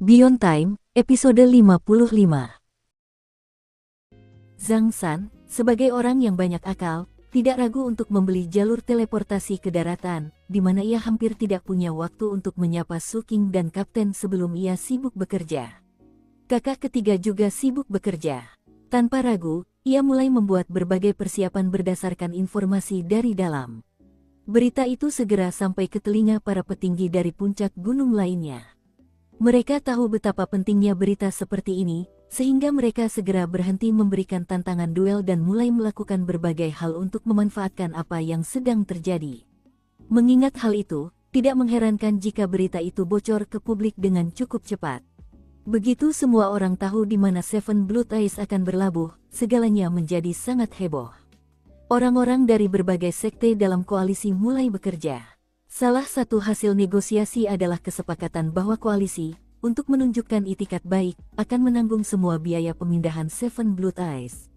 Beyond Time, episode 55. Zhang San, sebagai orang yang banyak akal, tidak ragu untuk membeli jalur teleportasi ke daratan, di mana ia hampir tidak punya waktu untuk menyapa Su Qing dan Kapten sebelum ia sibuk bekerja. Kakak ketiga juga sibuk bekerja. Tanpa ragu, ia mulai membuat berbagai persiapan berdasarkan informasi dari dalam. Berita itu segera sampai ke telinga para petinggi dari puncak gunung lainnya. Mereka tahu betapa pentingnya berita seperti ini, sehingga mereka segera berhenti memberikan tantangan duel dan mulai melakukan berbagai hal untuk memanfaatkan apa yang sedang terjadi. Mengingat hal itu, tidak mengherankan jika berita itu bocor ke publik dengan cukup cepat. Begitu semua orang tahu di mana Seven Blood Eyes akan berlabuh, segalanya menjadi sangat heboh. Orang-orang dari berbagai sekte dalam koalisi mulai bekerja. Salah satu hasil negosiasi adalah kesepakatan bahwa koalisi, untuk menunjukkan itikat baik, akan menanggung semua biaya pemindahan Seven Blood Eyes.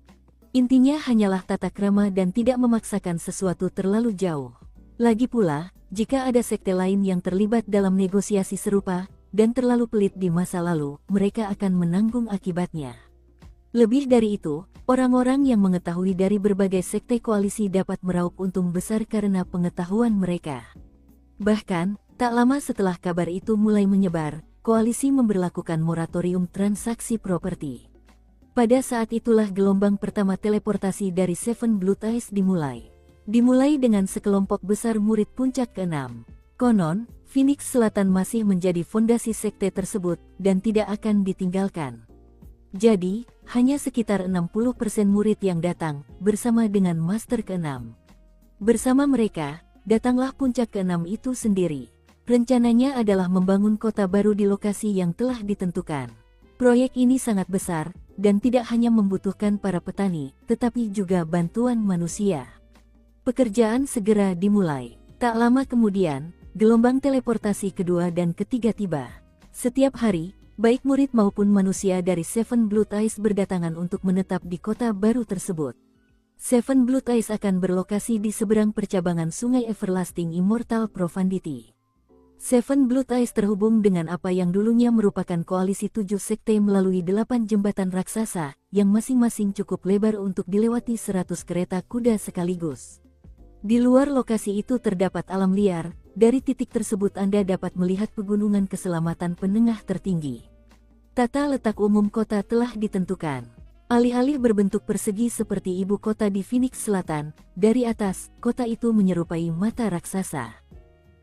Intinya hanyalah tata krama dan tidak memaksakan sesuatu terlalu jauh. Lagi pula, jika ada sekte lain yang terlibat dalam negosiasi serupa, dan terlalu pelit di masa lalu, mereka akan menanggung akibatnya. Lebih dari itu, orang-orang yang mengetahui dari berbagai sekte koalisi dapat meraup untung besar karena pengetahuan mereka. Bahkan, tak lama setelah kabar itu mulai menyebar, koalisi memberlakukan moratorium transaksi properti. Pada saat itulah gelombang pertama teleportasi dari Seven Blood Eyes dimulai. Dimulai dengan sekelompok besar murid puncak ke-6. Konon, Phoenix Selatan masih menjadi fondasi sekte tersebut dan tidak akan ditinggalkan. Jadi, hanya sekitar 60% murid yang datang, bersama dengan Master ke-6. Bersama mereka, datanglah puncak ke-6 itu sendiri. Rencananya adalah membangun kota baru di lokasi yang telah ditentukan. Proyek ini sangat besar, dan tidak hanya membutuhkan para petani, tetapi juga bantuan manusia. Pekerjaan segera dimulai. Tak lama kemudian, gelombang teleportasi kedua dan ketiga tiba. Setiap hari, baik murid maupun manusia dari Seven Blood Eyes berdatangan untuk menetap di kota baru tersebut. Seven Blood Eyes akan berlokasi di seberang percabangan Sungai Everlasting Immortal Profundity. Seven Blood Eyes terhubung dengan apa yang dulunya merupakan koalisi 7 sekte melalui 8 jembatan raksasa, yang masing-masing cukup lebar untuk dilewati 100 kereta kuda sekaligus. Di luar lokasi itu terdapat alam liar. Dari titik tersebut Anda dapat melihat pegunungan keselamatan penengah tertinggi. Tata letak umum kota telah ditentukan. Alih-alih berbentuk persegi seperti ibu kota di Phoenix Selatan, dari atas, kota itu menyerupai mata raksasa.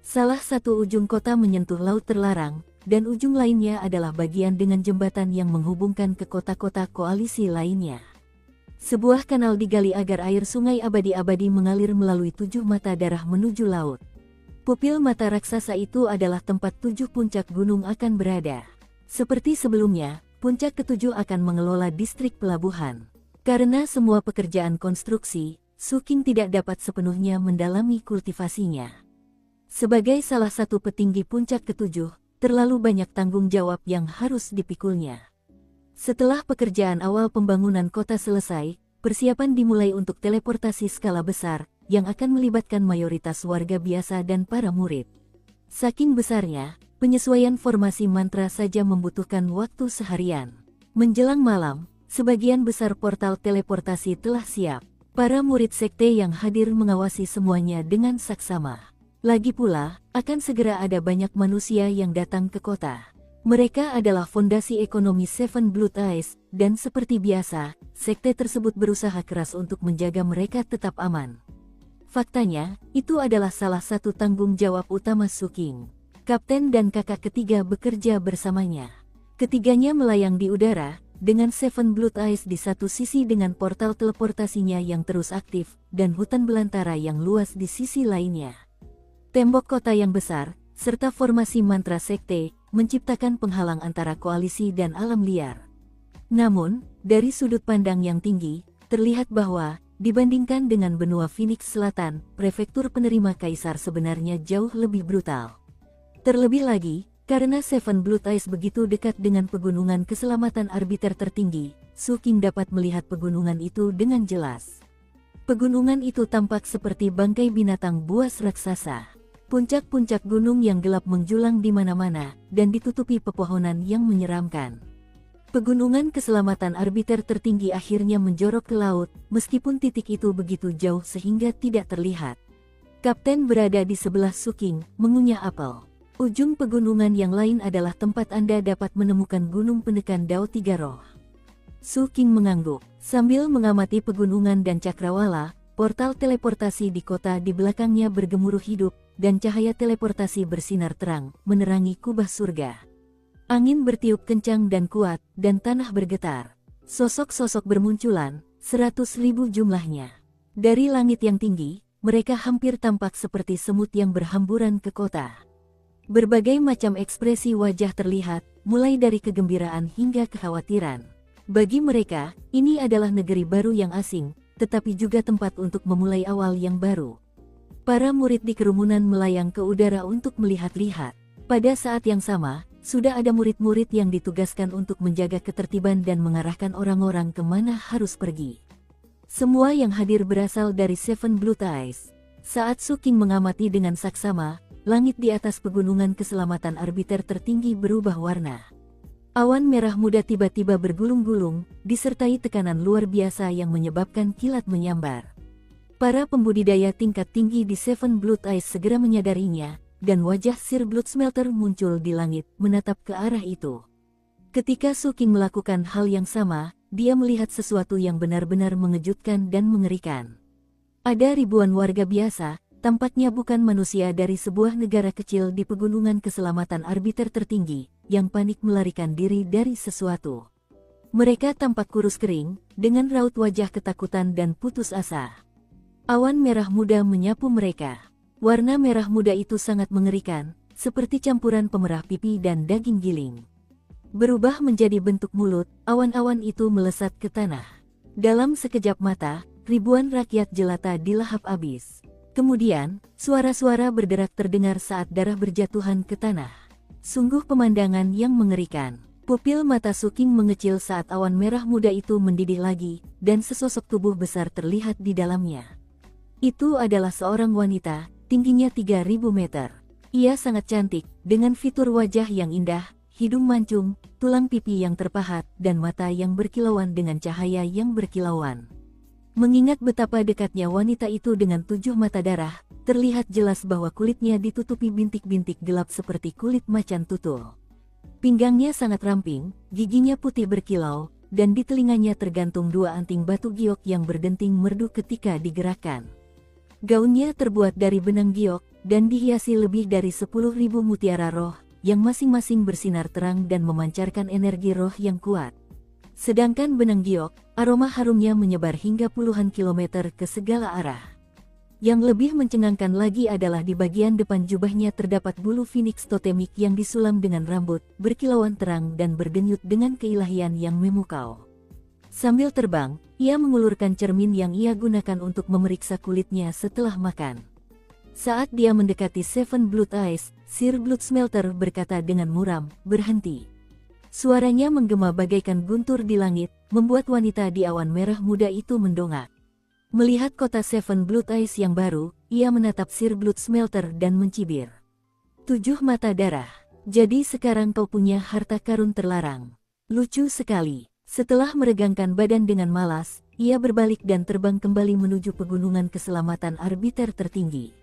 Salah satu ujung kota menyentuh laut terlarang, dan ujung lainnya adalah bagian dengan jembatan yang menghubungkan ke kota-kota koalisi lainnya. Sebuah kanal digali agar air sungai abadi-abadi mengalir melalui 7 mata darah menuju laut. Pupil mata raksasa itu adalah tempat 7 puncak gunung akan berada. Seperti sebelumnya, puncak ke-7 akan mengelola distrik pelabuhan. Karena semua pekerjaan konstruksi, Su Qing tidak dapat sepenuhnya mendalami kultivasinya. Sebagai salah satu petinggi puncak ke-7, terlalu banyak tanggung jawab yang harus dipikulnya. Setelah pekerjaan awal pembangunan kota selesai, persiapan dimulai untuk teleportasi skala besar, yang akan melibatkan mayoritas warga biasa dan para murid. Saking besarnya, penyesuaian formasi mantra saja membutuhkan waktu seharian. Menjelang malam, sebagian besar portal teleportasi telah siap. Para murid sekte yang hadir mengawasi semuanya dengan saksama. Lagi pula, akan segera ada banyak manusia yang datang ke kota. Mereka adalah fondasi ekonomi Seven Blood Eyes, dan seperti biasa, sekte tersebut berusaha keras untuk menjaga mereka tetap aman. Faktanya, itu adalah salah satu tanggung jawab utama Su Qing. Kapten dan kakak ketiga bekerja bersamanya. Ketiganya melayang di udara, dengan Seven Blood Eyes di satu sisi dengan portal teleportasinya yang terus aktif, dan hutan belantara yang luas di sisi lainnya. Tembok kota yang besar, serta formasi mantra sekte, menciptakan penghalang antara koalisi dan alam liar. Namun, dari sudut pandang yang tinggi, terlihat bahwa, dibandingkan dengan benua Phoenix Selatan, prefektur penerima kaisar sebenarnya jauh lebih brutal. Terlebih lagi, karena Seven Blood Eyes begitu dekat dengan pegunungan keselamatan arbiter tertinggi, Su Qing dapat melihat pegunungan itu dengan jelas. Pegunungan itu tampak seperti bangkai binatang buas raksasa. Puncak-puncak gunung yang gelap menjulang di mana-mana, dan ditutupi pepohonan yang menyeramkan. Pegunungan keselamatan arbiter tertinggi akhirnya menjorok ke laut, meskipun titik itu begitu jauh sehingga tidak terlihat. Kapten berada di sebelah Suking, mengunyah apel. Ujung pegunungan yang lain adalah tempat Anda dapat menemukan gunung penekan Dao Tiga Roh. Suking mengangguk, sambil mengamati pegunungan dan cakrawala. Portal teleportasi di kota di belakangnya bergemuruh hidup, dan cahaya teleportasi bersinar terang, menerangi kubah surga. Angin bertiup kencang dan kuat, dan tanah bergetar. Sosok-sosok bermunculan, 100.000 jumlahnya. Dari langit yang tinggi, mereka hampir tampak seperti semut yang berhamburan ke kota. Berbagai macam ekspresi wajah terlihat, mulai dari kegembiraan hingga kekhawatiran. Bagi mereka, ini adalah negeri baru yang asing, tetapi juga tempat untuk memulai awal yang baru. Para murid di kerumunan melayang ke udara untuk melihat-lihat. Pada saat yang sama, sudah ada murid-murid yang ditugaskan untuk menjaga ketertiban dan mengarahkan orang-orang kemana harus pergi. Semua yang hadir berasal dari Seven Blood Eyes. Saat Suking mengamati dengan saksama, langit di atas pegunungan keselamatan arbiter tertinggi berubah warna. Awan merah muda tiba-tiba bergulung-gulung, disertai tekanan luar biasa yang menyebabkan kilat menyambar. Para pembudidaya tingkat tinggi di Seven Blood Eyes segera menyadarinya, dan wajah Sir Blood Smelter muncul di langit, menatap ke arah itu. Ketika Suking melakukan hal yang sama, dia melihat sesuatu yang benar-benar mengejutkan dan mengerikan. Ada ribuan warga biasa, tampaknya bukan manusia dari sebuah negara kecil di pegunungan keselamatan arbiter tertinggi, yang panik melarikan diri dari sesuatu. Mereka tampak kurus kering, dengan raut wajah ketakutan dan putus asa. Awan merah muda menyapu mereka. Warna merah muda itu sangat mengerikan, seperti campuran pemerah pipi dan daging giling. Berubah menjadi bentuk mulut, awan-awan itu melesat ke tanah. Dalam sekejap mata, ribuan rakyat jelata dilahap habis. Kemudian, suara-suara berderak terdengar saat darah berjatuhan ke tanah. Sungguh pemandangan yang mengerikan. Pupil mata Suking mengecil saat awan merah muda itu mendidih lagi, dan sesosok tubuh besar terlihat di dalamnya. Itu adalah seorang wanita, tingginya 3.000 meter. Ia sangat cantik, dengan fitur wajah yang indah, hidung mancung, tulang pipi yang terpahat, dan mata yang berkilauan dengan cahaya yang berkilauan. Mengingat betapa dekatnya wanita itu dengan 7 mata darah, terlihat jelas bahwa kulitnya ditutupi bintik-bintik gelap seperti kulit macan tutul. Pinggangnya sangat ramping, giginya putih berkilau, dan di telinganya tergantung 2 anting batu giok yang berdenting merdu ketika digerakkan. Gaunnya terbuat dari benang giok, dan dihiasi lebih dari 10.000 mutiara roh, yang masing-masing bersinar terang dan memancarkan energi roh yang kuat. Sedangkan benang giok, aroma harumnya menyebar hingga puluhan kilometer ke segala arah. Yang lebih mencengangkan lagi adalah di bagian depan jubahnya terdapat bulu phoenix totemik yang disulam dengan rambut, berkilauan terang dan berdenyut dengan keilahian yang memukau. Sambil terbang, ia mengulurkan cermin yang ia gunakan untuk memeriksa kulitnya setelah makan. Saat dia mendekati Seven Blood Eyes, Sir Blood Smelter berkata dengan muram, "Berhenti." Suaranya menggema bagaikan guntur di langit, membuat wanita di awan merah muda itu mendongak. Melihat kota Seven Blood Eyes yang baru, ia menatap Sir Blood Smelter dan mencibir. 7 mata darah. Jadi sekarang kau punya harta karun terlarang. Lucu sekali. Setelah meregangkan badan dengan malas, ia berbalik dan terbang kembali menuju pegunungan keselamatan arbiter tertinggi.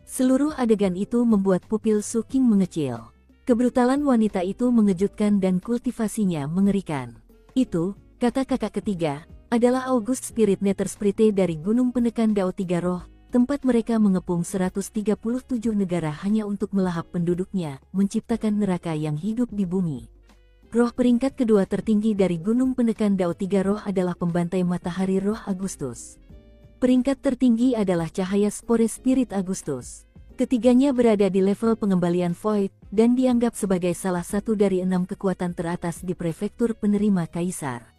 Seluruh adegan itu membuat pupil Suking mengecil. Kebrutalan wanita itu mengejutkan dan kultivasinya mengerikan. Itu, kata kakak ketiga, adalah August Spirit Nether Sprite dari Gunung Penekan Dao Tiga Roh, tempat mereka mengepung 137 negara hanya untuk melahap penduduknya, menciptakan neraka yang hidup di bumi. Roh peringkat kedua tertinggi dari Gunung Penekan Dao Tiga Roh adalah pembantai matahari roh Agustus. Peringkat tertinggi adalah cahaya spore spirit Agustus. Ketiganya berada di level pengembalian Void, dan dianggap sebagai salah satu dari 6 kekuatan teratas di prefektur penerima Kaisar.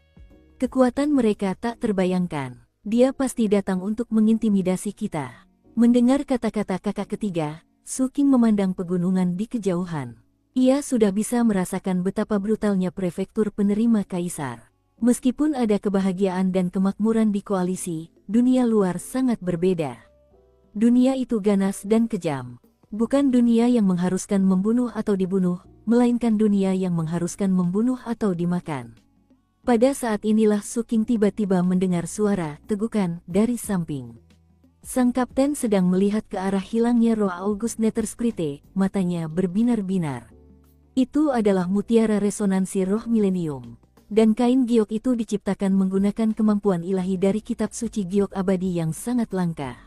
Kekuatan mereka tak terbayangkan. Dia pasti datang untuk mengintimidasi kita. Mendengar kata-kata kakak ketiga, Suking memandang pegunungan di kejauhan. Ia sudah bisa merasakan betapa brutalnya prefektur penerima Kaisar. Meskipun ada kebahagiaan dan kemakmuran di koalisi, dunia luar sangat berbeda. Dunia itu ganas dan kejam. Bukan dunia yang mengharuskan membunuh atau dibunuh, melainkan dunia yang mengharuskan membunuh atau dimakan. Pada saat inilah Suking tiba-tiba mendengar suara tegukan dari samping. Sang kapten sedang melihat ke arah hilangnya roh August Netersprite, matanya berbinar-binar. Itu adalah mutiara resonansi roh milenium. Dan kain giok itu diciptakan menggunakan kemampuan ilahi dari kitab suci giok abadi yang sangat langka.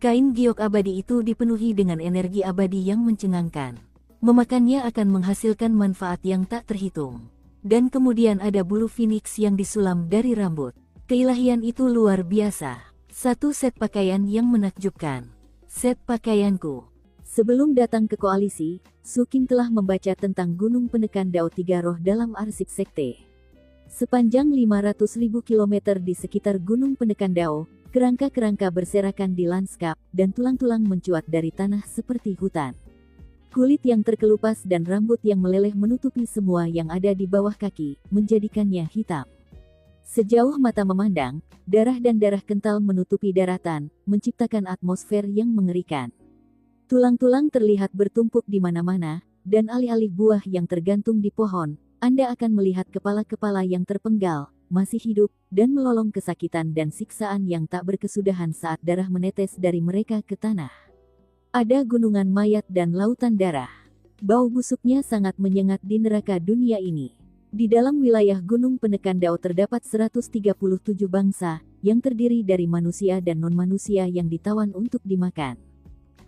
Kain giok abadi itu dipenuhi dengan energi abadi yang mencengangkan. Memakannya akan menghasilkan manfaat yang tak terhitung. Dan kemudian ada bulu phoenix yang disulam dari rambut. Keilahian itu luar biasa. Satu set pakaian yang menakjubkan. Set pakaianku. Sebelum datang ke koalisi, Suking telah membaca tentang gunung penekan Dao Tiga Roh dalam arsip sekte. Sepanjang 500.000 kilometer di sekitar gunung penekan Dao, kerangka-kerangka berserakan di lanskap, dan tulang-tulang mencuat dari tanah seperti hutan. Kulit yang terkelupas dan rambut yang meleleh menutupi semua yang ada di bawah kaki, menjadikannya hitam. Sejauh mata memandang, darah dan darah kental menutupi daratan, menciptakan atmosfer yang mengerikan. Tulang-tulang terlihat bertumpuk di mana-mana, dan alih-alih buah yang tergantung di pohon, Anda akan melihat kepala-kepala yang terpenggal, masih hidup, dan melolong kesakitan dan siksaan yang tak berkesudahan saat darah menetes dari mereka ke tanah. Ada gunungan mayat dan lautan darah. Bau busuknya sangat menyengat di neraka dunia ini. Di dalam wilayah gunung penekan Dao terdapat 137 bangsa, yang terdiri dari manusia dan non-manusia yang ditawan untuk dimakan.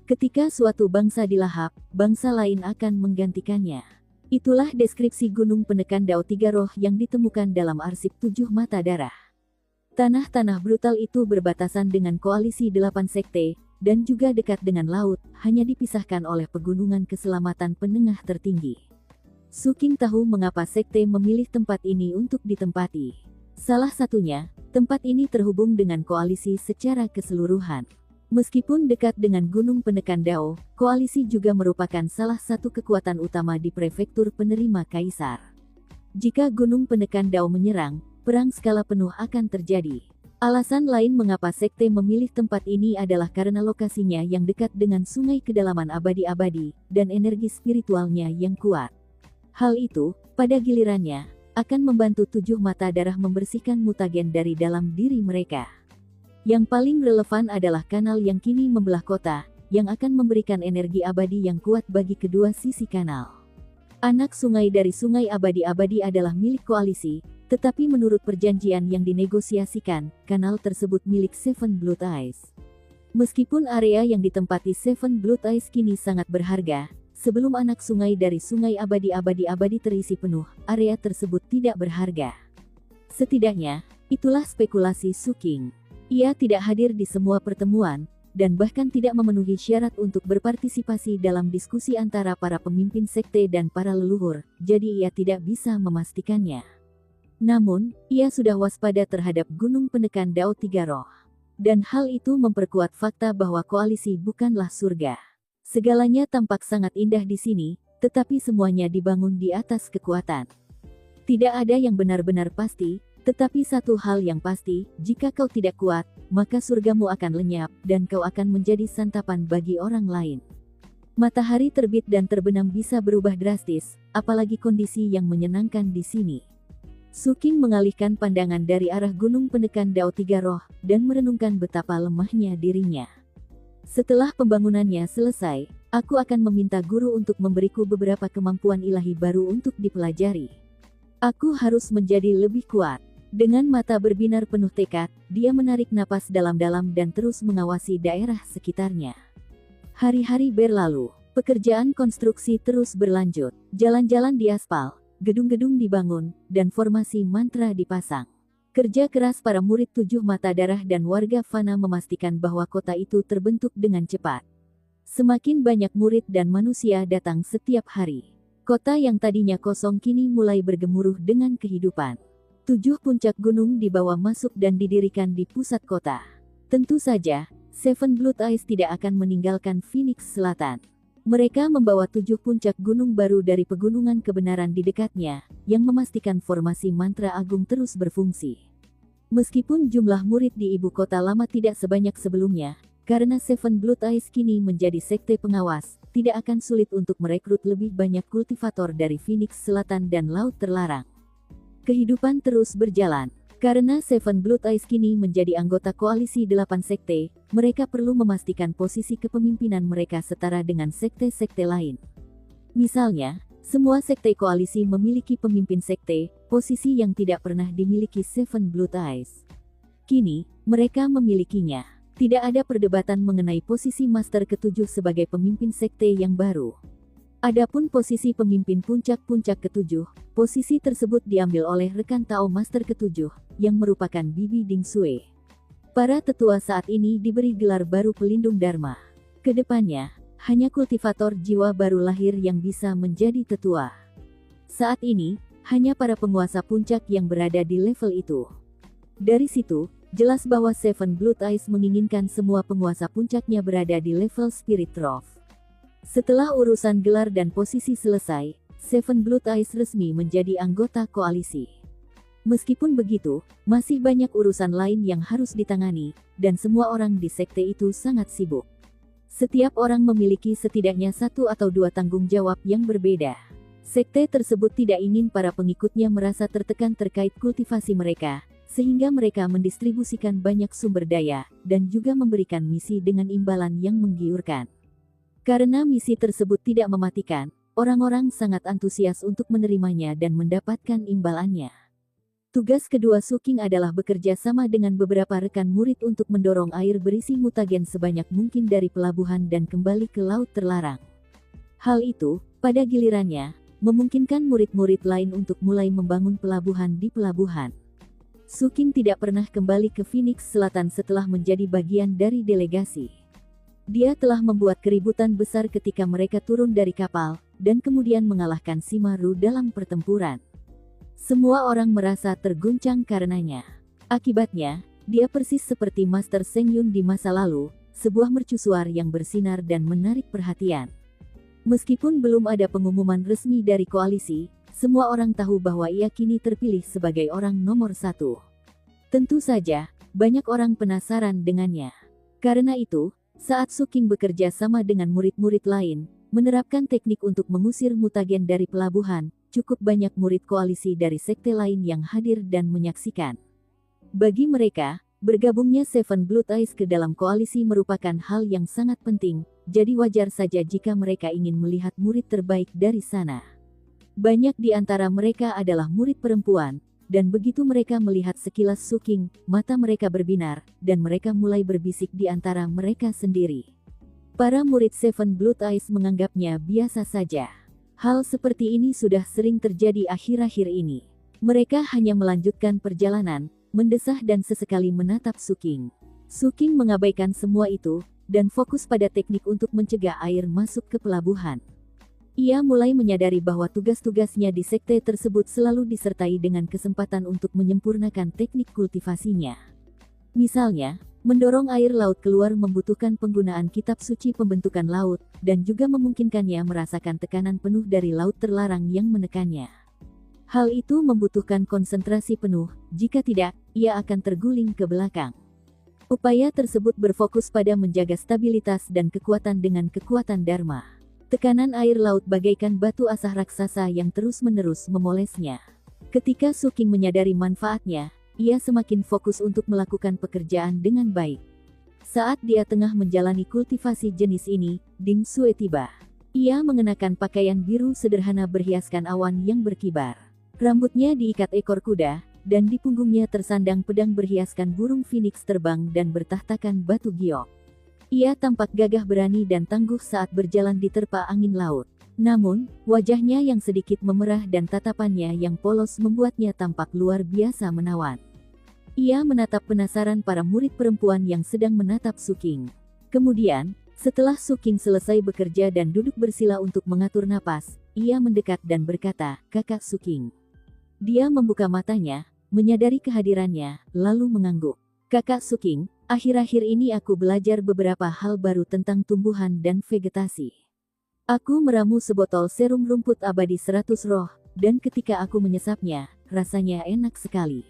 Ketika suatu bangsa dilahap, bangsa lain akan menggantikannya. Itulah deskripsi gunung penekan Dao Tiga Roh yang ditemukan dalam arsip 7 mata darah. Tanah-tanah brutal itu berbatasan dengan koalisi 8 sekte, dan juga dekat dengan laut, hanya dipisahkan oleh pegunungan keselamatan penengah tertinggi. Suking tahu mengapa sekte memilih tempat ini untuk ditempati. Salah satunya, tempat ini terhubung dengan koalisi secara keseluruhan. Meskipun dekat dengan gunung penekan Dao, koalisi juga merupakan salah satu kekuatan utama di prefektur penerima kaisar. Jika gunung penekan Dao menyerang, perang skala penuh akan terjadi. Alasan lain mengapa sekte memilih tempat ini adalah karena lokasinya yang dekat dengan sungai kedalaman abadi-abadi, dan energi spiritualnya yang kuat. Hal itu, pada gilirannya, akan membantu 7 mata darah membersihkan mutagen dari dalam diri mereka. Yang paling relevan adalah kanal yang kini membelah kota, yang akan memberikan energi abadi yang kuat bagi kedua sisi kanal. Anak sungai dari sungai abadi-abadi adalah milik koalisi, tetapi menurut perjanjian yang dinegosiasikan, kanal tersebut milik Seven Blood Eyes. Meskipun area yang ditempati Seven Blood Eyes kini sangat berharga, sebelum anak sungai dari sungai abadi-abadi terisi penuh, area tersebut tidak berharga. Setidaknya, itulah spekulasi Suking. Ia tidak hadir di semua pertemuan, dan bahkan tidak memenuhi syarat untuk berpartisipasi dalam diskusi antara para pemimpin sekte dan para leluhur, jadi ia tidak bisa memastikannya. Namun, ia sudah waspada terhadap gunung penekan Dao Tiga Roh. Dan hal itu memperkuat fakta bahwa koalisi bukanlah surga. Segalanya tampak sangat indah di sini, tetapi semuanya dibangun di atas kekuatan. Tidak ada yang benar-benar pasti, tetapi satu hal yang pasti, jika kau tidak kuat, maka surgamu akan lenyap, dan kau akan menjadi santapan bagi orang lain. Matahari terbit dan terbenam bisa berubah drastis, apalagi kondisi yang menyenangkan di sini. Suking mengalihkan pandangan dari arah gunung penekan Dao Tiga Roh, dan merenungkan betapa lemahnya dirinya. Setelah pembangunannya selesai, aku akan meminta guru untuk memberiku beberapa kemampuan ilahi baru untuk dipelajari. Aku harus menjadi lebih kuat. Dengan mata berbinar penuh tekad, dia menarik napas dalam-dalam dan terus mengawasi daerah sekitarnya. Hari-hari berlalu, pekerjaan konstruksi terus berlanjut, jalan-jalan diaspal, gedung-gedung dibangun, dan formasi mantra dipasang. Kerja keras para murid 7 mata darah dan warga fana memastikan bahwa kota itu terbentuk dengan cepat. Semakin banyak murid dan manusia datang setiap hari. Kota yang tadinya kosong kini mulai bergemuruh dengan kehidupan. 7 puncak gunung dibawa masuk dan didirikan di pusat kota. Tentu saja, Seven Blood Eyes tidak akan meninggalkan Phoenix Selatan. Mereka membawa 7 puncak gunung baru dari pegunungan kebenaran di dekatnya, yang memastikan formasi mantra agung terus berfungsi. Meskipun jumlah murid di ibu kota lama tidak sebanyak sebelumnya, karena Seven Blood Eyes kini menjadi sekte pengawas, tidak akan sulit untuk merekrut lebih banyak kultivator dari Phoenix Selatan dan Laut Terlarang. Kehidupan terus berjalan. Karena Seven Blood Eyes kini menjadi anggota koalisi 8 sekte, mereka perlu memastikan posisi kepemimpinan mereka setara dengan sekte-sekte lain. Misalnya, semua sekte koalisi memiliki pemimpin sekte, posisi yang tidak pernah dimiliki Seven Blood Eyes. Kini, mereka memilikinya. Tidak ada perdebatan mengenai posisi Master Ketujuh sebagai pemimpin sekte yang baru. Adapun posisi pemimpin puncak-puncak ketujuh, posisi tersebut diambil oleh rekan Tao Master Ketujuh, yang merupakan Bibi Ding Sui. Para tetua saat ini diberi gelar baru pelindung Dharma. Kedepannya, hanya kultivator jiwa baru lahir yang bisa menjadi tetua. Saat ini, hanya para penguasa puncak yang berada di level itu. Dari situ, jelas bahwa Seven Blood Eyes menginginkan semua penguasa puncaknya berada di level Spirit Trough. Setelah urusan gelar dan posisi selesai, Seven Blood Eyes resmi menjadi anggota koalisi. Meskipun begitu, masih banyak urusan lain yang harus ditangani, dan semua orang di sekte itu sangat sibuk. Setiap orang memiliki setidaknya satu atau dua tanggung jawab yang berbeda. Sekte tersebut tidak ingin para pengikutnya merasa tertekan terkait kultivasi mereka, sehingga mereka mendistribusikan banyak sumber daya, dan juga memberikan misi dengan imbalan yang menggiurkan. Karena misi tersebut tidak mematikan, orang-orang sangat antusias untuk menerimanya dan mendapatkan imbalannya. Tugas kedua Suking adalah bekerja sama dengan beberapa rekan murid untuk mendorong air berisi mutagen sebanyak mungkin dari pelabuhan dan kembali ke Laut Terlarang. Hal itu, pada gilirannya, memungkinkan murid-murid lain untuk mulai membangun pelabuhan di pelabuhan. Suking tidak pernah kembali ke Phoenix Selatan setelah menjadi bagian dari delegasi. Dia telah membuat keributan besar ketika mereka turun dari kapal, dan kemudian mengalahkan Shimaru dalam pertempuran. Semua orang merasa terguncang karenanya. Akibatnya, dia persis seperti Master Seng Yun di masa lalu, sebuah mercusuar yang bersinar dan menarik perhatian. Meskipun belum ada pengumuman resmi dari koalisi, semua orang tahu bahwa ia kini terpilih sebagai orang nomor satu. Tentu saja, banyak orang penasaran dengannya. Karena itu, saat Suking bekerja sama dengan murid-murid lain, menerapkan teknik untuk mengusir mutagen dari pelabuhan, cukup banyak murid koalisi dari sekte lain yang hadir dan menyaksikan. Bagi mereka, bergabungnya Seven Blood Eyes ke dalam koalisi merupakan hal yang sangat penting, jadi wajar saja jika mereka ingin melihat murid terbaik dari sana. Banyak di antara mereka adalah murid perempuan, dan begitu mereka melihat sekilas Suking, mata mereka berbinar, dan mereka mulai berbisik di antara mereka sendiri. Para murid Seven Blood Eyes menganggapnya biasa saja. Hal seperti ini sudah sering terjadi akhir-akhir ini. Mereka hanya melanjutkan perjalanan, mendesah dan sesekali menatap Suking. Suking mengabaikan semua itu, dan fokus pada teknik untuk mencegah air masuk ke pelabuhan. Ia mulai menyadari bahwa tugas-tugasnya di sekte tersebut selalu disertai dengan kesempatan untuk menyempurnakan teknik kultivasinya. Misalnya, mendorong air laut keluar membutuhkan penggunaan kitab suci pembentukan laut, dan juga memungkinkannya merasakan tekanan penuh dari laut terlarang yang menekannya. Hal itu membutuhkan konsentrasi penuh, jika tidak, ia akan terguling ke belakang. Upaya tersebut berfokus pada menjaga stabilitas dan kekuatan dengan kekuatan Dharma. Tekanan air laut bagaikan batu asah raksasa yang terus-menerus memolesnya. Ketika Suking menyadari manfaatnya, ia semakin fokus untuk melakukan pekerjaan dengan baik. Saat dia tengah menjalani kultivasi jenis ini, Ding Sui tiba. Ia mengenakan pakaian biru sederhana berhiaskan awan yang berkibar. Rambutnya diikat ekor kuda, dan di punggungnya tersandang pedang berhiaskan burung phoenix terbang dan bertahtakan batu giok. Ia tampak gagah berani dan tangguh saat berjalan di terpa angin laut. Namun, wajahnya yang sedikit memerah dan tatapannya yang polos membuatnya tampak luar biasa menawan. Ia menatap penasaran para murid perempuan yang sedang menatap Suking. Kemudian, setelah Suking selesai bekerja dan duduk bersila untuk mengatur napas, ia mendekat dan berkata, "Kakak Suking." Dia membuka matanya, menyadari kehadirannya, lalu mengangguk. "Kakak Suking, akhir-akhir ini aku belajar beberapa hal baru tentang tumbuhan dan vegetasi. Aku meramu sebotol serum rumput abadi 100 roh, dan ketika aku menyesapnya, rasanya enak sekali.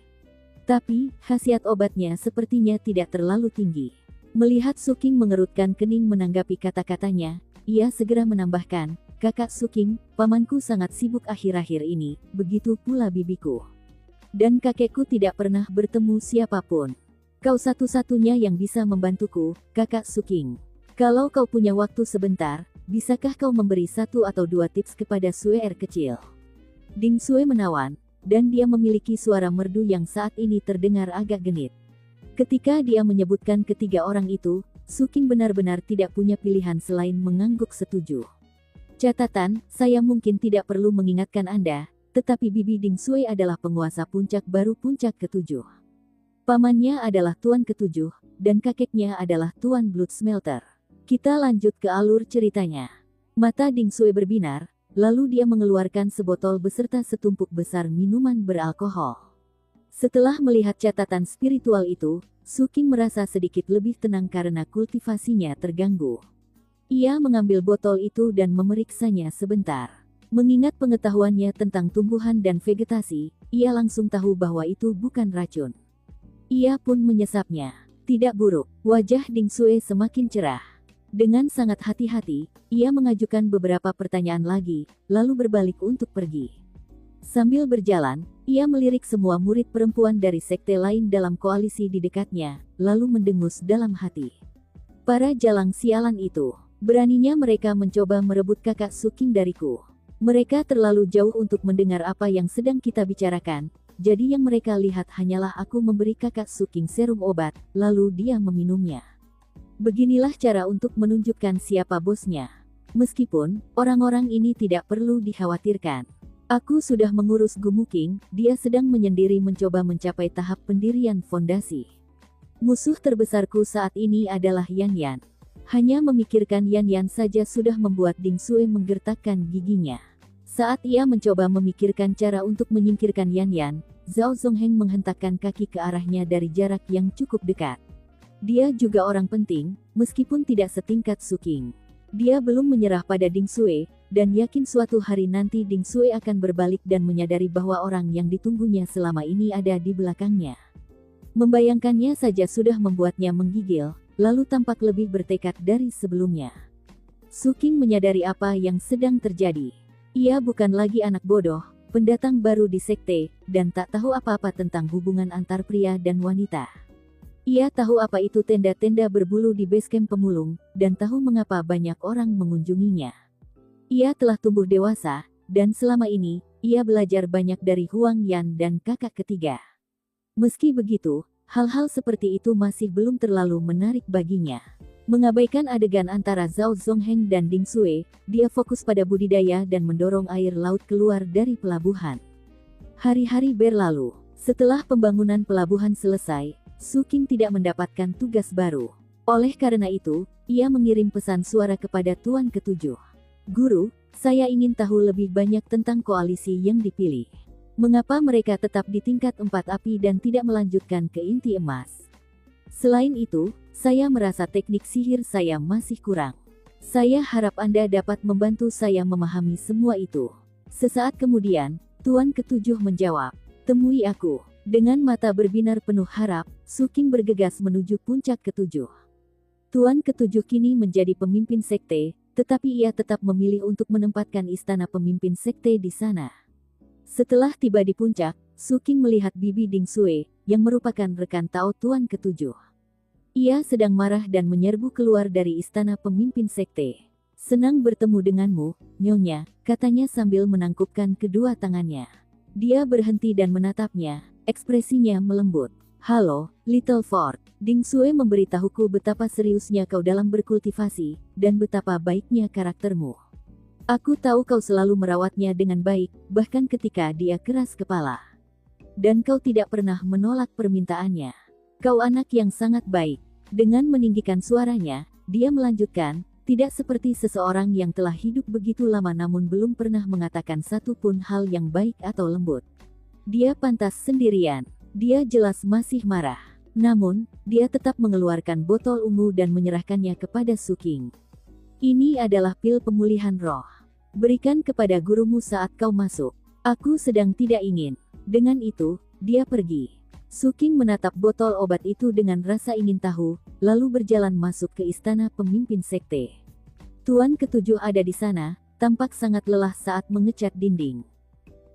Tapi, khasiat obatnya sepertinya tidak terlalu tinggi." Melihat Suking mengerutkan kening menanggapi kata-katanya, ia segera menambahkan, "Kakak Suking, pamanku sangat sibuk akhir-akhir ini, begitu pula bibiku. Dan kakekku tidak pernah bertemu siapapun. Kau satu-satunya yang bisa membantuku, Kakak Suking. Kalau kau punya waktu sebentar, bisakah kau memberi 1 atau 2 tips kepada Sue kecil?" Ding Sue menawan, dan dia memiliki suara merdu yang saat ini terdengar agak genit. Ketika dia menyebutkan ketiga orang itu, Suking benar-benar tidak punya pilihan selain mengangguk setuju. Catatan, saya mungkin tidak perlu mengingatkan Anda, tetapi bibi Ding Sue adalah penguasa puncak baru puncak ke-7. Pamannya adalah Tuan ke-7, dan kakeknya adalah Tuan Blood Smelter. Kita lanjut ke alur ceritanya. Mata Ding Sue berbinar, lalu dia mengeluarkan sebotol beserta setumpuk besar minuman beralkohol. Setelah melihat catatan spiritual itu, Suking merasa sedikit lebih tenang karena kultivasinya terganggu. Ia mengambil botol itu dan memeriksanya sebentar. Mengingat pengetahuannya tentang tumbuhan dan vegetasi, ia langsung tahu bahwa itu bukan racun. Ia pun menyesapnya. Tidak buruk, wajah Ding Sue semakin cerah. Dengan sangat hati-hati, ia mengajukan beberapa pertanyaan lagi, lalu berbalik untuk pergi. Sambil berjalan, ia melirik semua murid perempuan dari sekte lain dalam koalisi di dekatnya, lalu mendengus dalam hati. Para jalang sialan itu, beraninya mereka mencoba merebut kakak Suking dariku. Mereka terlalu jauh untuk mendengar apa yang sedang kita bicarakan, jadi yang mereka lihat hanyalah aku memberi kakak Suking serum obat, lalu dia meminumnya. Beginilah cara untuk menunjukkan siapa bosnya. Meskipun, orang-orang ini tidak perlu dikhawatirkan. Aku sudah mengurus Gumuking, dia sedang menyendiri mencoba mencapai tahap pendirian fondasi. Musuh terbesarku saat ini adalah Yan Yan. Hanya memikirkan Yan Yan saja sudah membuat Ding Sue menggertakkan giginya. Saat ia mencoba memikirkan cara untuk menyingkirkan Yan Yan, Zhao Zongheng menghentakkan kaki ke arahnya dari jarak yang cukup dekat. Dia juga orang penting, meskipun tidak setingkat Suking. Dia belum menyerah pada Ding Sue, dan yakin suatu hari nanti Ding Sue akan berbalik dan menyadari bahwa orang yang ditunggunya selama ini ada di belakangnya. Membayangkannya saja sudah membuatnya menggigil, lalu tampak lebih bertekad dari sebelumnya. Suking menyadari apa yang sedang terjadi. Ia bukan lagi anak bodoh, pendatang baru di sekte, dan tak tahu apa-apa tentang hubungan antar pria dan wanita. Ia tahu apa itu tenda-tenda berbulu di basecamp pemulung, dan tahu mengapa banyak orang mengunjunginya. Ia telah tumbuh dewasa, dan selama ini, ia belajar banyak dari Huang Yan dan kakak ketiga. Meski begitu, hal-hal seperti itu masih belum terlalu menarik baginya. Mengabaikan adegan antara Zhao Zongheng dan Ding Sue, dia fokus pada budidaya dan mendorong air laut keluar dari pelabuhan. Hari-hari berlalu. Setelah pembangunan pelabuhan selesai, Suking tidak mendapatkan tugas baru. Oleh karena itu, ia mengirim pesan suara kepada Tuan ke-7. "Guru, saya ingin tahu lebih banyak tentang koalisi yang dipilih. Mengapa mereka tetap di tingkat 4 api dan tidak melanjutkan ke inti emas? Selain itu, saya merasa teknik sihir saya masih kurang. Saya harap Anda dapat membantu saya memahami semua itu." Sesaat kemudian, Tuan ke-7 menjawab, "Temui aku." Dengan mata berbinar penuh harap, Suking bergegas menuju puncak ke-7. Tuan ke-7 kini menjadi pemimpin sekte, tetapi ia tetap memilih untuk menempatkan istana pemimpin sekte di sana. Setelah tiba di puncak, Suking melihat bibi Ding Sue, yang merupakan rekan Tao Tuan ke-7. Ia sedang marah dan menyerbu keluar dari istana pemimpin sekte. "Senang bertemu denganmu, Nyonya," katanya sambil menangkupkan kedua tangannya. Dia berhenti dan menatapnya, ekspresinya melembut. "Halo, Little Ford. Ding Sue memberitahuku betapa seriusnya kau dalam berkultivasi, dan betapa baiknya karaktermu. Aku tahu kau selalu merawatnya dengan baik, bahkan ketika dia keras kepala. Dan kau tidak pernah menolak permintaannya. Kau anak yang sangat baik." Dengan meninggikan suaranya, dia melanjutkan, "Tidak seperti seseorang yang telah hidup begitu lama namun belum pernah mengatakan satu pun hal yang baik atau lembut. Dia pantas sendirian." Dia jelas masih marah. Namun, dia tetap mengeluarkan botol ungu dan menyerahkannya kepada Suking. "Ini adalah pil pemulihan roh. Berikan kepada gurumu saat kau masuk. Aku sedang tidak ingin." Dengan itu, dia pergi. Suking menatap botol obat itu dengan rasa ingin tahu, lalu berjalan masuk ke istana pemimpin sekte. Tuan ketujuh ada di sana, tampak sangat lelah saat mengecat dinding.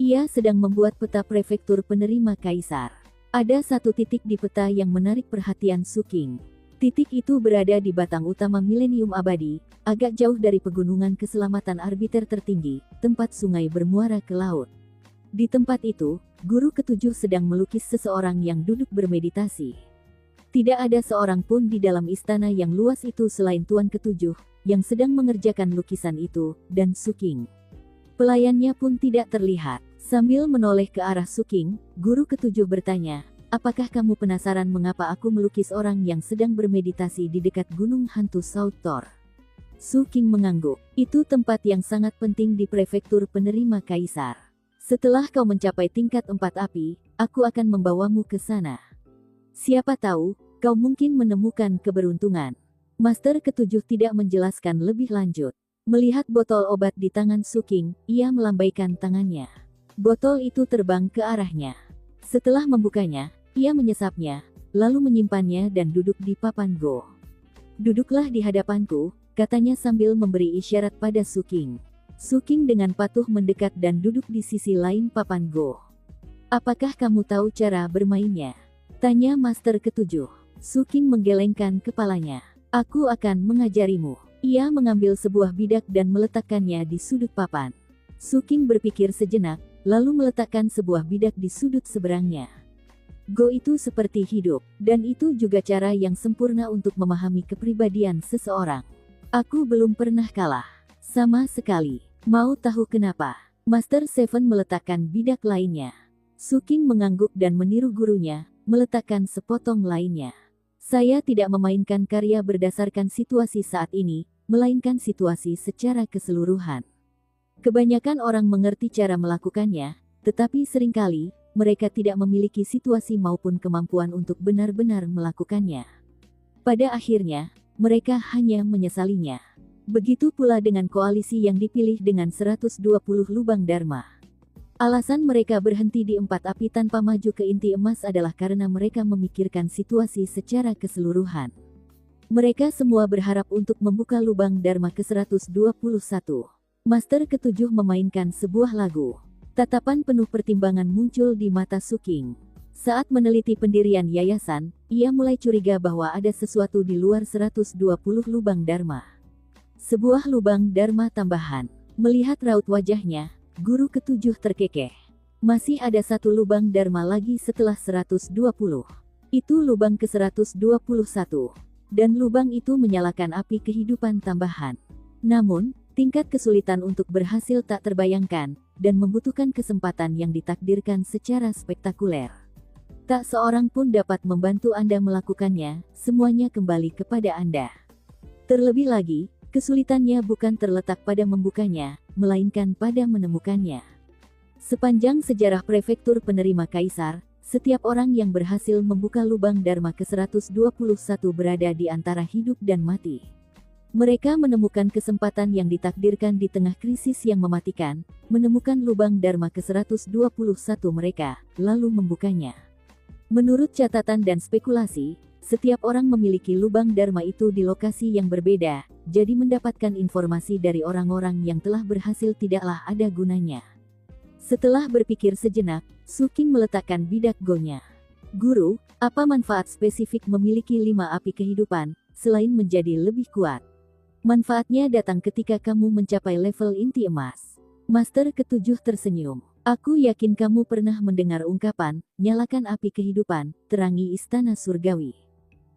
Ia sedang membuat peta prefektur penerima kaisar. Ada satu titik di peta yang menarik perhatian Su King. Titik itu berada di batang utama Milenium Abadi, agak jauh dari pegunungan keselamatan arbiter tertinggi, tempat sungai bermuara ke laut. Di tempat itu, guru ketujuh sedang melukis seseorang yang duduk bermeditasi. Tidak ada seorang pun di dalam istana yang luas itu selain Tuan ketujuh, yang sedang mengerjakan lukisan itu, dan Su King. Pelayannya pun tidak terlihat. Sambil menoleh ke arah Su King, guru ketujuh bertanya, "Apakah kamu penasaran mengapa aku melukis orang yang sedang bermeditasi di dekat gunung hantu South Tor?" Su King mengangguk. "Itu tempat yang sangat penting di prefektur penerima kaisar. Setelah kau mencapai tingkat 4 api, aku akan membawamu ke sana. Siapa tahu, kau mungkin menemukan keberuntungan." Master ketujuh tidak menjelaskan lebih lanjut. Melihat botol obat di tangan Su King, ia melambaikan tangannya. Botol itu terbang ke arahnya. Setelah membukanya, ia menyesapnya, lalu menyimpannya dan duduk di papan Go. "Duduklah di hadapanku," katanya sambil memberi isyarat pada Su King. Su King dengan patuh mendekat dan duduk di sisi lain papan Go. "Apakah kamu tahu cara bermainnya?" tanya Master ketujuh. Su King menggelengkan kepalanya. "Aku akan mengajarimu." Ia mengambil sebuah bidak dan meletakkannya di sudut papan. Su King berpikir sejenak, lalu meletakkan sebuah bidak di sudut seberangnya. Go itu seperti hidup, dan itu juga cara yang sempurna untuk memahami kepribadian seseorang. "Aku belum pernah kalah. Sama sekali. Mau tahu kenapa?" Master Seven meletakkan bidak lainnya. Su King mengangguk dan meniru gurunya, meletakkan sepotong lainnya. "Saya tidak memainkan karya berdasarkan situasi saat ini, melainkan situasi secara keseluruhan. Kebanyakan orang mengerti cara melakukannya, tetapi seringkali, mereka tidak memiliki situasi maupun kemampuan untuk benar-benar melakukannya. Pada akhirnya, mereka hanya menyesalinya. Begitu pula dengan koalisi yang dipilih dengan 120 lubang Dharma. Alasan mereka berhenti di 4 api tanpa maju ke inti emas adalah karena mereka memikirkan situasi secara keseluruhan. Mereka semua berharap untuk membuka lubang Dharma ke-121. Master ketujuh memainkan sebuah lagu. Tatapan penuh pertimbangan muncul di mata Su King. Saat meneliti pendirian yayasan, ia mulai curiga bahwa ada sesuatu di luar 120 lubang Dharma. Sebuah lubang Dharma tambahan. Melihat raut wajahnya, guru ketujuh terkekeh. Masih ada satu lubang Dharma lagi setelah 120. Itu lubang ke-121. Dan lubang itu menyalakan api kehidupan tambahan. Namun, tingkat kesulitan untuk berhasil tak terbayangkan, dan membutuhkan kesempatan yang ditakdirkan secara spektakuler. Tak seorang pun dapat membantu Anda melakukannya, semuanya kembali kepada Anda. Terlebih lagi, kesulitannya bukan terletak pada membukanya, melainkan pada menemukannya. Sepanjang sejarah prefektur penerima kaisar, setiap orang yang berhasil membuka lubang Dharma ke-121 berada di antara hidup dan mati. Mereka menemukan kesempatan yang ditakdirkan di tengah krisis yang mematikan, menemukan lubang Dharma ke-121 mereka, lalu membukanya. Menurut catatan dan spekulasi, setiap orang memiliki lubang Dharma itu di lokasi yang berbeda, jadi mendapatkan informasi dari orang-orang yang telah berhasil tidaklah ada gunanya. Setelah berpikir sejenak, Su King meletakkan bidak Go-nya. "Guru, apa manfaat spesifik memiliki 5 api kehidupan, selain menjadi lebih kuat?" "Manfaatnya datang ketika kamu mencapai level inti emas." Master ketujuh tersenyum. "Aku yakin kamu pernah mendengar ungkapan, nyalakan api kehidupan, terangi istana surgawi."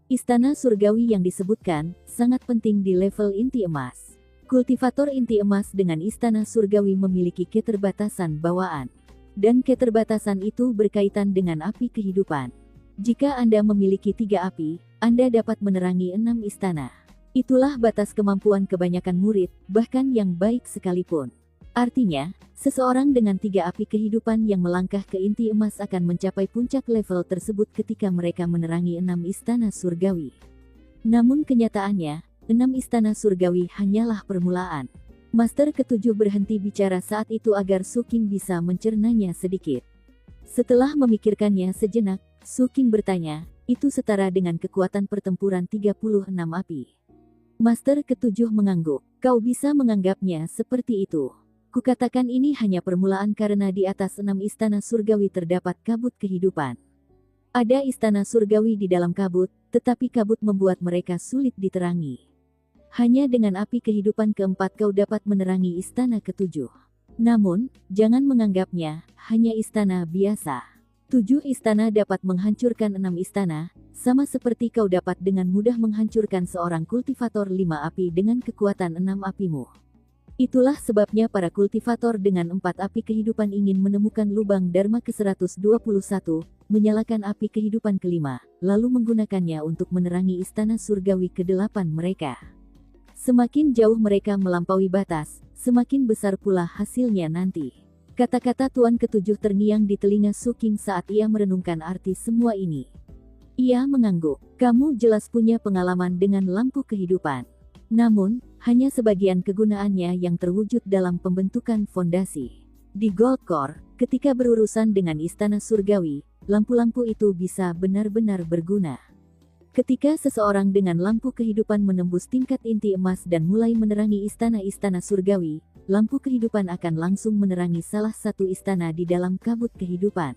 Istana surgawi yang disebutkan, sangat penting di level inti emas. Kultivator inti emas dengan istana surgawi memiliki keterbatasan bawaan. Dan keterbatasan itu berkaitan dengan api kehidupan. Jika Anda memiliki 3 api, Anda dapat menerangi 6 istana. Itulah batas kemampuan kebanyakan murid, bahkan yang baik sekalipun. Artinya, seseorang dengan 3 api kehidupan yang melangkah ke inti emas akan mencapai puncak level tersebut ketika mereka menerangi 6 istana surgawi. Namun kenyataannya, 6 istana surgawi hanyalah permulaan. Master ketujuh berhenti bicara saat itu agar Su King bisa mencernanya sedikit. Setelah memikirkannya sejenak, Su King bertanya, "Itu setara dengan kekuatan pertempuran 36 api." Master ketujuh mengangguk. Kau bisa menganggapnya seperti itu. Kukatakan ini hanya permulaan karena di atas 6 istana surgawi terdapat kabut kehidupan. Ada istana surgawi di dalam kabut, tetapi kabut membuat mereka sulit diterangi. Hanya dengan api kehidupan keempat kau dapat menerangi istana ketujuh. Namun, jangan menganggapnya hanya istana biasa. 7 istana dapat menghancurkan 6 istana, sama seperti kau dapat dengan mudah menghancurkan seorang kultivator 5 api dengan kekuatan 6 apimu. Itulah sebabnya para kultivator dengan 4 api kehidupan ingin menemukan lubang Dharma ke-121, menyalakan api kehidupan kelima, lalu menggunakannya untuk menerangi istana surgawi ke-8 mereka. Semakin jauh mereka melampaui batas, semakin besar pula hasilnya nanti. Kata-kata Tuan Ketujuh terngiang di telinga Su King saat ia merenungkan arti semua ini. Ia mengangguk. Kamu jelas punya pengalaman dengan lampu kehidupan. Namun, hanya sebagian kegunaannya yang terwujud dalam pembentukan fondasi. Di Gold Core, ketika berurusan dengan istana surgawi, lampu-lampu itu bisa benar-benar berguna. Ketika seseorang dengan lampu kehidupan menembus tingkat inti emas dan mulai menerangi istana-istana surgawi, lampu kehidupan akan langsung menerangi salah satu istana di dalam kabut kehidupan.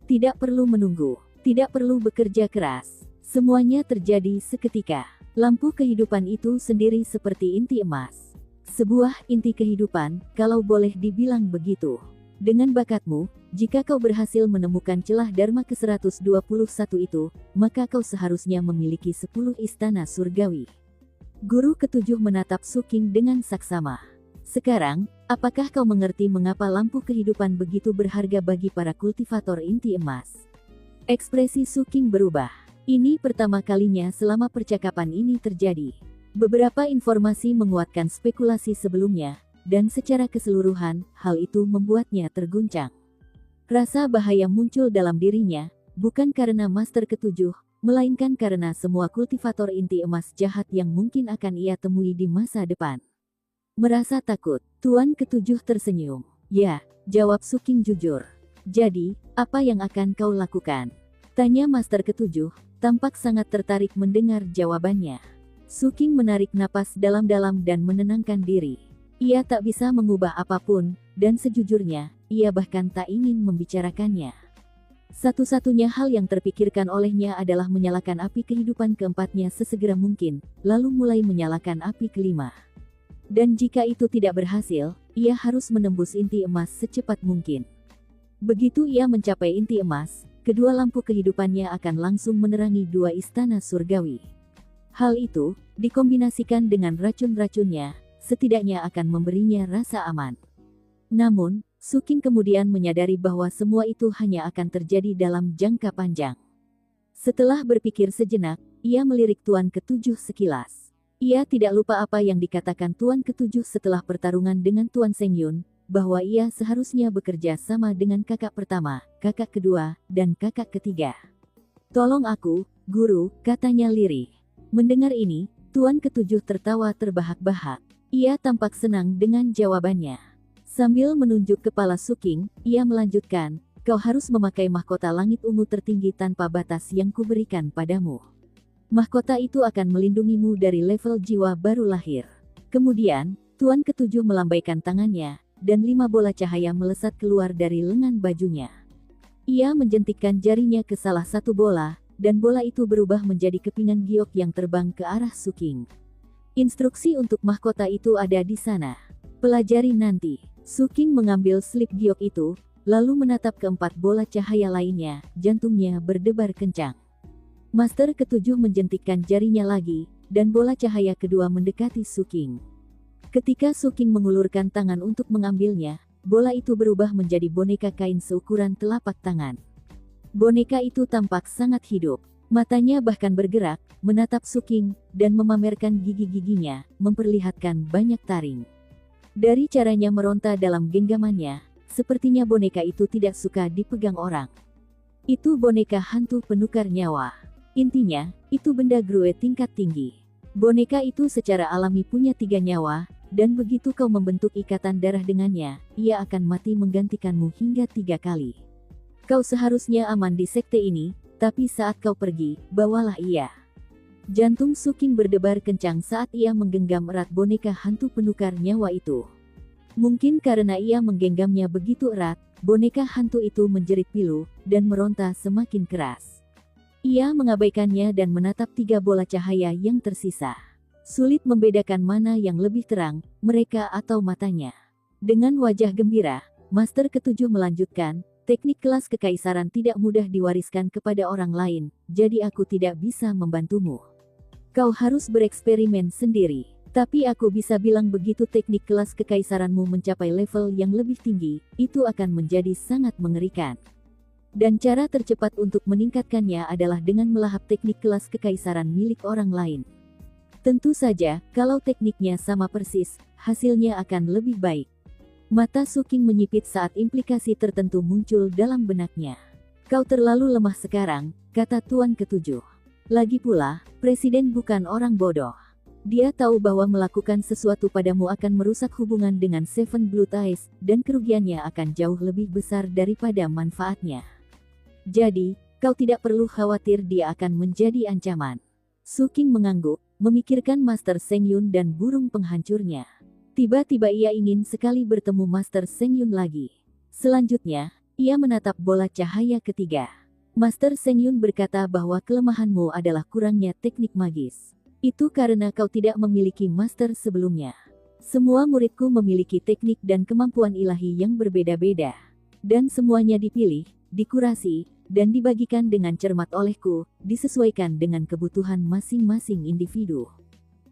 Tidak perlu menunggu, tidak perlu bekerja keras. Semuanya terjadi seketika. Lampu kehidupan itu sendiri seperti inti emas. Sebuah inti kehidupan, kalau boleh dibilang begitu. Dengan bakatmu, jika kau berhasil menemukan celah Dharma ke-121 itu, maka kau seharusnya memiliki 10 istana surgawi. Guru ketujuh menatap Su King dengan saksama. Sekarang, apakah kau mengerti mengapa lampu kehidupan begitu berharga bagi para kultivator inti emas? Ekspresi Su King berubah. Ini pertama kalinya selama percakapan ini terjadi. Beberapa informasi menguatkan spekulasi sebelumnya, dan secara keseluruhan, hal itu membuatnya terguncang. Rasa bahaya muncul dalam dirinya, bukan karena Master Ketujuh, melainkan karena semua kultivator inti emas jahat yang mungkin akan ia temui di masa depan. Merasa takut, Tuan Ketujuh tersenyum. Ya, jawab Su King jujur. Jadi, apa yang akan kau lakukan? Tanya Master Ketujuh, tampak sangat tertarik mendengar jawabannya. Su King menarik napas dalam-dalam dan menenangkan diri. Ia tak bisa mengubah apapun, dan sejujurnya, ia bahkan tak ingin membicarakannya. Satu-satunya hal yang terpikirkan olehnya adalah menyalakan api kehidupan keempatnya sesegera mungkin, lalu mulai menyalakan api kelima. Dan jika itu tidak berhasil, ia harus menembus inti emas secepat mungkin. Begitu ia mencapai inti emas, kedua lampu kehidupannya akan langsung menerangi 2 istana surgawi. Hal itu, dikombinasikan dengan racun-racunnya, setidaknya akan memberinya rasa aman. Namun, Su King kemudian menyadari bahwa semua itu hanya akan terjadi dalam jangka panjang. Setelah berpikir sejenak, ia melirik Tuan Ketujuh sekilas. Ia tidak lupa apa yang dikatakan Tuan Ketujuh setelah pertarungan dengan Tuan Seng Yun, bahwa ia seharusnya bekerja sama dengan kakak pertama, kakak kedua, dan kakak ketiga. Tolong aku, guru, katanya lirih. Mendengar ini, Tuan Ketujuh tertawa terbahak-bahak. Ia tampak senang dengan jawabannya. Sambil menunjuk kepala Su King, ia melanjutkan, kau harus memakai mahkota langit ungu tertinggi tanpa batas yang kuberikan padamu. Mahkota itu akan melindungimu dari level jiwa baru lahir. Kemudian, Tuan Ketujuh melambaikan tangannya, dan 5 bola cahaya melesat keluar dari lengan bajunya. Ia menjentikkan jarinya ke salah satu bola, dan bola itu berubah menjadi kepingan giok yang terbang ke arah Su King. Instruksi untuk mahkota itu ada di sana. Pelajari nanti. Su King mengambil slip giok itu, lalu menatap ke-4 bola cahaya lainnya, jantungnya berdebar kencang. Master Ketujuh menjentikkan jarinya lagi, dan bola cahaya kedua mendekati Su King. Ketika Su King mengulurkan tangan untuk mengambilnya, bola itu berubah menjadi boneka kain seukuran telapak tangan. Boneka itu tampak sangat hidup. Matanya bahkan bergerak, menatap Su King, dan memamerkan gigi-giginya, memperlihatkan banyak taring. Dari caranya meronta dalam genggamannya, sepertinya boneka itu tidak suka dipegang orang. Itu boneka hantu penukar nyawa. Intinya, itu benda grue tingkat tinggi. Boneka itu secara alami punya 3 nyawa, dan begitu kau membentuk ikatan darah dengannya, ia akan mati menggantikanmu hingga 3 kali. Kau seharusnya aman di sekte ini, tapi saat kau pergi, bawalah ia. Jantung Suking berdebar kencang saat ia menggenggam erat boneka hantu penukar nyawa itu. Mungkin karena ia menggenggamnya begitu erat, boneka hantu itu menjerit pilu, dan meronta semakin keras. Ia mengabaikannya dan menatap 3 bola cahaya yang tersisa. Sulit membedakan mana yang lebih terang, mereka atau matanya. Dengan wajah gembira, Master Ketujuh melanjutkan, teknik kelas kekaisaran tidak mudah diwariskan kepada orang lain, jadi aku tidak bisa membantumu. Kau harus bereksperimen sendiri. Tapi aku bisa bilang begitu teknik kelas kekaisaranmu mencapai level yang lebih tinggi, itu akan menjadi sangat mengerikan. Dan cara tercepat untuk meningkatkannya adalah dengan melahap teknik kelas kekaisaran milik orang lain. Tentu saja, kalau tekniknya sama persis, hasilnya akan lebih baik. Mata Suking menyipit saat implikasi tertentu muncul dalam benaknya. Kau terlalu lemah sekarang, kata Tuan Ketujuh. Lagi pula, Presiden bukan orang bodoh. Dia tahu bahwa melakukan sesuatu padamu akan merusak hubungan dengan Seven Blood Eyes, dan kerugiannya akan jauh lebih besar daripada manfaatnya. Jadi, kau tidak perlu khawatir dia akan menjadi ancaman. Suking mengangguk, memikirkan Master Seng Yun dan burung penghancurnya. Tiba-tiba ia ingin sekali bertemu Master Seng Yun lagi. Selanjutnya, ia menatap bola cahaya ketiga. Master Seng Yun berkata bahwa kelemahanmu adalah kurangnya teknik magis. Itu karena kau tidak memiliki master sebelumnya. Semua muridku memiliki teknik dan kemampuan ilahi yang berbeda-beda. Dan semuanya dipilih, dikurasi, dan dibagikan dengan cermat olehku, disesuaikan dengan kebutuhan masing-masing individu.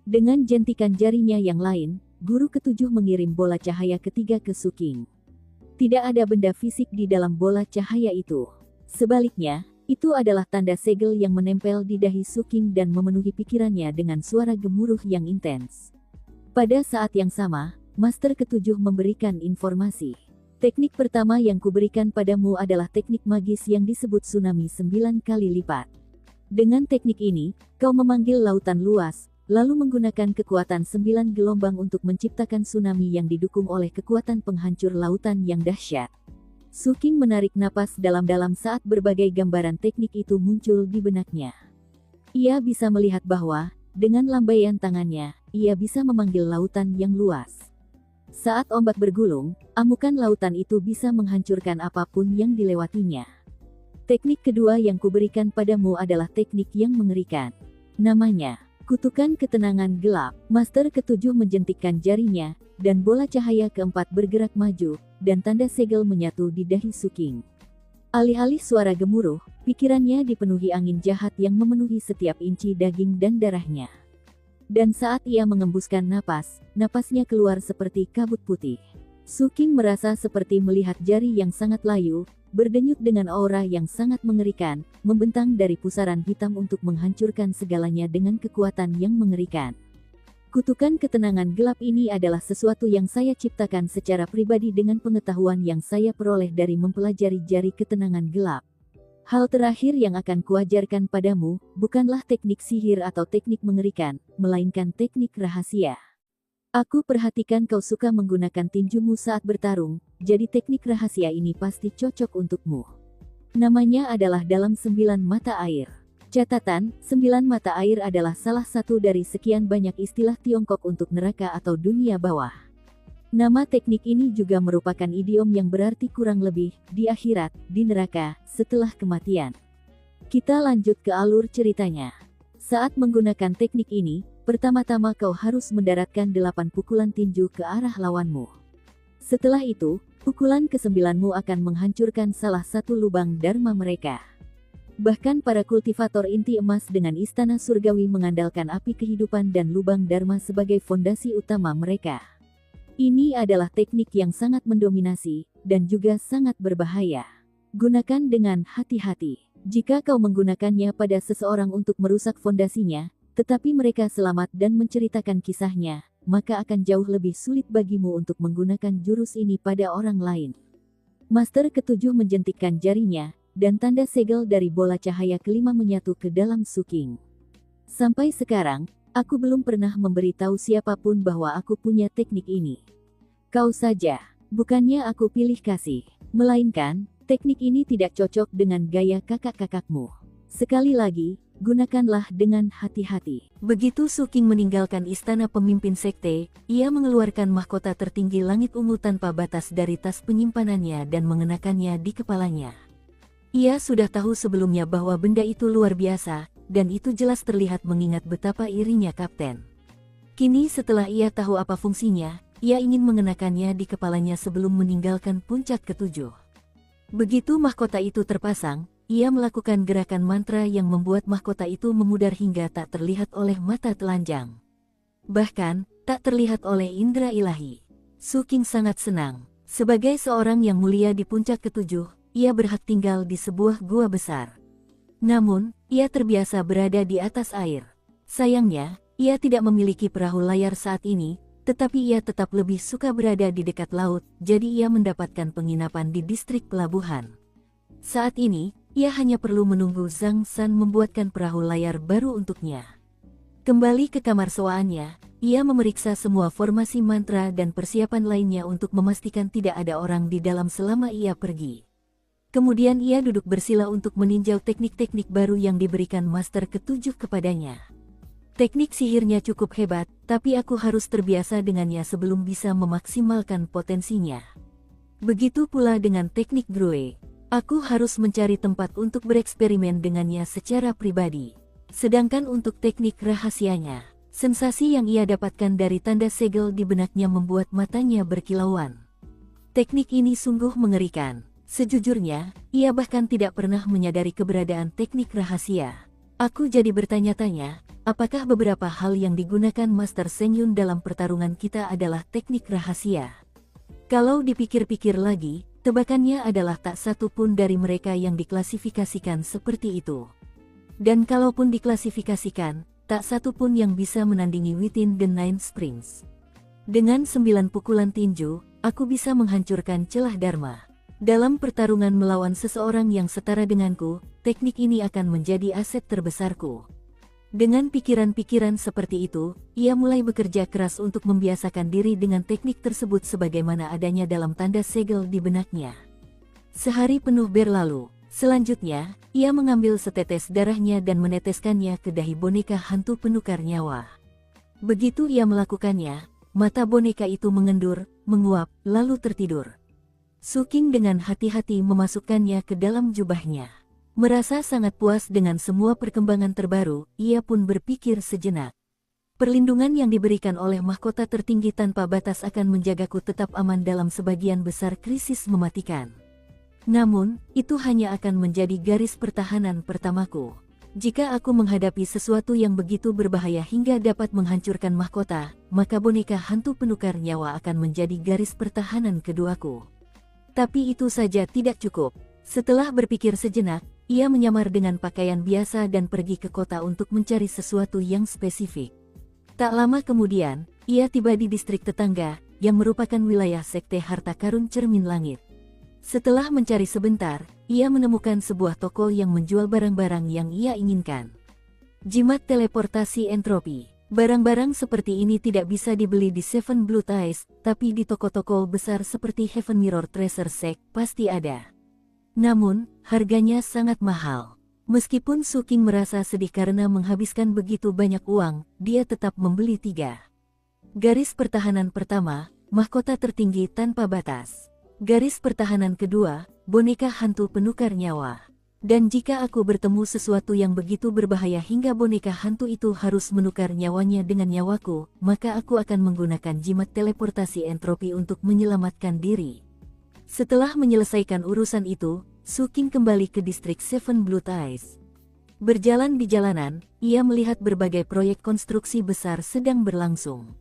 Dengan jentikan jarinya yang lain, Guru Ketujuh mengirim bola cahaya ketiga ke Suking. Tidak ada benda fisik di dalam bola cahaya itu. Sebaliknya, itu adalah tanda segel yang menempel di dahi Suking dan memenuhi pikirannya dengan suara gemuruh yang intens. Pada saat yang sama, Master Ketujuh memberikan informasi. Teknik pertama yang kuberikan padamu adalah teknik magis yang disebut tsunami 9 kali lipat. Dengan teknik ini, kau memanggil lautan luas, lalu menggunakan kekuatan 9 gelombang untuk menciptakan tsunami yang didukung oleh kekuatan penghancur lautan yang dahsyat. Suking menarik napas dalam-dalam saat berbagai gambaran teknik itu muncul di benaknya. Ia bisa melihat bahwa, dengan lambaian tangannya, ia bisa memanggil lautan yang luas. Saat ombak bergulung, amukan lautan itu bisa menghancurkan apapun yang dilewatinya. Teknik kedua yang kuberikan padamu adalah teknik yang mengerikan. Namanya, Kutukan Ketenangan Gelap. Master Ketujuh menjentikkan jarinya, dan bola cahaya keempat bergerak maju, dan tanda segel menyatu di dahi Suking. Alih-alih suara gemuruh, pikirannya dipenuhi angin jahat yang memenuhi setiap inci daging dan darahnya. Dan saat ia mengembuskan napas, napasnya keluar seperti kabut putih. Suking merasa seperti melihat jari yang sangat layu, berdenyut dengan aura yang sangat mengerikan, membentang dari pusaran hitam untuk menghancurkan segalanya dengan kekuatan yang mengerikan. Kutukan Ketenangan Gelap ini adalah sesuatu yang saya ciptakan secara pribadi dengan pengetahuan yang saya peroleh dari mempelajari jari ketenangan gelap. Hal terakhir yang akan kuajarkan padamu, bukanlah teknik sihir atau teknik mengerikan, melainkan teknik rahasia. Aku perhatikan kau suka menggunakan tinjumu saat bertarung, jadi teknik rahasia ini pasti cocok untukmu. Namanya adalah dalam 9 mata air. Catatan, 9 mata air adalah salah satu dari sekian banyak istilah Tiongkok untuk neraka atau dunia bawah. Nama teknik ini juga merupakan idiom yang berarti kurang lebih, di akhirat, di neraka, setelah kematian. Kita lanjut ke alur ceritanya. Saat menggunakan teknik ini, pertama-tama kau harus mendaratkan 8 pukulan tinju ke arah lawanmu. Setelah itu, pukulan ke-9mu akan menghancurkan salah satu lubang dharma mereka. Bahkan para kultivator inti emas dengan istana surgawi mengandalkan api kehidupan dan lubang dharma sebagai fondasi utama mereka. Ini adalah teknik yang sangat mendominasi, dan juga sangat berbahaya. Gunakan dengan hati-hati. Jika kau menggunakannya pada seseorang untuk merusak fondasinya, tetapi mereka selamat dan menceritakan kisahnya, maka akan jauh lebih sulit bagimu untuk menggunakan jurus ini pada orang lain. Master Ketujuh menjentikkan jarinya, dan tanda segel dari bola cahaya kelima menyatu ke dalam Suking. Sampai sekarang, aku belum pernah memberitahu siapapun bahwa aku punya teknik ini. Kau saja, bukannya aku pilih kasih, melainkan, teknik ini tidak cocok dengan gaya kakak-kakakmu. Sekali lagi, gunakanlah dengan hati-hati. Begitu Su King meninggalkan istana pemimpin sekte, ia mengeluarkan mahkota tertinggi langit ungu tanpa batas dari tas penyimpanannya dan mengenakannya di kepalanya. Ia sudah tahu sebelumnya bahwa benda itu luar biasa, dan itu jelas terlihat mengingat betapa irinya kapten. Kini setelah ia tahu apa fungsinya, ia ingin mengenakannya di kepalanya sebelum meninggalkan puncak ketujuh. Begitu mahkota itu terpasang, ia melakukan gerakan mantra yang membuat mahkota itu memudar hingga tak terlihat oleh mata telanjang. Bahkan, tak terlihat oleh indera ilahi. Su King sangat senang. Sebagai seorang yang mulia di puncak ketujuh, ia berhak tinggal di sebuah gua besar. Namun, ia terbiasa berada di atas air. Sayangnya, ia tidak memiliki perahu layar saat ini, tetapi ia tetap lebih suka berada di dekat laut, jadi ia mendapatkan penginapan di distrik pelabuhan. Saat ini, ia hanya perlu menunggu Zhang San membuatkan perahu layar baru untuknya. Kembali ke kamar sewaannya, ia memeriksa semua formasi mantra dan persiapan lainnya untuk memastikan tidak ada orang di dalam selama ia pergi. Kemudian ia duduk bersila untuk meninjau teknik-teknik baru yang diberikan Master Ketujuh kepadanya. Teknik sihirnya cukup hebat, tapi aku harus terbiasa dengannya sebelum bisa memaksimalkan potensinya. Begitu pula dengan teknik Grue. Aku harus mencari tempat untuk bereksperimen dengannya secara pribadi. Sedangkan untuk teknik rahasianya, sensasi yang ia dapatkan dari tanda segel di benaknya membuat matanya berkilauan. Teknik ini sungguh mengerikan. Sejujurnya, ia bahkan tidak pernah menyadari keberadaan teknik rahasia. Aku jadi bertanya-tanya, apakah beberapa hal yang digunakan Master Seng Yun dalam pertarungan kita adalah teknik rahasia? Kalau dipikir-pikir lagi, tebakannya adalah tak satu pun dari mereka yang diklasifikasikan seperti itu. Dan kalaupun diklasifikasikan, tak satu pun yang bisa menandingi Within the Nine Springs. Dengan 9 pukulan tinju, aku bisa menghancurkan celah Dharma. Dalam pertarungan melawan seseorang yang setara denganku, teknik ini akan menjadi aset terbesarku. Dengan pikiran-pikiran seperti itu, ia mulai bekerja keras untuk membiasakan diri dengan teknik tersebut sebagaimana adanya dalam tanda segel di benaknya. Sehari penuh berlalu. Selanjutnya, ia mengambil setetes darahnya dan meneteskannya ke dahi boneka hantu penukar nyawa. Begitu ia melakukannya, mata boneka itu mengendur, menguap, lalu tertidur. Su King dengan hati-hati memasukkannya ke dalam jubahnya. Merasa sangat puas dengan semua perkembangan terbaru, ia pun berpikir sejenak. Perlindungan yang diberikan oleh mahkota tertinggi tanpa batas akan menjagaku tetap aman dalam sebagian besar krisis mematikan. Namun, itu hanya akan menjadi garis pertahanan pertamaku. Jika aku menghadapi sesuatu yang begitu berbahaya hingga dapat menghancurkan mahkota, maka boneka hantu penukar nyawa akan menjadi garis pertahanan keduaku. Tapi itu saja tidak cukup. Setelah berpikir sejenak, ia menyamar dengan pakaian biasa dan pergi ke kota untuk mencari sesuatu yang spesifik. Tak lama kemudian, ia tiba di distrik tetangga, yang merupakan wilayah sekte harta karun cermin langit. Setelah mencari sebentar, ia menemukan sebuah toko yang menjual barang-barang yang ia inginkan. Jimat teleportasi entropi. Barang-barang seperti ini tidak bisa dibeli di Seven Blue Ties, tapi di toko-toko besar seperti Heaven Mirror Treasure Shack pasti ada. Namun, harganya sangat mahal. Meskipun Su King merasa sedih karena menghabiskan begitu banyak uang, dia tetap membeli 3. Garis pertahanan pertama, mahkota tertinggi tanpa batas. Garis pertahanan kedua, boneka hantu penukar nyawa. Dan jika aku bertemu sesuatu yang begitu berbahaya hingga boneka hantu itu harus menukar nyawanya dengan nyawaku, maka aku akan menggunakan jimat teleportasi entropi untuk menyelamatkan diri. Setelah menyelesaikan urusan itu, Su King kembali ke distrik Seven Blue Ties. Berjalan di jalanan, ia melihat berbagai proyek konstruksi besar sedang berlangsung.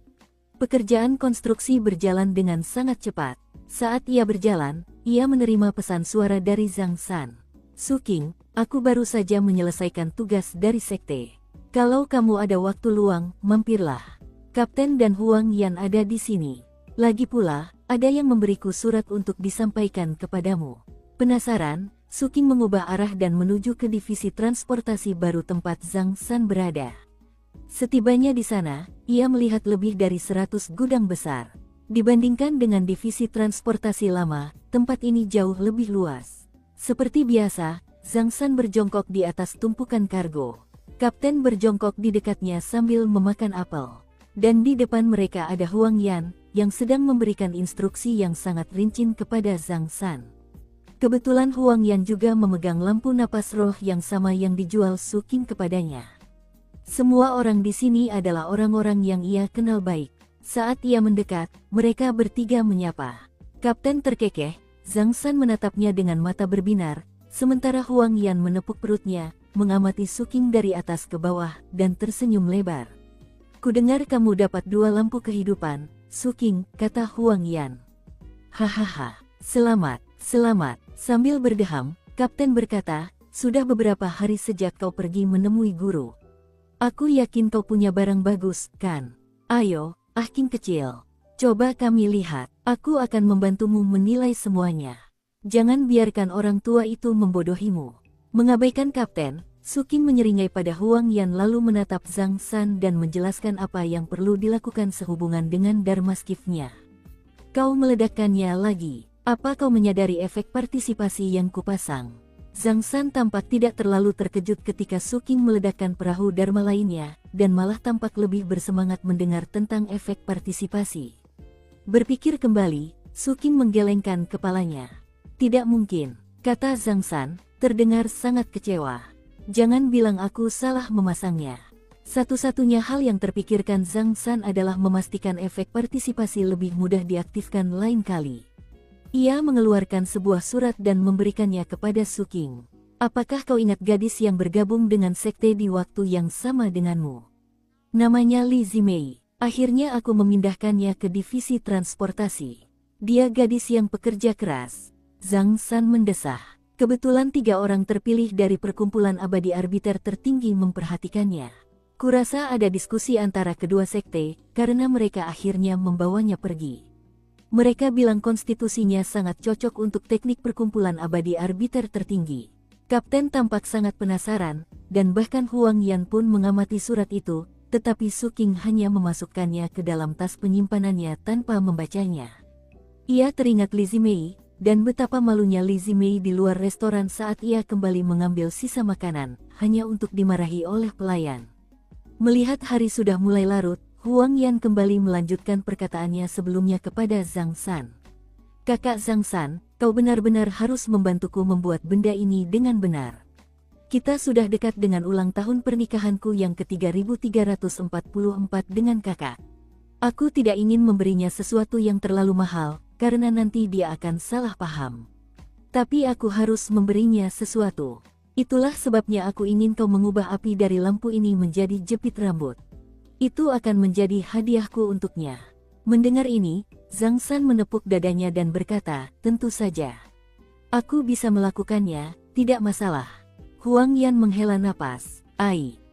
Pekerjaan konstruksi berjalan dengan sangat cepat. Saat ia berjalan, ia menerima pesan suara dari Zhang San. Su King, aku baru saja menyelesaikan tugas dari sekte. Kalau kamu ada waktu luang, mampirlah. Kapten dan Huang Yan ada di sini. Lagi pula, ada yang memberiku surat untuk disampaikan kepadamu. Penasaran, Su King mengubah arah dan menuju ke divisi transportasi baru tempat Zhang San berada. Setibanya di sana, ia melihat lebih dari 100 gudang besar. Dibandingkan dengan divisi transportasi lama, tempat ini jauh lebih luas. Seperti biasa, Zhang San berjongkok di atas tumpukan kargo. Kapten berjongkok di dekatnya sambil memakan apel. Dan di depan mereka ada Huang Yan, yang sedang memberikan instruksi yang sangat rinci kepada Zhang San. Kebetulan Huang Yan juga memegang lampu napas roh yang sama yang dijual Su Qing kepadanya. Semua orang di sini adalah orang-orang yang ia kenal baik. Saat ia mendekat, mereka bertiga menyapa. Kapten terkekeh, Zhang San menatapnya dengan mata berbinar, sementara Huang Yan menepuk perutnya, mengamati Su Qing dari atas ke bawah, dan tersenyum lebar. Kudengar kamu dapat 2 lampu kehidupan, Su Qing, kata Huang Yan. Hahaha, selamat, selamat. Sambil berdeham, Kapten berkata, sudah beberapa hari sejak kau pergi menemui guru. Aku yakin kau punya barang bagus, kan? Ayo, Qing kecil. Coba kami lihat, aku akan membantumu menilai semuanya. Jangan biarkan orang tua itu membodohimu. Mengabaikan Kapten, Su Qing menyeringai pada Huang Yan lalu menatap Zhang San dan menjelaskan apa yang perlu dilakukan sehubungan dengan Dharma Skiff-nya. Kau meledakkannya lagi. Apa kau menyadari efek partisipasi yang kupasang? Zhang San tampak tidak terlalu terkejut ketika Su Qing meledakkan perahu Dharma lainnya, dan malah tampak lebih bersemangat mendengar tentang efek partisipasi. Berpikir kembali, Su Qing menggelengkan kepalanya. Tidak mungkin, kata Zhang San, terdengar sangat kecewa. Jangan bilang aku salah memasangnya. Satu-satunya hal yang terpikirkan Zhang San adalah memastikan efek partisipasi lebih mudah diaktifkan lain kali. Ia mengeluarkan sebuah surat dan memberikannya kepada Su Qing. Apakah kau ingat gadis yang bergabung dengan sekte di waktu yang sama denganmu? Namanya Li Zimei. Akhirnya aku memindahkannya ke divisi transportasi. Dia gadis yang pekerja keras. Zhang San mendesah. Kebetulan 3 orang terpilih dari perkumpulan abadi arbiter tertinggi memperhatikannya. Kurasa ada diskusi antara kedua sekte, karena mereka akhirnya membawanya pergi. Mereka bilang konstitusinya sangat cocok untuk teknik perkumpulan abadi arbiter tertinggi. Kapten tampak sangat penasaran, dan bahkan Huang Yan pun mengamati surat itu, tetapi Su Qing hanya memasukkannya ke dalam tas penyimpanannya tanpa membacanya. Ia teringat Li Zimei, dan betapa malunya Li Zimei di luar restoran saat ia kembali mengambil sisa makanan, hanya untuk dimarahi oleh pelayan. Melihat hari sudah mulai larut, Huang Yan kembali melanjutkan perkataannya sebelumnya kepada Zhang San. Kakak Zhang San, kau benar-benar harus membantuku membuat benda ini dengan benar. Kita sudah dekat dengan ulang tahun pernikahanku yang ke-3344 dengan kakak. Aku tidak ingin memberinya sesuatu yang terlalu mahal, karena nanti dia akan salah paham. Tapi aku harus memberinya sesuatu. Itulah sebabnya aku ingin kau mengubah api dari lampu ini menjadi jepit rambut. Itu akan menjadi hadiahku untuknya. Mendengar ini, Zhang San menepuk dadanya dan berkata, tentu saja. Aku bisa melakukannya, tidak masalah. Huang Yan menghela napas.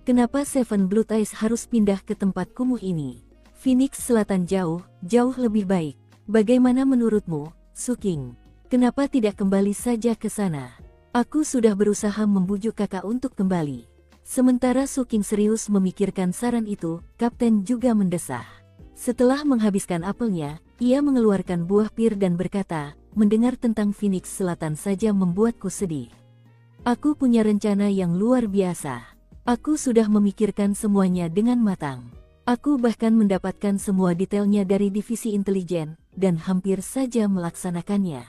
Kenapa Seven Blood Eyes harus pindah ke tempat kumuh ini? Phoenix Selatan jauh lebih baik. Bagaimana menurutmu, Su Qing? Kenapa tidak kembali saja ke sana? Aku sudah berusaha membujuk kakak untuk kembali. Sementara Su Qing serius memikirkan saran itu, Kapten juga mendesah. Setelah menghabiskan apelnya, ia mengeluarkan buah pir dan berkata, mendengar tentang Phoenix Selatan saja membuatku sedih. Aku punya rencana yang luar biasa. Aku sudah memikirkan semuanya dengan matang. Aku bahkan mendapatkan semua detailnya dari divisi intelijen, dan hampir saja melaksanakannya.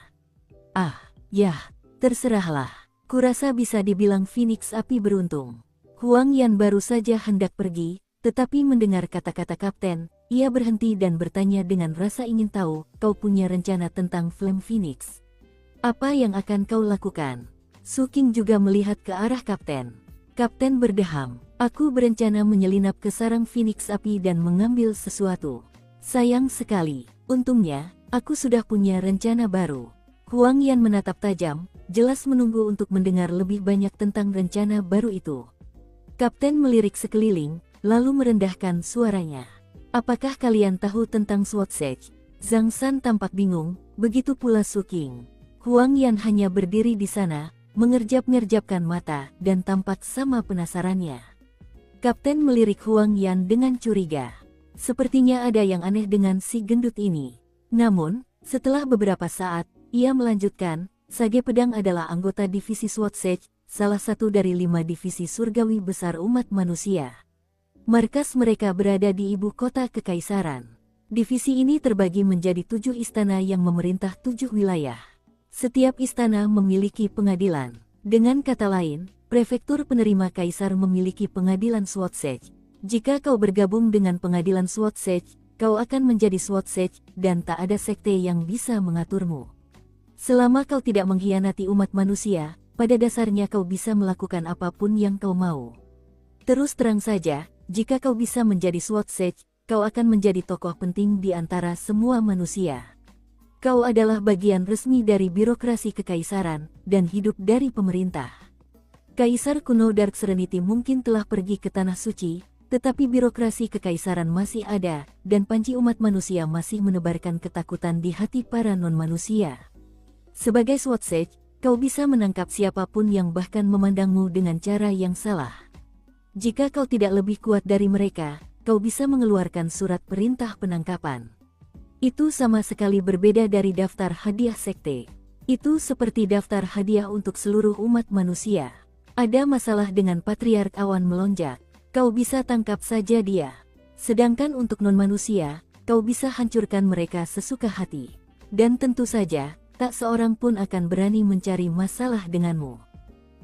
Terserahlah. Kurasa bisa dibilang Phoenix api beruntung. Huang Yan baru saja hendak pergi, tetapi mendengar kata-kata Kapten, ia berhenti dan bertanya dengan rasa ingin tahu, kau punya rencana tentang Flame Phoenix. Apa yang akan kau lakukan? Su Qing juga melihat ke arah Kapten. Kapten berdeham, aku berencana menyelinap ke sarang Phoenix api dan mengambil sesuatu. Sayang sekali, untungnya, aku sudah punya rencana baru. Huang Yan menatap tajam, jelas menunggu untuk mendengar lebih banyak tentang rencana baru itu. Kapten melirik sekeliling, lalu merendahkan suaranya. Apakah kalian tahu tentang Sword Sage? Zhang San tampak bingung, begitu pula Su Qing. Huang Yan hanya berdiri di sana, mengerjap-ngerjapkan mata, dan tampak sama penasarannya. Kapten melirik Huang Yan dengan curiga. Sepertinya ada yang aneh dengan si gendut ini. Namun, setelah beberapa saat, ia melanjutkan, Sage Pedang adalah anggota divisi Sword Sage, salah satu dari 5 divisi surgawi besar umat manusia. Markas mereka berada di ibu kota kekaisaran. Divisi ini terbagi menjadi 7 istana yang memerintah 7 wilayah. Setiap istana memiliki pengadilan. Dengan kata lain, prefektur penerima kaisar memiliki pengadilan Swatsej. Jika kau bergabung dengan pengadilan Swatsej, kau akan menjadi Swatsej dan tak ada sekte yang bisa mengaturmu. Selama kau tidak mengkhianati umat manusia, pada dasarnya kau bisa melakukan apapun yang kau mau. Terus terang saja, jika kau bisa menjadi Swatsej, kau akan menjadi tokoh penting di antara semua manusia. Kau adalah bagian resmi dari birokrasi kekaisaran, dan hidup dari pemerintah. Kaisar kuno Dark Serenity mungkin telah pergi ke Tanah Suci, tetapi birokrasi kekaisaran masih ada, dan panci umat manusia masih menebarkan ketakutan di hati para non-manusia. Sebagai Swatsej, kau bisa menangkap siapapun yang bahkan memandangmu dengan cara yang salah. Jika kau tidak lebih kuat dari mereka, kau bisa mengeluarkan surat perintah penangkapan. Itu sama sekali berbeda dari daftar hadiah sekte. Itu seperti daftar hadiah untuk seluruh umat manusia. Ada masalah dengan Patriark Awan Melonjak, kau bisa tangkap saja dia. Sedangkan untuk non-manusia, kau bisa hancurkan mereka sesuka hati. Dan tentu saja, tak seorang pun akan berani mencari masalah denganmu.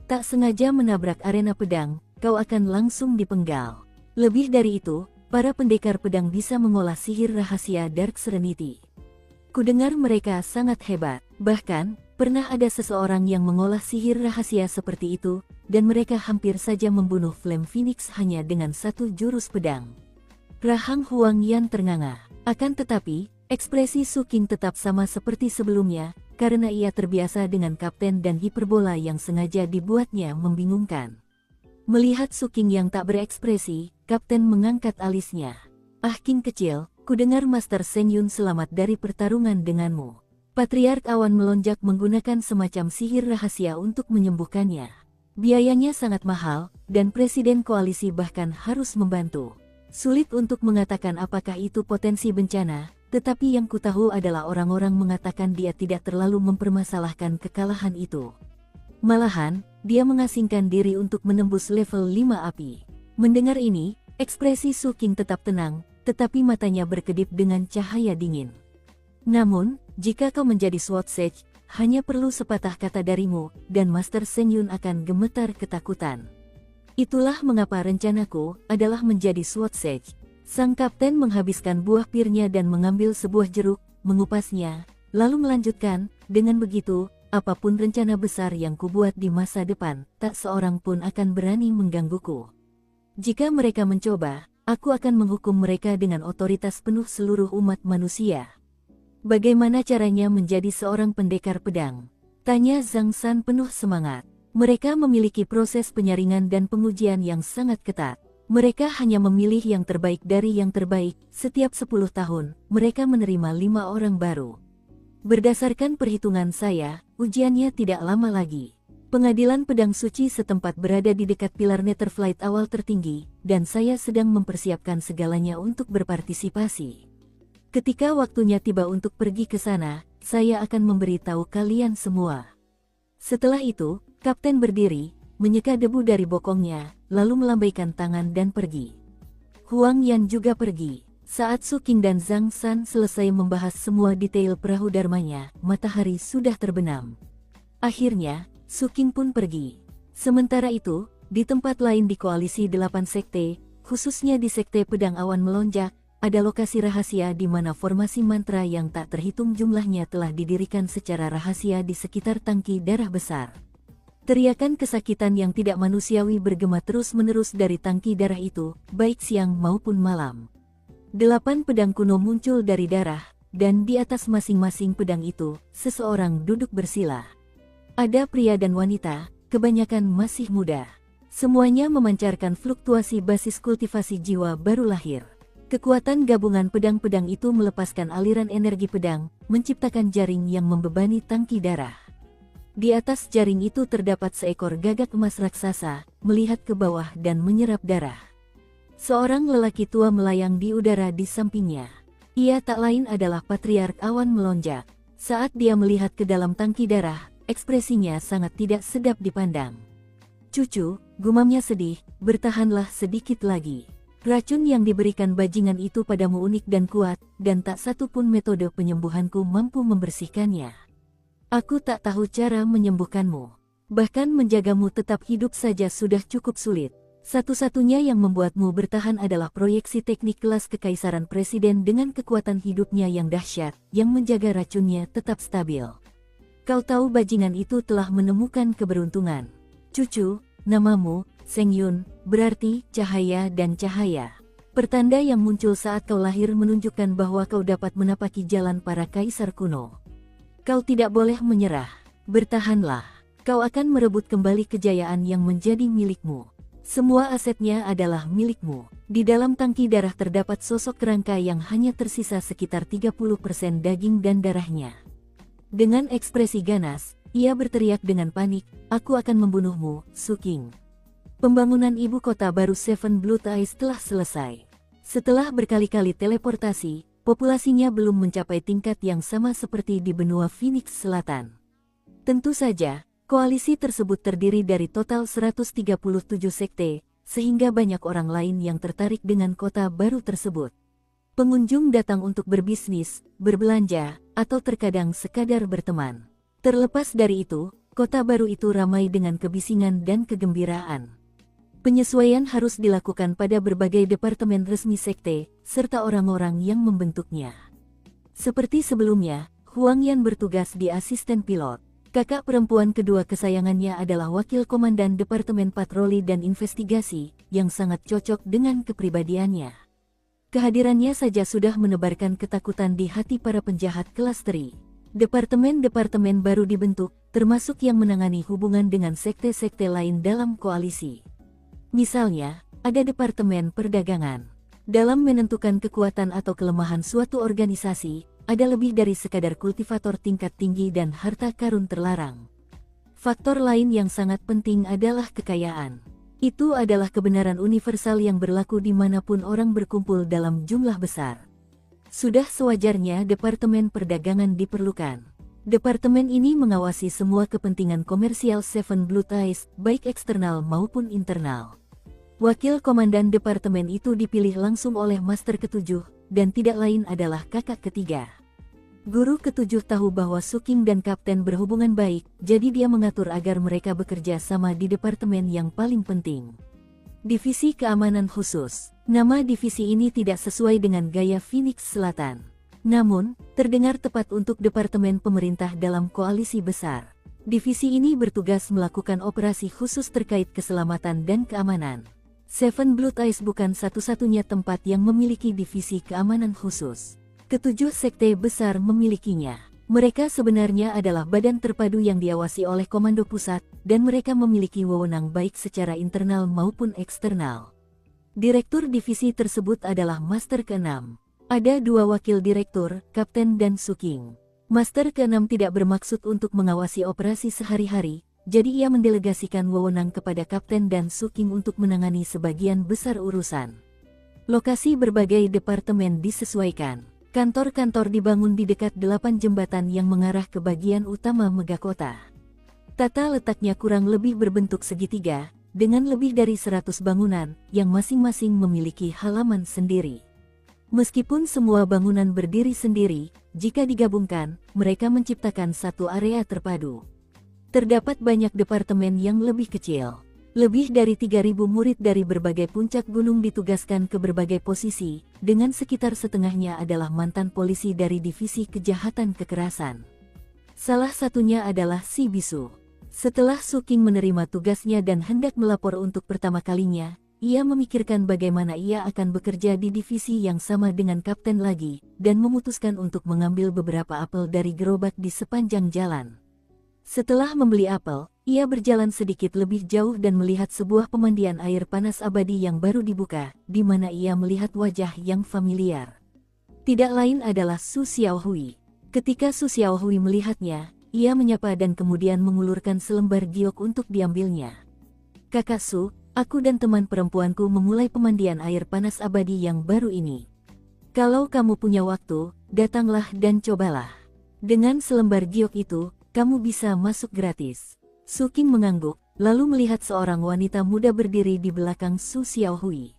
Tak sengaja menabrak arena pedang, kau akan langsung dipenggal. Lebih dari itu, para pendekar pedang bisa mengolah sihir rahasia Dark Serenity. Kudengar mereka sangat hebat, bahkan, pernah ada seseorang yang mengolah sihir rahasia seperti itu, dan mereka hampir saja membunuh Flame Phoenix hanya dengan satu jurus pedang. Rahang Huang Yan ternganga. Akan tetapi, ekspresi Su King tetap sama seperti sebelumnya, karena ia terbiasa dengan kapten dan hiperbola yang sengaja dibuatnya membingungkan. Melihat Su King yang tak berekspresi, kapten mengangkat alisnya. "Ah King kecil, kudengar Master Seng Yun selamat dari pertarungan denganmu." Patriark Awan Melonjak menggunakan semacam sihir rahasia untuk menyembuhkannya. Biayanya sangat mahal, dan Presiden Koalisi bahkan harus membantu. Sulit untuk mengatakan apakah itu potensi bencana, tetapi yang kutahu adalah orang-orang mengatakan dia tidak terlalu mempermasalahkan kekalahan itu. Malahan, dia mengasingkan diri untuk menembus level 5 api. Mendengar ini, ekspresi Su King tetap tenang, tetapi matanya berkedip dengan cahaya dingin. Namun, jika kau menjadi Swatsej, hanya perlu sepatah kata darimu, dan Master Seng Yun akan gemetar ketakutan. Itulah mengapa rencanaku adalah menjadi Swatsej. Sang kapten menghabiskan buah pirnya dan mengambil sebuah jeruk, mengupasnya, lalu melanjutkan, "Dengan begitu, apapun rencana besar yang kubuat di masa depan, tak seorang pun akan berani menggangguku. Jika mereka mencoba, aku akan menghukum mereka dengan otoritas penuh seluruh umat manusia." "Bagaimana caranya menjadi seorang pendekar pedang?" tanya Zhang San penuh semangat. "Mereka memiliki proses penyaringan dan pengujian yang sangat ketat. Mereka hanya memilih yang terbaik dari yang terbaik. Setiap 10 tahun, mereka menerima 5 orang baru. Berdasarkan perhitungan saya, ujiannya tidak lama lagi. Pengadilan pedang suci setempat berada di dekat pilar Netherflight awal tertinggi, dan saya sedang mempersiapkan segalanya untuk berpartisipasi. Ketika waktunya tiba untuk pergi ke sana, saya akan memberitahu kalian semua." Setelah itu, kapten berdiri, menyeka debu dari bokongnya, lalu melambaikan tangan dan pergi. Huang Yan juga pergi. Saat Su King dan Zhang San selesai membahas semua detail perahu dharmanya, matahari sudah terbenam. Akhirnya, Su King pun pergi. Sementara itu, di tempat lain di Koalisi 8 Sekte, khususnya di Sekte Pedang Awan Melonjak, ada lokasi rahasia di mana formasi mantra yang tak terhitung jumlahnya telah didirikan secara rahasia di sekitar tangki darah besar. Teriakan kesakitan yang tidak manusiawi bergema terus-menerus dari tangki darah itu, baik siang maupun malam. 8 pedang kuno muncul dari darah, dan di atas masing-masing pedang itu, seseorang duduk bersila. Ada pria dan wanita, kebanyakan masih muda. Semuanya memancarkan fluktuasi basis kultivasi jiwa baru lahir. Kekuatan gabungan pedang-pedang itu melepaskan aliran energi pedang, menciptakan jaring yang membebani tangki darah. Di atas jaring itu terdapat seekor gagak emas raksasa, melihat ke bawah dan menyerap darah. Seorang lelaki tua melayang di udara di sampingnya. Ia tak lain adalah Patriark Awan Melonjak. Saat dia melihat ke dalam tangki darah, ekspresinya sangat tidak sedap dipandang. Cucu, gumamnya sedih, bertahanlah sedikit lagi. Racun yang diberikan bajingan itu padamu unik dan kuat, dan tak satu pun metode penyembuhanku mampu membersihkannya. Aku tak tahu cara menyembuhkanmu. Bahkan menjagamu tetap hidup saja sudah cukup sulit. Satu-satunya yang membuatmu bertahan adalah proyeksi teknik kelas kekaisaran presiden dengan kekuatan hidupnya yang dahsyat, yang menjaga racunnya tetap stabil. Kau tahu bajingan itu telah menemukan keberuntungan. Cucu, namamu, Seng Yun, berarti cahaya dan cahaya. Pertanda yang muncul saat kau lahir menunjukkan bahwa kau dapat menapaki jalan para kaisar kuno. Kau tidak boleh menyerah. Bertahanlah. Kau akan merebut kembali kejayaan yang menjadi milikmu. Semua asetnya adalah milikmu. Di dalam tangki darah terdapat sosok kerangka yang hanya tersisa sekitar 30% daging dan darahnya. Dengan ekspresi ganas, ia berteriak dengan panik, "Aku akan membunuhmu, Suking." Pembangunan ibu kota baru Seven Blood Eyes telah selesai. Setelah berkali-kali teleportasi, populasinya belum mencapai tingkat yang sama seperti di benua Phoenix Selatan. Tentu saja, koalisi tersebut terdiri dari total 137 sekte, sehingga banyak orang lain yang tertarik dengan kota baru tersebut. Pengunjung datang untuk berbisnis, berbelanja, atau terkadang sekadar berteman. Terlepas dari itu, kota baru itu ramai dengan kebisingan dan kegembiraan. Penyesuaian harus dilakukan pada berbagai departemen resmi sekte, serta orang-orang yang membentuknya. Seperti sebelumnya, Huang Yan bertugas di asisten pilot. Kakak perempuan kedua kesayangannya adalah wakil komandan Departemen Patroli dan Investigasi, yang sangat cocok dengan kepribadiannya. Kehadirannya saja sudah menebarkan ketakutan di hati para penjahat kelas teri. Departemen-departemen baru dibentuk, termasuk yang menangani hubungan dengan sekte-sekte lain dalam koalisi. Misalnya, ada Departemen Perdagangan. Dalam menentukan kekuatan atau kelemahan suatu organisasi, ada lebih dari sekadar kultivator tingkat tinggi dan harta karun terlarang. Faktor lain yang sangat penting adalah kekayaan. Itu adalah kebenaran universal yang berlaku dimanapun orang berkumpul dalam jumlah besar. Sudah sewajarnya Departemen Perdagangan diperlukan. Departemen ini mengawasi semua kepentingan komersial Seven Blood Eyes, baik eksternal maupun internal. Wakil komandan departemen itu dipilih langsung oleh Master Ketujuh, dan tidak lain adalah kakak ketiga. Guru Ketujuh tahu bahwa Suking dan Kapten berhubungan baik, jadi dia mengatur agar mereka bekerja sama di departemen yang paling penting. Divisi Keamanan Khusus. Nama divisi ini tidak sesuai dengan gaya Phoenix Selatan. Namun, terdengar tepat untuk departemen pemerintah dalam koalisi besar. Divisi ini bertugas melakukan operasi khusus terkait keselamatan dan keamanan. Seven Blood Eyes bukan satu-satunya tempat yang memiliki divisi keamanan khusus. Ketujuh sekte besar memilikinya. Mereka sebenarnya adalah badan terpadu yang diawasi oleh Komando Pusat, dan mereka memiliki wewenang baik secara internal maupun eksternal. Direktur divisi tersebut adalah Master ke-6. Ada dua wakil direktur, Kapten dan Suking. Master ke-6 tidak bermaksud untuk mengawasi operasi sehari-hari, jadi ia mendelegasikan wewenang kepada Kapten dan Suking untuk menangani sebagian besar urusan. Lokasi berbagai departemen disesuaikan. Kantor-kantor dibangun di dekat 8 jembatan yang mengarah ke bagian utama megakota. Tata letaknya kurang lebih berbentuk segitiga, dengan lebih dari 100 bangunan, yang masing-masing memiliki halaman sendiri. Meskipun semua bangunan berdiri sendiri, jika digabungkan, mereka menciptakan satu area terpadu. Terdapat banyak departemen yang lebih kecil. Lebih dari 3.000 murid dari berbagai puncak gunung ditugaskan ke berbagai posisi, dengan sekitar setengahnya adalah mantan polisi dari Divisi Kejahatan Kekerasan. Salah satunya adalah si bisu. Setelah Suking menerima tugasnya dan hendak melapor untuk pertama kalinya, ia memikirkan bagaimana ia akan bekerja di divisi yang sama dengan kapten lagi, dan memutuskan untuk mengambil beberapa apel dari gerobak di sepanjang jalan. Setelah membeli apel, ia berjalan sedikit lebih jauh dan melihat sebuah pemandian air panas abadi yang baru dibuka, di mana ia melihat wajah yang familiar. Tidak lain adalah Su Xiaohui. Ketika Su Xiaohui melihatnya, ia menyapa dan kemudian mengulurkan selembar giok untuk diambilnya. "Kakak Su, aku dan teman perempuanku memulai pemandian air panas abadi yang baru ini. Kalau kamu punya waktu, datanglah dan cobalah. Dengan selembar giok itu, kamu bisa masuk gratis." Suking mengangguk, lalu melihat seorang wanita muda berdiri di belakang Su Xiaohui.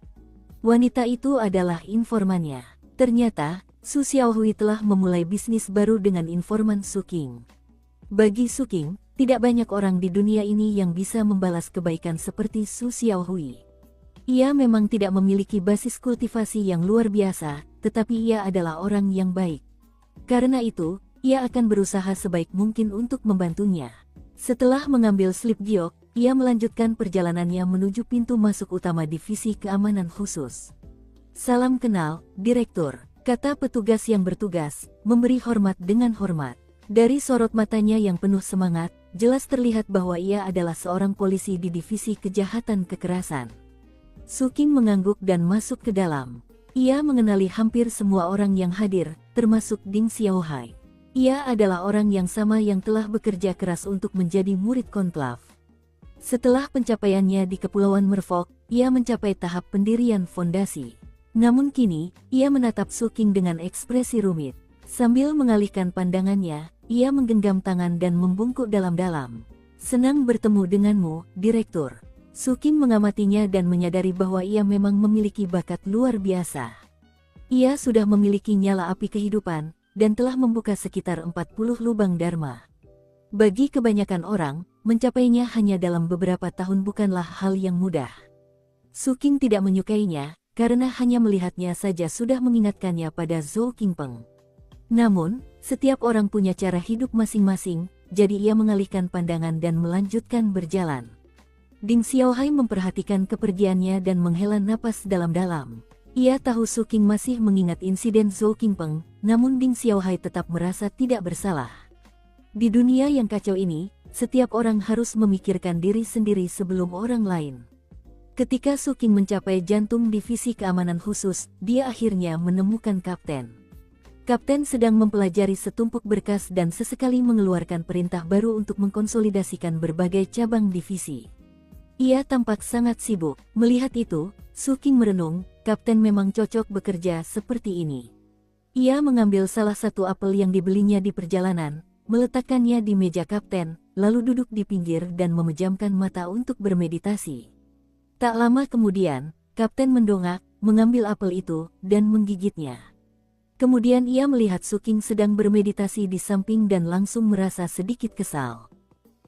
Wanita itu adalah informannya. Ternyata, Su Xiaohui telah memulai bisnis baru dengan informan Su Qing. Bagi Su Qing, tidak banyak orang di dunia ini yang bisa membalas kebaikan seperti Su Xiaohui. Ia memang tidak memiliki basis kultivasi yang luar biasa, tetapi ia adalah orang yang baik. Karena itu, ia akan berusaha sebaik mungkin untuk membantunya. Setelah mengambil slip giok, ia melanjutkan perjalanannya menuju pintu masuk utama divisi keamanan khusus. "Salam kenal, Direktur," kata petugas yang bertugas, memberi hormat dengan hormat. Dari sorot matanya yang penuh semangat, jelas terlihat bahwa ia adalah seorang polisi di divisi kejahatan kekerasan. Su Qing mengangguk dan masuk ke dalam. Ia mengenali hampir semua orang yang hadir, termasuk Ding Xiaohai. Ia adalah orang yang sama yang telah bekerja keras untuk menjadi murid konklav. Setelah pencapaiannya di Kepulauan Merfolk, ia mencapai tahap pendirian fondasi. Namun kini, ia menatap Su Qing dengan ekspresi rumit. Sambil mengalihkan pandangannya, ia menggenggam tangan dan membungkuk dalam-dalam. "Senang bertemu denganmu, Direktur." Su Qing mengamatinya dan menyadari bahwa ia memang memiliki bakat luar biasa. Ia sudah memiliki nyala api kehidupan, dan telah membuka sekitar 40 lubang dharma. Bagi kebanyakan orang, mencapainya hanya dalam beberapa tahun bukanlah hal yang mudah. Su Qing tidak menyukainya, karena hanya melihatnya saja sudah mengingatkannya pada Zhou Qingpeng. Namun, setiap orang punya cara hidup masing-masing, jadi ia mengalihkan pandangan dan melanjutkan berjalan. Ding Xiaohai memperhatikan kepergiannya dan menghela napas dalam-dalam. Ia tahu Su Qing masih mengingat insiden Zhou Qingpeng, namun Ding Xiaohai tetap merasa tidak bersalah. Di dunia yang kacau ini, setiap orang harus memikirkan diri sendiri sebelum orang lain. Ketika Su Qing mencapai jantung divisi keamanan khusus, dia akhirnya menemukan Kapten. Kapten sedang mempelajari setumpuk berkas dan sesekali mengeluarkan perintah baru untuk mengkonsolidasikan berbagai cabang divisi. Ia tampak sangat sibuk. Melihat itu, Su Qing merenung, Kapten memang cocok bekerja seperti ini. Ia mengambil salah satu apel yang dibelinya di perjalanan, meletakkannya di meja Kapten, lalu duduk di pinggir dan memejamkan mata untuk bermeditasi. Tak lama kemudian, Kapten mendongak, mengambil apel itu, dan menggigitnya. Kemudian ia melihat Su Qing sedang bermeditasi di samping dan langsung merasa sedikit kesal.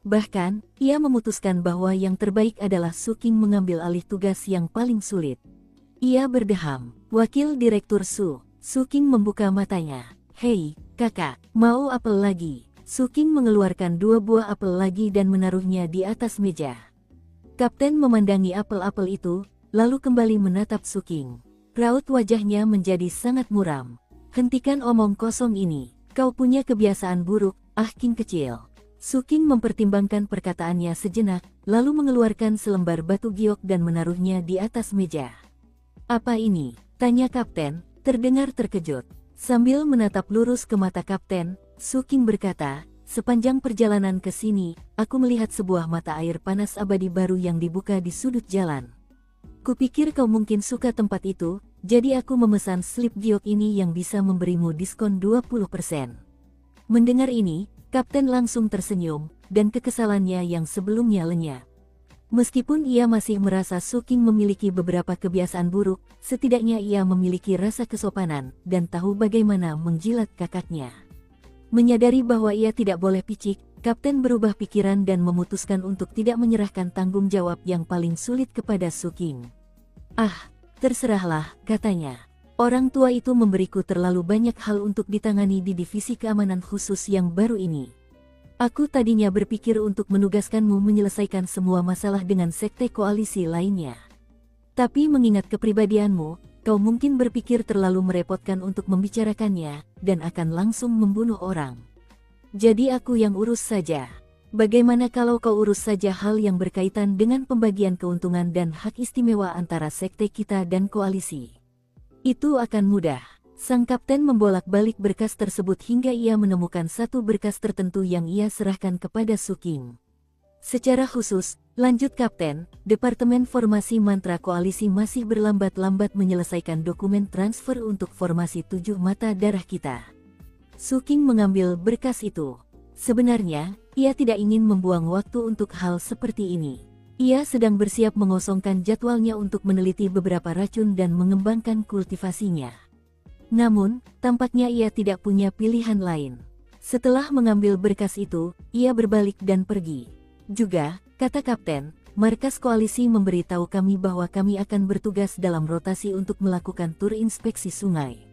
Bahkan, ia memutuskan bahwa yang terbaik adalah Su Qing mengambil alih tugas yang paling sulit. Ia berdeham, "Wakil Direktur Su." Su Qing membuka matanya. "Hei, kakak, mau apel lagi?" Su Qing mengeluarkan 2 buah apel lagi dan menaruhnya di atas meja. Kapten memandangi apel-apel itu, lalu kembali menatap Su Qing. Raut wajahnya menjadi sangat muram. "Hentikan omong kosong ini, kau punya kebiasaan buruk, Qing kecil." Su Qing mempertimbangkan perkataannya sejenak, lalu mengeluarkan selembar batu giok dan menaruhnya di atas meja. "Apa ini?" tanya Kapten, terdengar terkejut. Sambil menatap lurus ke mata Kapten, Su Qing berkata, "Sepanjang perjalanan ke sini, aku melihat sebuah mata air panas abadi baru yang dibuka di sudut jalan. Kupikir kau mungkin suka tempat itu, jadi aku memesan slip giok ini yang bisa memberimu diskon 20%. Mendengar ini, Kapten langsung tersenyum, dan kekesalannya yang sebelumnya lenyap. Meskipun ia masih merasa Su Qing memiliki beberapa kebiasaan buruk, setidaknya ia memiliki rasa kesopanan, dan tahu bagaimana menjilat kakaknya. Menyadari bahwa ia tidak boleh picik, Kapten berubah pikiran dan memutuskan untuk tidak menyerahkan tanggung jawab yang paling sulit kepada Su Qing. Terserahlah, katanya. Orang tua itu memberiku terlalu banyak hal untuk ditangani di divisi keamanan khusus yang baru ini. Aku tadinya berpikir untuk menugaskanmu menyelesaikan semua masalah dengan sekte koalisi lainnya. Tapi mengingat kepribadianmu, kau mungkin berpikir terlalu merepotkan untuk membicarakannya, dan akan langsung membunuh orang. Jadi aku yang urus saja. Bagaimana kalau kau urus saja hal yang berkaitan dengan pembagian keuntungan dan hak istimewa antara sekte kita dan koalisi? Itu akan mudah." Sang Kapten membolak-balik berkas tersebut hingga ia menemukan satu berkas tertentu yang ia serahkan kepada Su Qing. "Secara khusus," lanjut Kapten, "Departemen Formasi Mantra Koalisi masih berlambat-lambat menyelesaikan dokumen transfer untuk formasi 7 mata darah kita." Su Qing mengambil berkas itu. Sebenarnya, ia tidak ingin membuang waktu untuk hal seperti ini. Ia sedang bersiap mengosongkan jadwalnya untuk meneliti beberapa racun dan mengembangkan kultivasinya. Namun, tampaknya ia tidak punya pilihan lain. Setelah mengambil berkas itu, ia berbalik dan pergi. Juga, kata Kapten, markas koalisi memberitahu kami bahwa kami akan bertugas dalam rotasi untuk melakukan tur inspeksi sungai.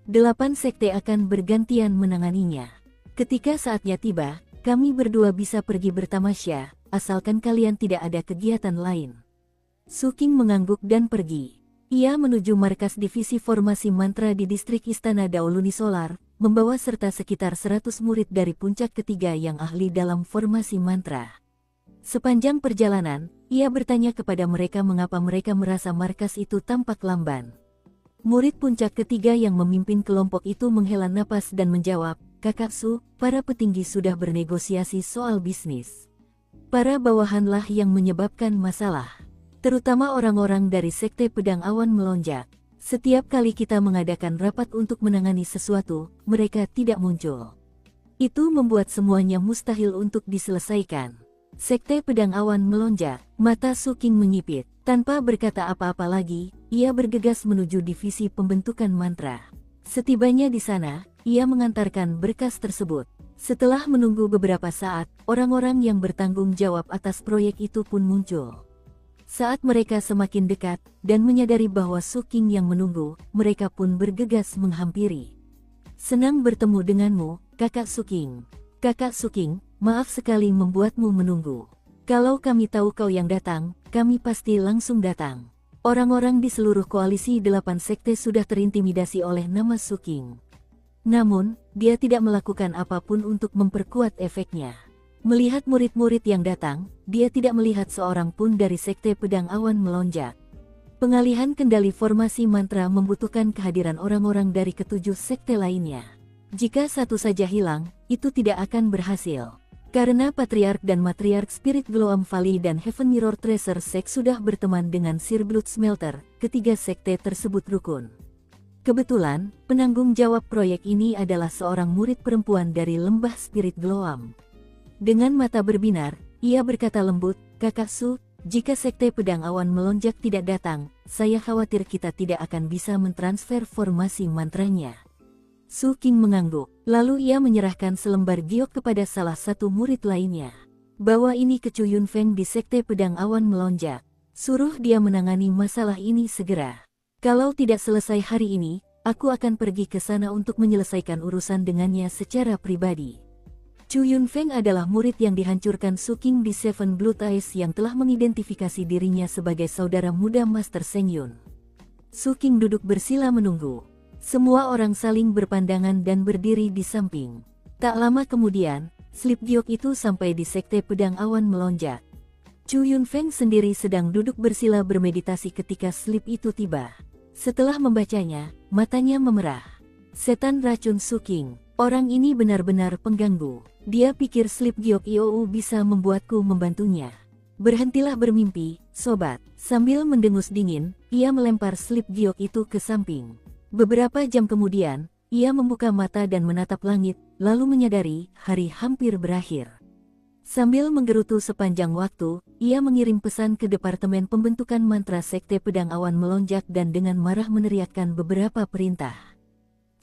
8 sekte akan bergantian menanganinya. Ketika saatnya tiba, kami berdua bisa pergi bertamasya, asalkan kalian tidak ada kegiatan lain. Su King mengangguk dan pergi. Ia menuju markas divisi formasi mantra di distrik Istana Daoluni Solar, membawa serta sekitar 100 murid dari puncak ketiga yang ahli dalam formasi mantra. Sepanjang perjalanan, ia bertanya kepada mereka mengapa mereka merasa markas itu tampak lamban. Murid puncak ketiga yang memimpin kelompok itu menghela napas dan menjawab, "Kakak Su, para petinggi sudah bernegosiasi soal bisnis. Para bawahanlah yang menyebabkan masalah. Terutama orang-orang dari Sekte Pedang Awan Melonjak. Setiap kali kita mengadakan rapat untuk menangani sesuatu, mereka tidak muncul. Itu membuat semuanya mustahil untuk diselesaikan." Sekte Pedang Awan Melonjak, mata Su King menyipit. Tanpa berkata apa-apa lagi, ia bergegas menuju divisi pembentukan mantra. Setibanya di sana, ia mengantarkan berkas tersebut. Setelah menunggu beberapa saat, orang-orang yang bertanggung jawab atas proyek itu pun muncul. Saat mereka semakin dekat, dan menyadari bahwa Su King yang menunggu, mereka pun bergegas menghampiri. "Senang bertemu denganmu, Kakak Su King. Kakak Su King, maaf sekali membuatmu menunggu. Kalau kami tahu kau yang datang, kami pasti langsung datang." Orang-orang di seluruh koalisi 8 sekte sudah terintimidasi oleh nama Su King. Namun, dia tidak melakukan apapun untuk memperkuat efeknya. Melihat murid-murid yang datang, dia tidak melihat seorang pun dari Sekte Pedang Awan Melonjak. Pengalihan kendali formasi mantra membutuhkan kehadiran orang-orang dari ketujuh sekte lainnya. Jika satu saja hilang, itu tidak akan berhasil. Karena Patriark dan Matriark Spirit Gloam Valley dan Heaven Mirror Tracer Sect sudah berteman dengan Sir Blood Smelter, ketiga sekte tersebut rukun. Kebetulan, penanggung jawab proyek ini adalah seorang murid perempuan dari Lembah Spirit Gloam. Dengan mata berbinar, ia berkata lembut, "Kakak Su, jika Sekte Pedang Awan Melonjak tidak datang, saya khawatir kita tidak akan bisa mentransfer formasi mantranya." Su King mengangguk, lalu ia menyerahkan selembar giok kepada salah satu murid lainnya. "Bawa ini ke Chu Yunfeng di Sekte Pedang Awan Melonjak. Suruh dia menangani masalah ini segera. Kalau tidak selesai hari ini, aku akan pergi ke sana untuk menyelesaikan urusan dengannya secara pribadi." Chu Yunfeng adalah murid yang dihancurkan Su King di Seven Blood Eyes yang telah mengidentifikasi dirinya sebagai saudara muda Master Seng Yun. Su King duduk bersila menunggu. Semua orang saling berpandangan dan berdiri di samping. Tak lama kemudian, slip giok itu sampai di Sekte Pedang Awan Melonjak. Chu Yunfeng sendiri sedang duduk bersila bermeditasi ketika slip itu tiba. Setelah membacanya, matanya memerah. Setan racun Su King. Orang ini benar-benar pengganggu. Dia pikir slip giok Iou bisa membuatku membantunya. Berhentilah bermimpi, sobat. Sambil mendengus dingin, ia melempar slip giok itu ke samping. Beberapa jam kemudian, ia membuka mata dan menatap langit, lalu menyadari hari hampir berakhir. Sambil menggerutu sepanjang waktu, ia mengirim pesan ke Departemen Pembentukan Mantra Sekte Pedang Awan Melonjak dan dengan marah meneriakkan beberapa perintah.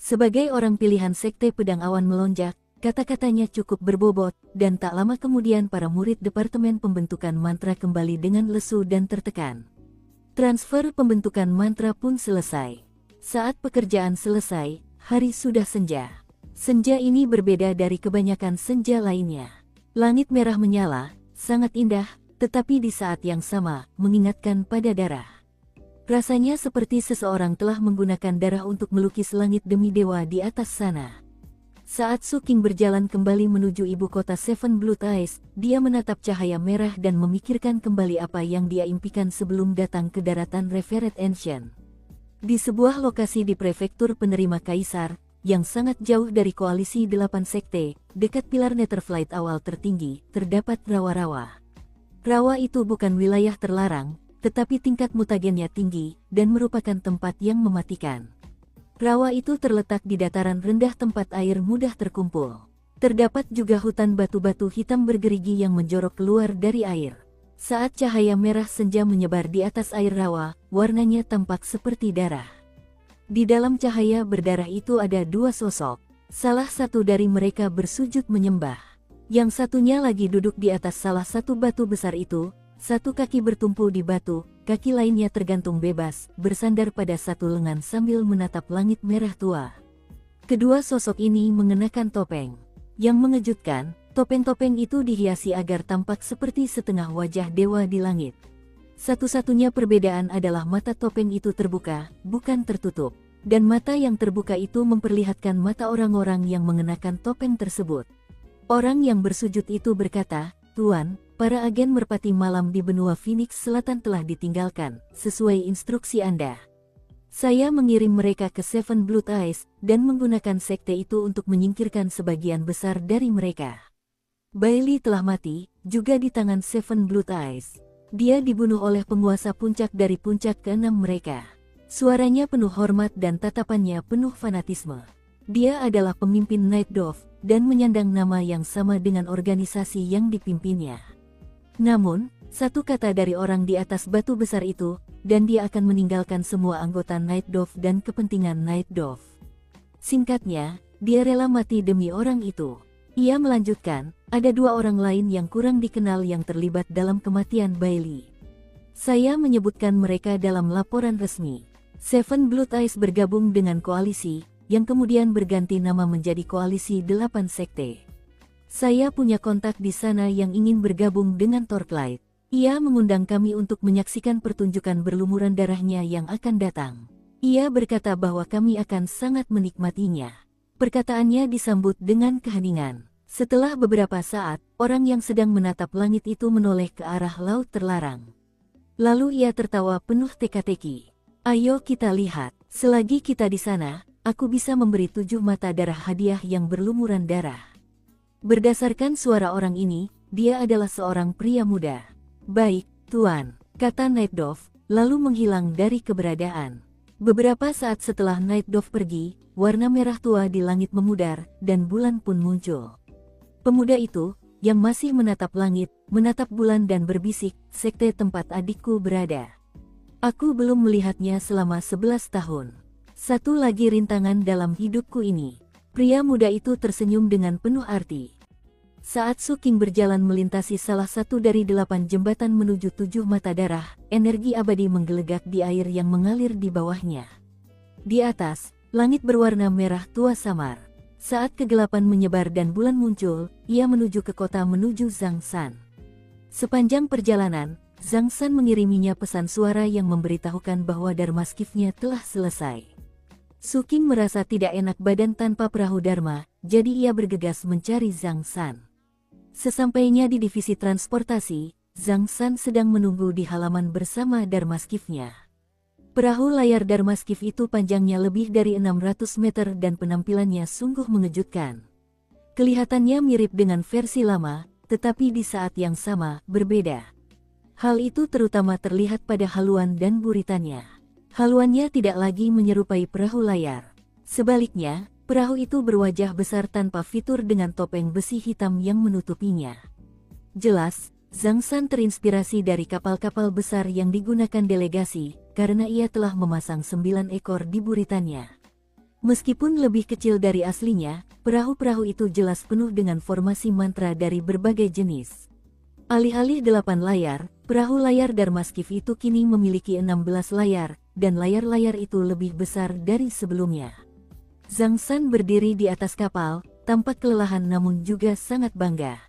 Sebagai orang pilihan Sekte Pedang Awan Melonjak, kata-katanya cukup berbobot, dan tak lama kemudian para murid Departemen Pembentukan Mantra kembali dengan lesu dan tertekan. Transfer pembentukan mantra pun selesai. Saat pekerjaan selesai, hari sudah senja. Senja ini berbeda dari kebanyakan senja lainnya. Langit merah menyala, sangat indah, tetapi di saat yang sama, mengingatkan pada darah. Rasanya seperti seseorang telah menggunakan darah untuk melukis langit demi dewa di atas sana. Saat Su King berjalan kembali menuju ibu kota Seven Blood Eyes, dia menatap cahaya merah dan memikirkan kembali apa yang dia impikan sebelum datang ke daratan Revered Ancient. Di sebuah lokasi di prefektur penerima kaisar, yang sangat jauh dari koalisi 8 sekte, dekat pilar Netherflight awal tertinggi, terdapat rawa-rawa. Rawa itu bukan wilayah terlarang, tetapi tingkat mutagennya tinggi, dan merupakan tempat yang mematikan. Rawa itu terletak di dataran rendah tempat air mudah terkumpul. Terdapat juga hutan batu-batu hitam bergerigi yang menjorok keluar dari air. Saat cahaya merah senja menyebar di atas air rawa, warnanya tampak seperti darah. Di dalam cahaya berdarah itu ada dua sosok. Salah satu dari mereka bersujud menyembah. Yang satunya lagi duduk di atas salah satu batu besar itu, satu kaki bertumpu di batu, kaki lainnya tergantung bebas, bersandar pada satu lengan sambil menatap langit merah tua. Kedua sosok ini mengenakan topeng. Yang mengejutkan, topeng-topeng itu dihiasi agar tampak seperti setengah wajah dewa di langit. Satu-satunya perbedaan adalah mata topeng itu terbuka, bukan tertutup. Dan mata yang terbuka itu memperlihatkan mata orang-orang yang mengenakan topeng tersebut. Orang yang bersujud itu berkata, "Tuan, para agen merpati malam di benua Phoenix Selatan telah ditinggalkan, sesuai instruksi Anda. Saya mengirim mereka ke Seven Blood Eyes, dan menggunakan sekte itu untuk menyingkirkan sebagian besar dari mereka." Bailey telah mati, juga di tangan Seven Blood Eyes. Dia dibunuh oleh penguasa puncak dari puncak keenam mereka. Suaranya penuh hormat dan tatapannya penuh fanatisme. Dia adalah pemimpin Night Dove, dan menyandang nama yang sama dengan organisasi yang dipimpinnya. Namun, satu kata dari orang di atas batu besar itu, dan dia akan meninggalkan semua anggota Night Dove dan kepentingan Night Dove. Singkatnya, dia rela mati demi orang itu. Ia melanjutkan, ada dua orang lain yang kurang dikenal yang terlibat dalam kematian Bailey. Saya menyebutkan mereka dalam laporan resmi. Seven Blood Eyes bergabung dengan koalisi, yang kemudian berganti nama menjadi Koalisi 8 Sekte. Saya punya kontak di sana yang ingin bergabung dengan Torchlight. Ia mengundang kami untuk menyaksikan pertunjukan berlumuran darahnya yang akan datang. Ia berkata bahwa kami akan sangat menikmatinya. Perkataannya disambut dengan keheningan. Setelah beberapa saat, orang yang sedang menatap langit itu menoleh ke arah laut terlarang. Lalu ia tertawa penuh teka-teki. "Ayo kita lihat, selagi kita di sana, aku bisa memberi 7 mata darah hadiah yang berlumuran darah." Berdasarkan suara orang ini, dia adalah seorang pria muda. "Baik, Tuan," kata Night Dove, lalu menghilang dari keberadaan. Beberapa saat setelah Night Dove pergi, warna merah tua di langit memudar, dan bulan pun muncul. Pemuda itu, yang masih menatap langit, menatap bulan dan berbisik, "Sekte tempat adikku berada. Aku belum melihatnya selama 11 tahun. Satu lagi rintangan dalam hidupku ini." Pria muda itu tersenyum dengan penuh arti. Saat Su King berjalan melintasi salah satu dari 8 jembatan menuju 7 mata darah, energi abadi menggelegak di air yang mengalir di bawahnya. Di atas, langit berwarna merah tua samar. Saat kegelapan menyebar dan bulan muncul, ia menuju ke kota menuju Zhangshan. Sepanjang perjalanan, Zhangshan mengiriminya pesan suara yang memberitahukan bahwa Dharmaskifnya telah selesai. Su King merasa tidak enak badan tanpa perahu Dharma, jadi ia bergegas mencari Zhangshan. Sesampainya di divisi transportasi, Zhangshan sedang menunggu di halaman bersama Dharmaskifnya. Perahu layar Dharmaskif itu panjangnya lebih dari 600 meter dan penampilannya sungguh mengejutkan. Kelihatannya mirip dengan versi lama, tetapi di saat yang sama, berbeda. Hal itu terutama terlihat pada haluan dan buritannya. Haluannya tidak lagi menyerupai perahu layar. Sebaliknya, perahu itu berwajah besar tanpa fitur dengan topeng besi hitam yang menutupinya. Jelas, Zhangshan terinspirasi dari kapal-kapal besar yang digunakan delegasi, karena ia telah memasang 9 ekor di buritannya. Meskipun lebih kecil dari aslinya, perahu-perahu itu jelas penuh dengan formasi mantra dari berbagai jenis. Alih-alih 8 layar, perahu layar Dharmaskif itu kini memiliki 16 layar, dan layar-layar itu lebih besar dari sebelumnya. Zhangshan berdiri di atas kapal, tampak kelelahan namun juga sangat bangga.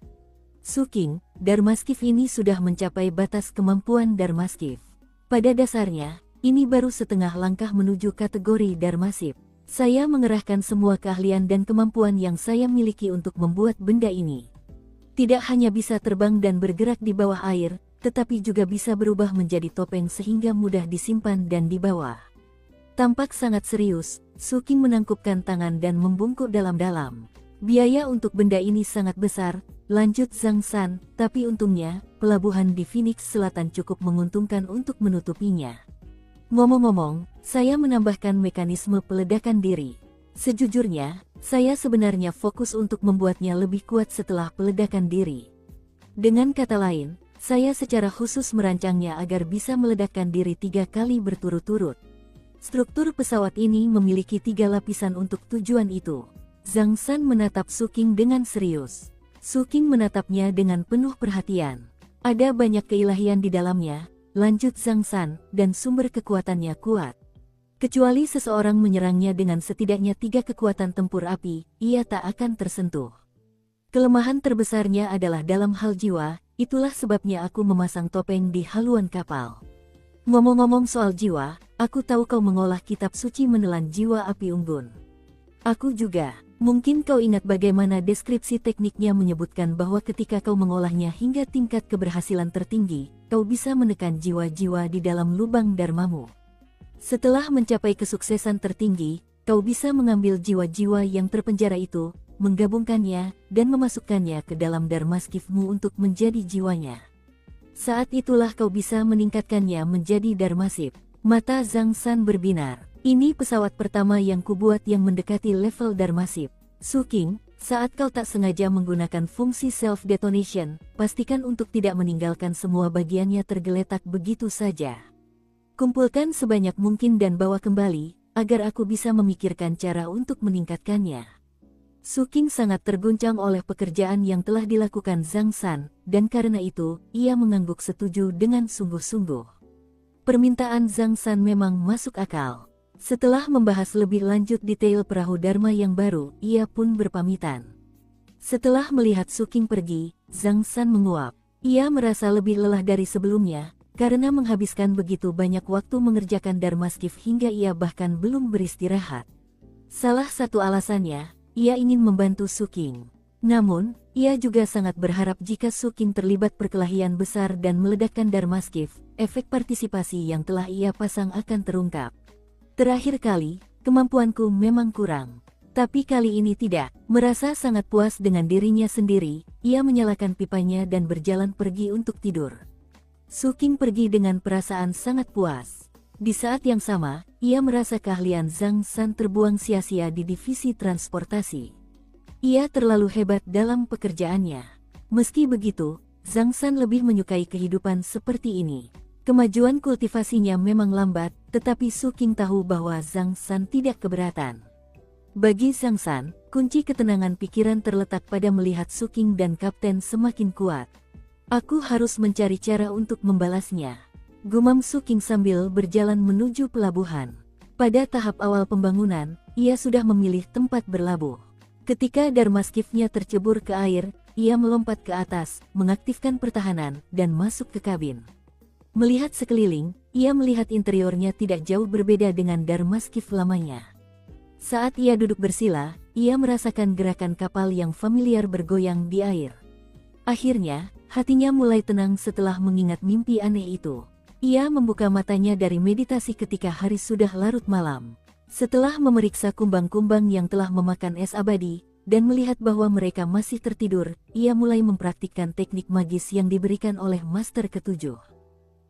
"Su King, Dharmaskif ini sudah mencapai batas kemampuan Dharmaskif. Pada dasarnya, ini baru setengah langkah menuju kategori Dharmasip. Saya mengerahkan semua keahlian dan kemampuan yang saya miliki untuk membuat benda ini. Tidak hanya bisa terbang dan bergerak di bawah air, tetapi juga bisa berubah menjadi topeng sehingga mudah disimpan dan dibawa." Tampak sangat serius, Su King menangkupkan tangan dan membungkuk dalam-dalam. "Biaya untuk benda ini sangat besar," lanjut Zhangshan, "tapi untungnya, pelabuhan di Phoenix Selatan cukup menguntungkan untuk menutupinya. Ngomong-ngomong, saya menambahkan mekanisme peledakan diri. Sejujurnya, Saya sebenarnya fokus untuk membuatnya lebih kuat setelah peledakan diri. Dengan kata lain, saya secara khusus merancangnya agar bisa meledakkan diri 3 kali berturut-turut. Struktur pesawat ini memiliki 3 lapisan untuk tujuan itu. Zhang San menatap Su Qing dengan serius. Su Qing menatapnya dengan penuh perhatian. Ada banyak keilahian di dalamnya, lanjut Zhang San, dan sumber kekuatannya kuat. Kecuali seseorang menyerangnya dengan setidaknya 3 kekuatan tempur api, ia tak akan tersentuh. Kelemahan terbesarnya adalah dalam hal jiwa, itulah sebabnya aku memasang topeng di haluan kapal. Ngomong-ngomong soal jiwa, aku tahu kau mengolah kitab suci menelan jiwa api unggun. Aku juga. Mungkin kau ingat bagaimana deskripsi tekniknya menyebutkan bahwa ketika kau mengolahnya hingga tingkat keberhasilan tertinggi, kau bisa menekan jiwa-jiwa di dalam lubang dharmamu. Setelah mencapai kesuksesan tertinggi, kau bisa mengambil jiwa-jiwa yang terpenjara itu, menggabungkannya, dan memasukkannya ke dalam dharmaskifmu untuk menjadi jiwanya. Saat itulah kau bisa meningkatkannya menjadi dharmasip. Mata Zhang San berbinar. Ini pesawat pertama yang kubuat yang mendekati level dharmasip. Su Qing, saat kau tak sengaja menggunakan fungsi self-detonation, pastikan untuk tidak meninggalkan semua bagiannya tergeletak begitu saja. Kumpulkan sebanyak mungkin dan bawa kembali, agar aku bisa memikirkan cara untuk meningkatkannya. Su Qing sangat terguncang oleh pekerjaan yang telah dilakukan Zhang San, dan karena itu, ia mengangguk setuju dengan sungguh-sungguh. Permintaan Zhang San memang masuk akal. Setelah membahas lebih lanjut detail perahu Dharma yang baru, ia pun berpamitan. Setelah melihat Su Qing pergi, Zhang San menguap. Ia merasa lebih lelah dari sebelumnya, karena menghabiskan begitu banyak waktu mengerjakan dharmaskif hingga ia bahkan belum beristirahat. Salah satu alasannya, ia ingin membantu Su Qing. Namun, ia juga sangat berharap jika Su Qing terlibat perkelahian besar dan meledakkan dharmaskif, efek partisipasi yang telah ia pasang akan terungkap. Terakhir kali, kemampuanku memang kurang. Tapi kali ini tidak. Merasa sangat puas dengan dirinya sendiri, ia menyalakan pipanya dan berjalan pergi untuk tidur. Su Qing pergi dengan perasaan sangat puas. Di saat yang sama, ia merasa keahlian Zhang San terbuang sia-sia di divisi transportasi. Ia terlalu hebat dalam pekerjaannya. Meski begitu, Zhang San lebih menyukai kehidupan seperti ini. Kemajuan kultivasinya memang lambat, tetapi Su Qing tahu bahwa Zhang San tidak keberatan. Bagi Zhang San, kunci ketenangan pikiran terletak pada melihat Su Qing dan Kapten semakin kuat. Aku harus mencari cara untuk membalasnya. Gumam Su Qing sambil berjalan menuju pelabuhan. Pada tahap awal pembangunan, ia sudah memilih tempat berlabuh. Ketika dharmaskifnya tercebur ke air, ia melompat ke atas, mengaktifkan pertahanan, dan masuk ke kabin. Melihat sekeliling, ia melihat interiornya tidak jauh berbeda dengan dharmaskif lamanya. Saat ia duduk bersila, ia merasakan gerakan kapal yang familiar bergoyang di air. Akhirnya, hatinya mulai tenang setelah mengingat mimpi aneh itu. Ia membuka matanya dari meditasi ketika hari sudah larut malam. Setelah memeriksa kumbang-kumbang yang telah memakan es abadi, dan melihat bahwa mereka masih tertidur, ia mulai mempraktikkan teknik magis yang diberikan oleh Master Ketujuh.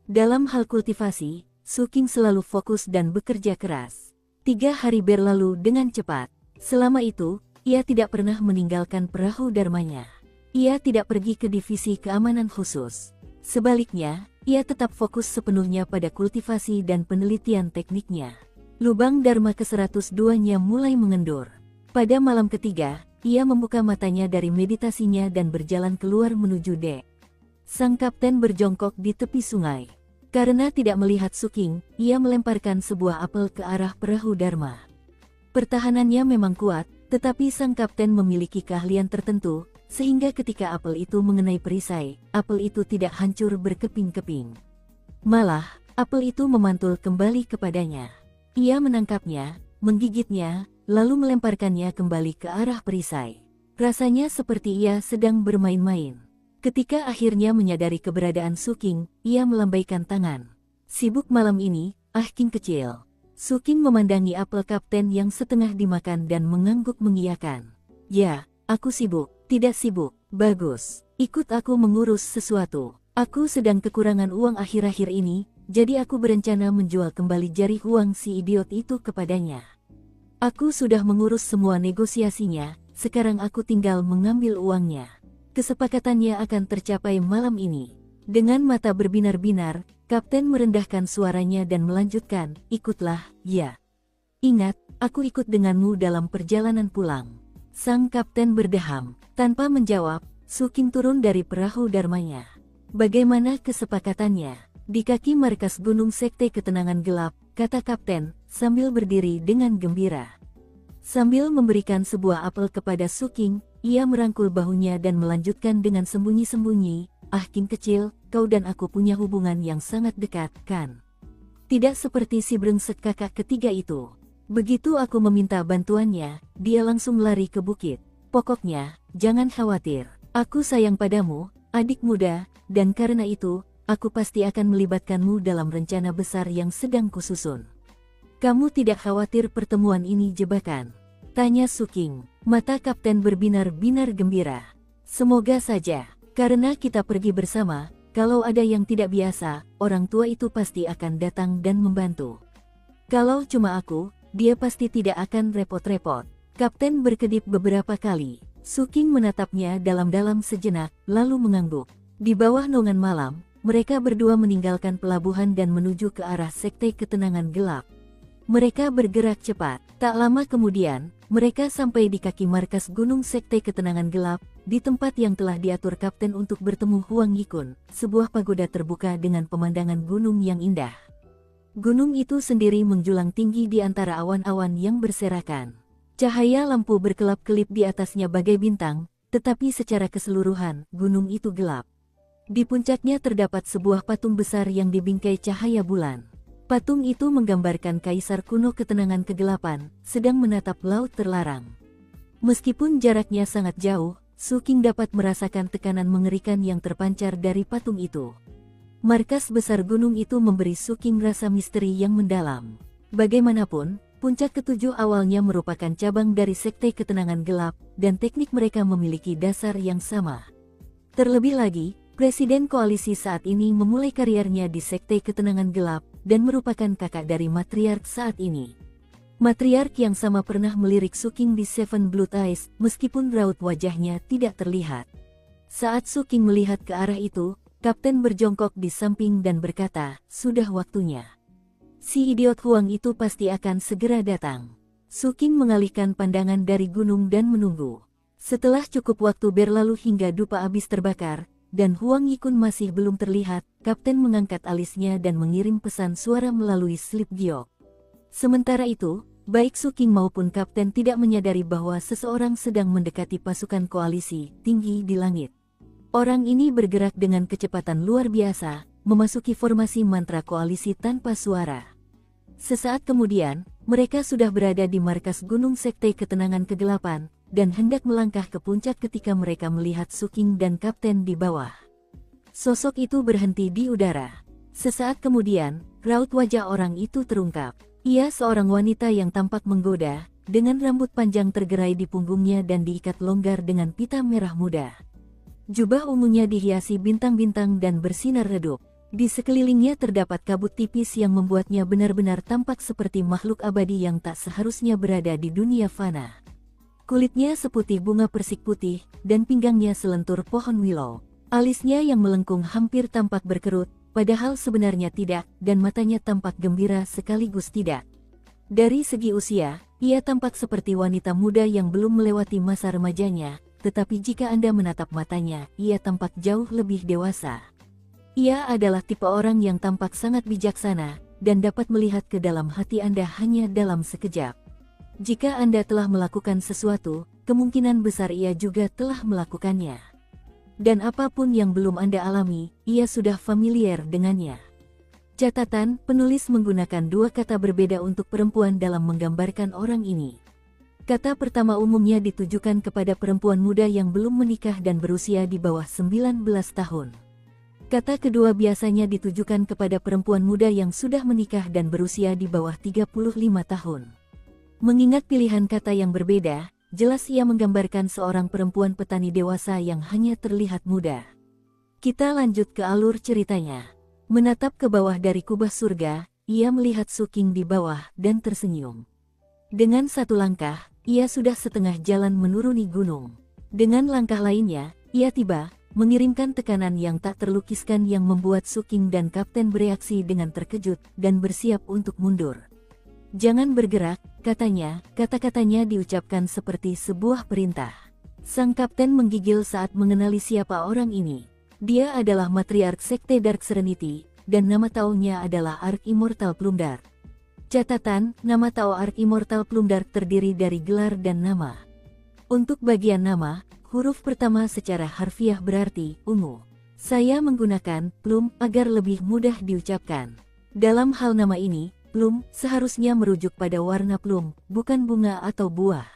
Dalam hal kultivasi, Su Qing selalu fokus dan bekerja keras. 3 hari berlalu dengan cepat. Selama itu, ia tidak pernah meninggalkan perahu dharmanya. Ia tidak pergi ke divisi keamanan khusus. Sebaliknya, ia tetap fokus sepenuhnya pada kultivasi dan penelitian tekniknya. Lubang dharma ke-102-nya mulai mengendur. Pada malam ketiga, ia membuka matanya dari meditasinya dan berjalan keluar menuju dek. Sang kapten berjongkok di tepi sungai. Karena tidak melihat Su Qing, ia melemparkan sebuah apel ke arah perahu Dharma. Pertahanannya memang kuat, tetapi sang kapten memiliki keahlian tertentu, sehingga ketika apel itu mengenai perisai, apel itu tidak hancur berkeping-keping. Malah, apel itu memantul kembali kepadanya. Ia menangkapnya, menggigitnya, lalu melemparkannya kembali ke arah perisai. Rasanya seperti ia sedang bermain-main. Ketika akhirnya menyadari keberadaan Su Qing, ia melambaikan tangan. Sibuk malam ini, Qing kecil. Su Qing memandangi apel kapten yang setengah dimakan dan mengangguk mengiyakan. Ya, aku sibuk. Tidak sibuk. Bagus. Ikut aku mengurus sesuatu. Aku sedang kekurangan uang akhir-akhir ini, jadi aku berencana menjual kembali jari uang si idiot itu kepadanya. Aku sudah mengurus semua negosiasinya, sekarang aku tinggal mengambil uangnya. Kesepakatannya akan tercapai malam ini. Dengan mata berbinar-binar, Kapten merendahkan suaranya dan melanjutkan, ikutlah, ya. Ingat, aku ikut denganmu dalam perjalanan pulang. Sang Kapten berdeham. Tanpa menjawab, Su King turun dari perahu Dharmanya. Bagaimana kesepakatannya? Di kaki markas Gunung Sekte Ketenangan Gelap, kata Kapten, sambil berdiri dengan gembira. Sambil memberikan sebuah apel kepada Su King, ia merangkul bahunya dan melanjutkan dengan sembunyi-sembunyi, "Ah King kecil, kau dan aku punya hubungan yang sangat dekat, kan? Tidak seperti si brengsek kakak ketiga itu. Begitu aku meminta bantuannya, dia langsung lari ke bukit. Pokoknya, jangan khawatir. Aku sayang padamu, adik muda, dan karena itu, aku pasti akan melibatkanmu dalam rencana besar yang sedang kususun. Kamu tidak khawatir pertemuan ini jebakan?" tanya Su King. Mata Kapten berbinar-binar gembira. "Semoga saja, karena kita pergi bersama, kalau ada yang tidak biasa, orang tua itu pasti akan datang dan membantu. Kalau cuma aku, dia pasti tidak akan repot-repot." Kapten berkedip beberapa kali. Su King menatapnya dalam-dalam sejenak, lalu mengangguk. Di bawah naungan malam, mereka berdua meninggalkan pelabuhan dan menuju ke arah Sekte Ketenangan Gelap. Mereka bergerak cepat. Tak lama kemudian, mereka sampai di kaki markas Gunung Sekte Ketenangan Gelap, di tempat yang telah diatur Kapten untuk bertemu Huang Yikun, sebuah pagoda terbuka dengan pemandangan gunung yang indah. Gunung itu sendiri menjulang tinggi di antara awan-awan yang berserakan. Cahaya lampu berkelap-kelip di atasnya bagai bintang, tetapi secara keseluruhan, gunung itu gelap. Di puncaknya terdapat sebuah patung besar yang dibingkai cahaya bulan. Patung itu menggambarkan kaisar kuno ketenangan kegelapan, sedang menatap laut terlarang. Meskipun jaraknya sangat jauh, Su King dapat merasakan tekanan mengerikan yang terpancar dari patung itu. Markas besar gunung itu memberi Su King rasa misteri yang mendalam. Bagaimanapun, puncak ketujuh awalnya merupakan cabang dari Sekte Ketenangan Gelap, dan teknik mereka memiliki dasar yang sama. Terlebih lagi, Presiden Koalisi saat ini memulai karirnya di Sekte Ketenangan Gelap, dan merupakan kakak dari matriark saat ini. Matriark yang sama pernah melirik Su King di Seven Blood Eyes, meskipun raut wajahnya tidak terlihat. Saat Su King melihat ke arah itu, Kapten berjongkok di samping dan berkata, "Sudah waktunya. Si idiot Huang itu pasti akan segera datang." Su King mengalihkan pandangan dari gunung dan menunggu. Setelah cukup waktu berlalu hingga dupa habis terbakar, dan Huang Yikun masih belum terlihat, Kapten mengangkat alisnya dan mengirim pesan suara melalui slip giok. Sementara itu, baik Su King maupun Kapten tidak menyadari bahwa seseorang sedang mendekati pasukan koalisi tinggi di langit. Orang ini bergerak dengan kecepatan luar biasa, memasuki formasi mantra koalisi tanpa suara. Sesaat kemudian, mereka sudah berada di markas Gunung Sekte Ketenangan Kegelapan, dan hendak melangkah ke puncak ketika mereka melihat Su King dan Kapten di bawah. Sosok itu berhenti di udara. Sesaat kemudian, raut wajah orang itu terungkap. Ia seorang wanita yang tampak menggoda, dengan rambut panjang tergerai di punggungnya dan diikat longgar dengan pita merah muda. Jubah ungunya dihiasi bintang-bintang dan bersinar redup. Di sekelilingnya terdapat kabut tipis yang membuatnya benar-benar tampak seperti makhluk abadi yang tak seharusnya berada di dunia fana. Kulitnya seputih bunga persik putih, dan pinggangnya selentur pohon willow. Alisnya yang melengkung hampir tampak berkerut, padahal sebenarnya tidak, dan matanya tampak gembira sekaligus tidak. Dari segi usia, ia tampak seperti wanita muda yang belum melewati masa remajanya, tetapi jika Anda menatap matanya, ia tampak jauh lebih dewasa. Ia adalah tipe orang yang tampak sangat bijaksana, dan dapat melihat ke dalam hati Anda hanya dalam sekejap. Jika Anda telah melakukan sesuatu, kemungkinan besar ia juga telah melakukannya. Dan apapun yang belum Anda alami, ia sudah familiar dengannya. Catatan, penulis menggunakan dua kata berbeda untuk perempuan dalam menggambarkan orang ini. Kata pertama umumnya ditujukan kepada perempuan muda yang belum menikah dan berusia di bawah 19 tahun. Kata kedua biasanya ditujukan kepada perempuan muda yang sudah menikah dan berusia di bawah 35 tahun. Mengingat pilihan kata yang berbeda, jelas ia menggambarkan seorang perempuan petani dewasa yang hanya terlihat muda. Kita lanjut ke alur ceritanya. Menatap ke bawah dari kubah surga, ia melihat Su King di bawah dan tersenyum. Dengan satu langkah, ia sudah setengah jalan menuruni gunung. Dengan langkah lainnya, ia tiba, mengirimkan tekanan yang tak terlukiskan yang membuat Suking dan Kapten bereaksi dengan terkejut dan bersiap untuk mundur. "Jangan bergerak," katanya, kata-katanya diucapkan seperti sebuah perintah. Sang kapten menggigil saat mengenali siapa orang ini. Dia adalah matriark Sekte Dark Serenity, dan nama taunya adalah Ark Immortal Plumdark. Catatan, nama Tao Ark Immortal Plumdark terdiri dari gelar dan nama. Untuk bagian nama, huruf pertama secara harfiah berarti ungu. Saya menggunakan plum agar lebih mudah diucapkan. Dalam hal nama ini, plum seharusnya merujuk pada warna plum, bukan bunga atau buah.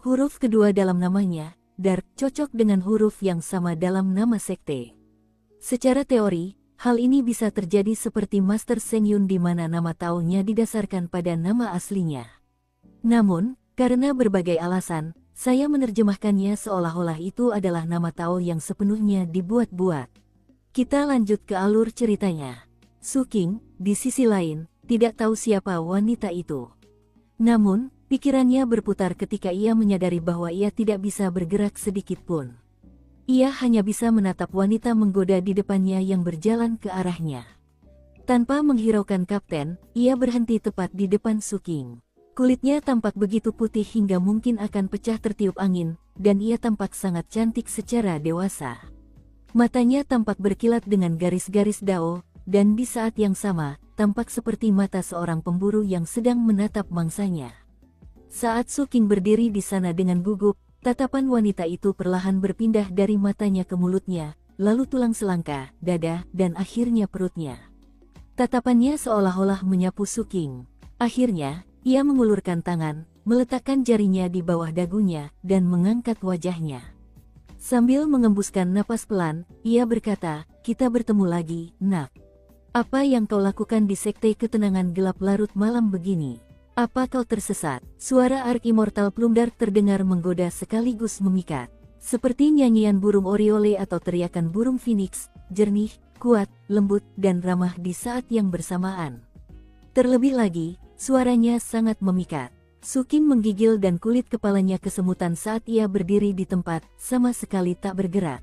Huruf kedua dalam namanya, dark, cocok dengan huruf yang sama dalam nama sekte. Secara teori, hal ini bisa terjadi seperti Master Seng Yun di mana nama Tao-nya didasarkan pada nama aslinya. Namun, karena berbagai alasan, saya menerjemahkannya seolah-olah itu adalah nama Tao yang sepenuhnya dibuat-buat. Kita lanjut ke alur ceritanya. Suking, di sisi lain, tidak tahu siapa wanita itu. Namun, pikirannya berputar ketika ia menyadari bahwa ia tidak bisa bergerak sedikit pun. Ia hanya bisa menatap wanita menggoda di depannya yang berjalan ke arahnya. Tanpa menghiraukan kapten, ia berhenti tepat di depan Suking. Kulitnya tampak begitu putih hingga mungkin akan pecah tertiup angin, dan ia tampak sangat cantik secara dewasa. Matanya tampak berkilat dengan garis-garis dao, dan di saat yang sama, tampak seperti mata seorang pemburu yang sedang menatap mangsanya. Saat Suking berdiri di sana dengan gugup, tatapan wanita itu perlahan berpindah dari matanya ke mulutnya, lalu tulang selangka, dada, dan akhirnya perutnya. Tatapannya seolah-olah menyapu Suking. Akhirnya, ia mengulurkan tangan, meletakkan jarinya di bawah dagunya, dan mengangkat wajahnya. Sambil mengembuskan napas pelan, ia berkata, "Kita bertemu lagi, nak. Apa yang kau lakukan di sekte ketenangan gelap larut malam begini? Apa kau tersesat?" Suara Ark Immortal Plumdark terdengar menggoda sekaligus memikat. Seperti nyanyian burung oriole atau teriakan burung phoenix, jernih, kuat, lembut, dan ramah di saat yang bersamaan. Terlebih lagi, suaranya sangat memikat. Suking menggigil dan kulit kepalanya kesemutan saat ia berdiri di tempat, sama sekali tak bergerak.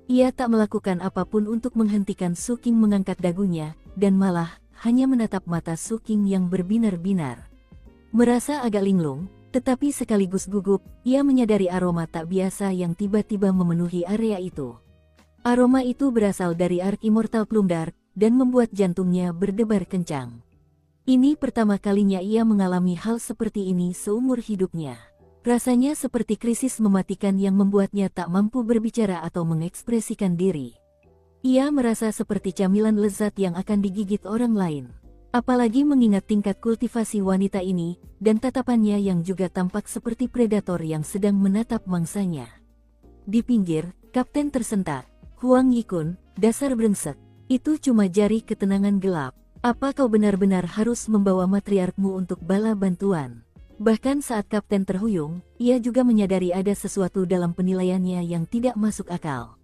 Ia tak melakukan apapun untuk menghentikan Suking mengangkat dagunya, dan malah hanya menatap mata Suking yang berbinar-binar. Merasa agak linglung, tetapi sekaligus gugup, ia menyadari aroma tak biasa yang tiba-tiba memenuhi area itu. Aroma itu berasal dari Ark Immortal Plumdark, dan membuat jantungnya berdebar kencang. Ini pertama kalinya ia mengalami hal seperti ini seumur hidupnya. Rasanya seperti krisis mematikan yang membuatnya tak mampu berbicara atau mengekspresikan diri. Ia merasa seperti camilan lezat yang akan digigit orang lain. Apalagi mengingat tingkat kultivasi wanita ini, dan tatapannya yang juga tampak seperti predator yang sedang menatap mangsanya. Di pinggir, kapten tersentak. "Huang Yikun, dasar brengsek. Itu cuma jari ketenangan gelap. Apa kau benar-benar harus membawa matriarkmu untuk bala bantuan?" Bahkan saat kapten terhuyung, ia juga menyadari ada sesuatu dalam penilaiannya yang tidak masuk akal.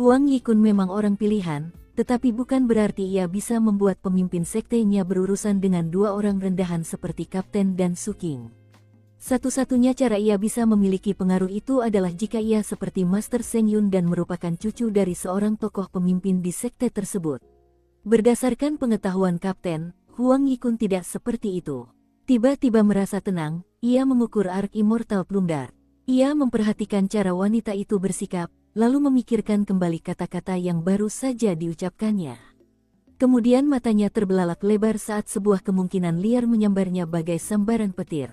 Huang Yikun memang orang pilihan, tetapi bukan berarti ia bisa membuat pemimpin sektenya berurusan dengan dua orang rendahan seperti Kapten dan Suking. Satu-satunya cara ia bisa memiliki pengaruh itu adalah jika ia seperti Master Seng Yun dan merupakan cucu dari seorang tokoh pemimpin di sekte tersebut. Berdasarkan pengetahuan Kapten, Huang Yikun tidak seperti itu. Tiba-tiba merasa tenang, ia mengukur Ark Immortal Plumdark. Ia memperhatikan cara wanita itu bersikap, lalu memikirkan kembali kata-kata yang baru saja diucapkannya. Kemudian matanya terbelalak lebar saat sebuah kemungkinan liar menyambarnya bagai sambaran petir.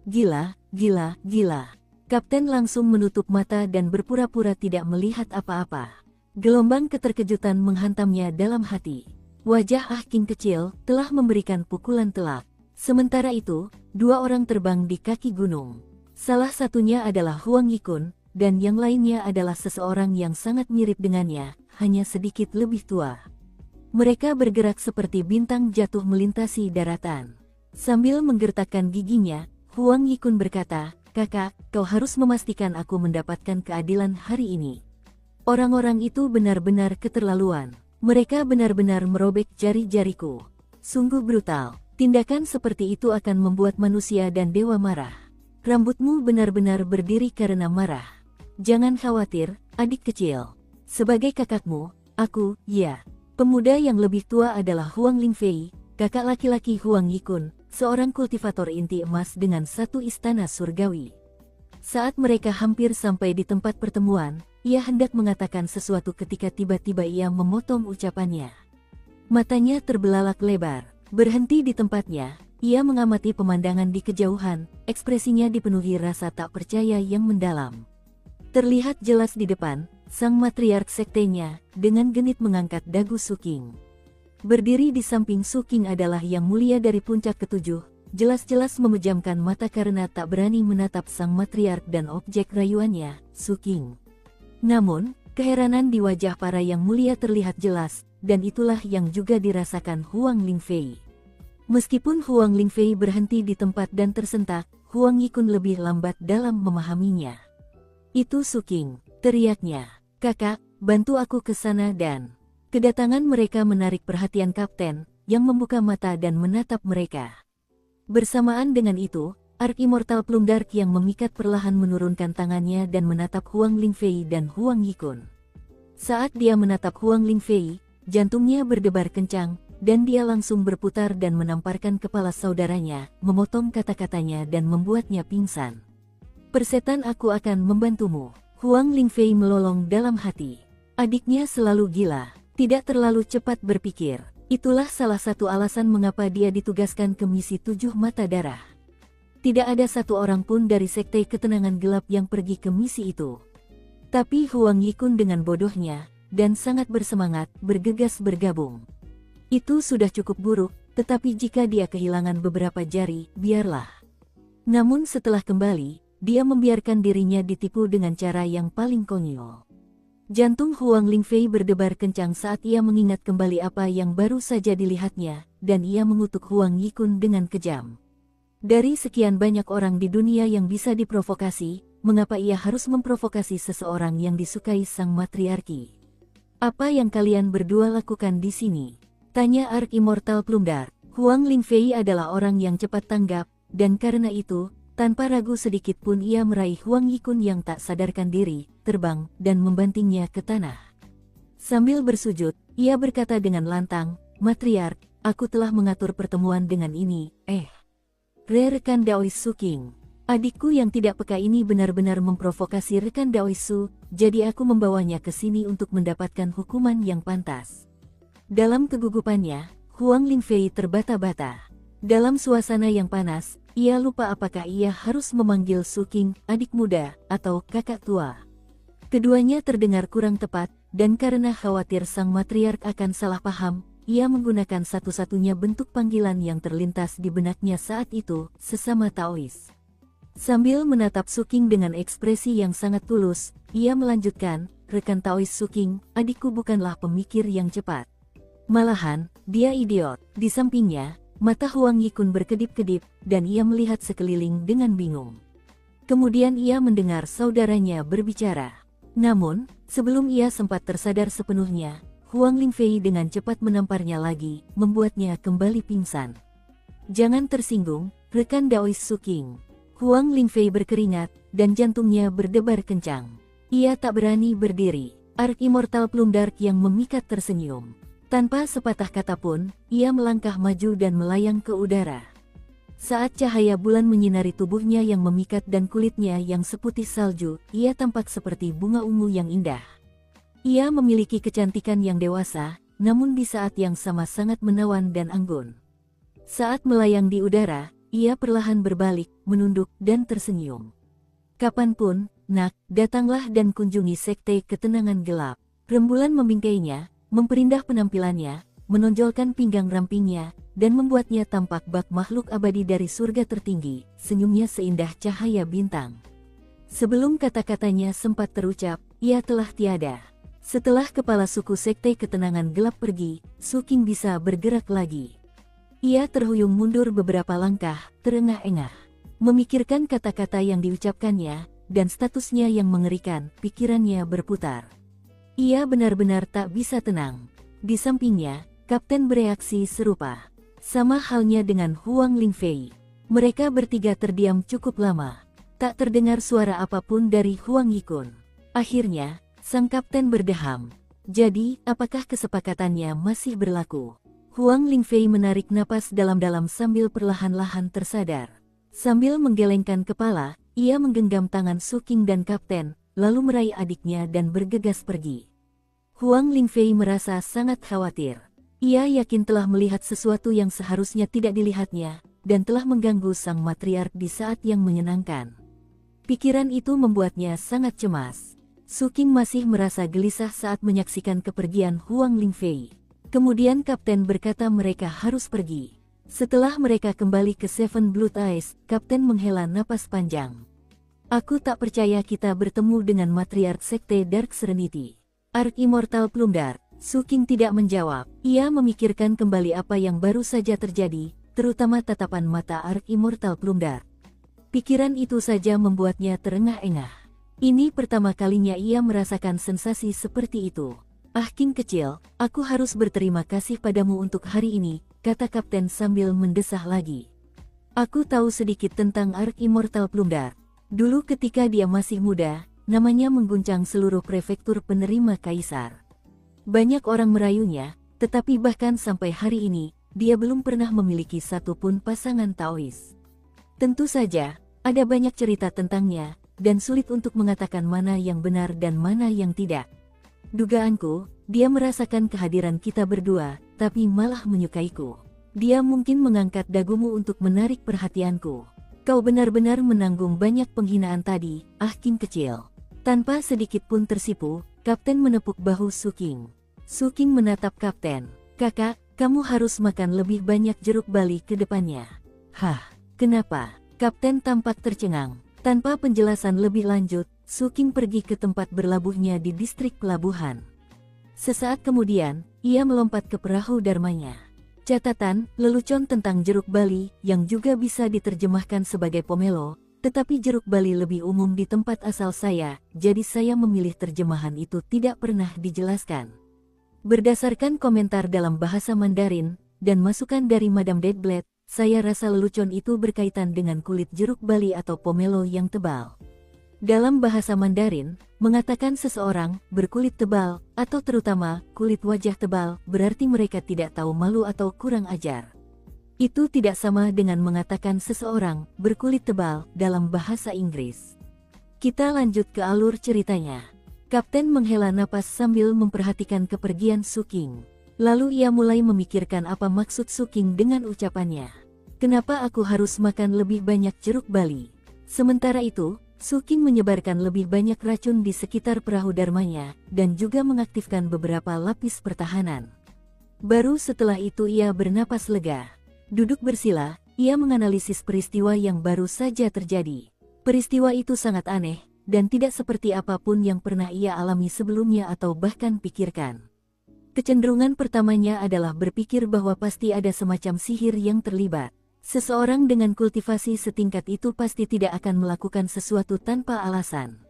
"Gila, gila, gila." Kapten langsung menutup mata dan berpura-pura tidak melihat apa-apa. Gelombang keterkejutan menghantamnya dalam hati. Wajah Ah King kecil telah memberikan pukulan telak. Sementara itu, dua orang terbang di kaki gunung. Salah satunya adalah Huang Yikun, dan yang lainnya adalah seseorang yang sangat mirip dengannya, hanya sedikit lebih tua. Mereka bergerak seperti bintang jatuh melintasi daratan. Sambil menggertakkan giginya, Huang Yikun berkata, "Kakak, kau harus memastikan aku mendapatkan keadilan hari ini. Orang-orang itu benar-benar keterlaluan. Mereka benar-benar merobek jari-jariku. Sungguh brutal." Tindakan seperti itu akan membuat manusia dan dewa marah. Rambutmu benar-benar berdiri karena marah. Jangan khawatir, adik kecil. Sebagai kakakmu, aku, ya. Pemuda yang lebih tua adalah Huang Lingfei, kakak laki-laki Huang Yikun, seorang kultivator inti emas dengan satu istana surgawi. Saat mereka hampir sampai di tempat pertemuan, ia hendak mengatakan sesuatu ketika tiba-tiba ia memotong ucapannya. Matanya terbelalak lebar, berhenti di tempatnya. Ia mengamati pemandangan di kejauhan, ekspresinya dipenuhi rasa tak percaya yang mendalam. Terlihat jelas di depan, sang matriark sektenya, dengan genit mengangkat dagu Suking. Berdiri di samping Suking adalah yang mulia dari puncak ketujuh, jelas-jelas memejamkan mata karena tak berani menatap sang matriark dan objek rayuannya, Suking. Namun, keheranan di wajah para yang mulia terlihat jelas, dan itulah yang juga dirasakan Huang Lingfei. Meskipun Huang Lingfei berhenti di tempat dan tersentak, Huang Yikun lebih lambat dalam memahaminya. Itu Suking, teriaknya. Kakak, bantu aku ke sana dan... Kedatangan mereka menarik perhatian kapten, yang membuka mata dan menatap mereka. Bersamaan dengan itu, Ark Immortal Plumdark yang memikat perlahan menurunkan tangannya dan menatap Huang Lingfei dan Huang Yikun. Saat dia menatap Huang Lingfei, jantungnya berdebar kencang, dan dia langsung berputar dan menamparkan kepala saudaranya, memotong kata-katanya dan membuatnya pingsan. Persetan aku akan membantumu. Huang Lingfei melolong dalam hati. Adiknya selalu gila, tidak terlalu cepat berpikir. Itulah salah satu alasan mengapa dia ditugaskan ke misi 7 mata darah. Tidak ada satu orang pun dari sekte ketenangan gelap yang pergi ke misi itu. Tapi Huang Yikun dengan bodohnya, dan sangat bersemangat, bergegas bergabung. Itu sudah cukup buruk, tetapi jika dia kehilangan beberapa jari, biarlah. Namun setelah kembali, dia membiarkan dirinya ditipu dengan cara yang paling konyol. Jantung Huang Lingfei berdebar kencang saat ia mengingat kembali apa yang baru saja dilihatnya, dan ia mengutuk Huang Yikun dengan kejam. Dari sekian banyak orang di dunia yang bisa diprovokasi, mengapa ia harus memprovokasi seseorang yang disukai sang matriarki? Apa yang kalian berdua lakukan di sini? Tanya Ark Immortal Plumdark. Huang Lingfei adalah orang yang cepat tanggap, dan karena itu, tanpa ragu sedikit pun ia meraih Huang Yikun yang tak sadarkan diri, terbang, dan membantingnya ke tanah. Sambil bersujud, ia berkata dengan lantang, Matriark, aku telah mengatur pertemuan dengan ini, rekan Daois Suking. Adikku yang tidak peka ini benar-benar memprovokasi rekan Daois Su, jadi aku membawanya ke sini untuk mendapatkan hukuman yang pantas. Dalam kegugupannya, Huang Lingfei terbata-bata. Dalam suasana yang panas, ia lupa apakah ia harus memanggil Suking, adik muda, atau kakak tua. Keduanya terdengar kurang tepat, dan karena khawatir sang matriark akan salah paham, ia menggunakan satu-satunya bentuk panggilan yang terlintas di benaknya saat itu, sesama Taois. Sambil menatap Suking dengan ekspresi yang sangat tulus, ia melanjutkan, rekan Taois Suking, adikku bukanlah pemikir yang cepat. Malahan, dia idiot. Di sampingnya, mata Huang Yikun berkedip-kedip, dan ia melihat sekeliling dengan bingung. Kemudian ia mendengar saudaranya berbicara. Namun, sebelum ia sempat tersadar sepenuhnya, Huang Lingfei dengan cepat menamparnya lagi, membuatnya kembali pingsan. Jangan tersinggung, rekan Daois Suking. Huang Lingfei berkeringat, dan jantungnya berdebar kencang. Ia tak berani berdiri. Ark Immortal Plumdark yang memikat tersenyum. Tanpa sepatah kata pun, ia melangkah maju dan melayang ke udara. Saat cahaya bulan menyinari tubuhnya yang memikat dan kulitnya yang seputih salju, ia tampak seperti bunga ungu yang indah. Ia memiliki kecantikan yang dewasa, namun di saat yang sama sangat menawan dan anggun. Saat melayang di udara, ia perlahan berbalik, menunduk, dan tersenyum. Kapanpun, nak, datanglah dan kunjungi sekte ketenangan gelap. Rembulan membingkainya, memperindah penampilannya, menonjolkan pinggang rampingnya, dan membuatnya tampak bak makhluk abadi dari surga tertinggi, senyumnya seindah cahaya bintang. Sebelum kata-katanya sempat terucap, ia telah tiada. Setelah kepala suku sekte ketenangan gelap pergi, Suking bisa bergerak lagi. Ia terhuyung mundur beberapa langkah, terengah-engah. Memikirkan kata-kata yang diucapkannya, dan statusnya yang mengerikan, pikirannya berputar. Ia benar-benar tak bisa tenang. Di sampingnya, kapten bereaksi serupa. Sama halnya dengan Huang Lingfei. Mereka bertiga terdiam cukup lama. Tak terdengar suara apapun dari Huang Yikun. Akhirnya, sang kapten berdeham. Jadi, apakah kesepakatannya masih berlaku? Huang Lingfei menarik napas dalam-dalam sambil perlahan-lahan tersadar. Sambil menggelengkan kepala, ia menggenggam tangan Su Qing dan kapten, lalu meraih adiknya dan bergegas pergi. Huang Lingfei merasa sangat khawatir. Ia yakin telah melihat sesuatu yang seharusnya tidak dilihatnya, dan telah mengganggu sang matriark di saat yang menyenangkan. Pikiran itu membuatnya sangat cemas. Su Qing masih merasa gelisah saat menyaksikan kepergian Huang Lingfei. Kemudian kapten berkata mereka harus pergi. Setelah mereka kembali ke Seven Blood Eyes, kapten menghela napas panjang. Aku tak percaya kita bertemu dengan matriark sekte Dark Serenity. Ark Immortal Plumdark. Su Qing tidak menjawab. Ia memikirkan kembali apa yang baru saja terjadi, terutama tatapan mata Ark Immortal Plumdark. Pikiran itu saja membuatnya terengah-engah. Ini pertama kalinya ia merasakan sensasi seperti itu. Ah Qing kecil, aku harus berterima kasih padamu untuk hari ini, kata kapten sambil mendesah lagi. Aku tahu sedikit tentang Ark Immortal Plumdark. Dulu ketika dia masih muda, namanya mengguncang seluruh prefektur penerima kaisar. Banyak orang merayunya, tetapi bahkan sampai hari ini, dia belum pernah memiliki satupun pasangan Taois. Tentu saja, ada banyak cerita tentangnya, dan sulit untuk mengatakan mana yang benar dan mana yang tidak. Dugaanku, dia merasakan kehadiran kita berdua, tapi malah menyukaiku. Dia mungkin mengangkat dagumu untuk menarik perhatianku. Kau benar-benar menanggung banyak penghinaan tadi, ah Qing kecil. Tanpa sedikit pun tersipu, kapten menepuk bahu Su Qing. Su Qing menatap kapten. Kakak, kamu harus makan lebih banyak jeruk bali ke depannya. Hah, kenapa? Kapten tampak tercengang. Tanpa penjelasan lebih lanjut, Su Qing pergi ke tempat berlabuhnya di distrik pelabuhan. Sesaat kemudian, ia melompat ke perahu dharmanya. Catatan, lelucon tentang jeruk bali, yang juga bisa diterjemahkan sebagai pomelo, tetapi jeruk bali lebih umum di tempat asal saya, jadi saya memilih terjemahan itu tidak pernah dijelaskan. Berdasarkan komentar dalam bahasa Mandarin, dan masukan dari Madame Deadblade, saya rasa lelucon itu berkaitan dengan kulit jeruk bali atau pomelo yang tebal. Dalam bahasa Mandarin, mengatakan seseorang berkulit tebal, atau terutama kulit wajah tebal, berarti mereka tidak tahu malu atau kurang ajar. Itu tidak sama dengan mengatakan seseorang berkulit tebal dalam bahasa Inggris. Kita lanjut ke alur ceritanya. Kapten menghela napas sambil memperhatikan kepergian Su Qing. Lalu ia mulai memikirkan apa maksud Su Qing dengan ucapannya. Kenapa aku harus makan lebih banyak jeruk bali? Sementara itu, Su Qing menyebarkan lebih banyak racun di sekitar perahu dharmanya, dan juga mengaktifkan beberapa lapis pertahanan. Baru setelah itu ia bernapas lega. Duduk bersila, ia menganalisis peristiwa yang baru saja terjadi. Peristiwa itu sangat aneh, dan tidak seperti apapun yang pernah ia alami sebelumnya atau bahkan pikirkan. Kecenderungan pertamanya adalah berpikir bahwa pasti ada semacam sihir yang terlibat. Seseorang dengan kultivasi setingkat itu pasti tidak akan melakukan sesuatu tanpa alasan.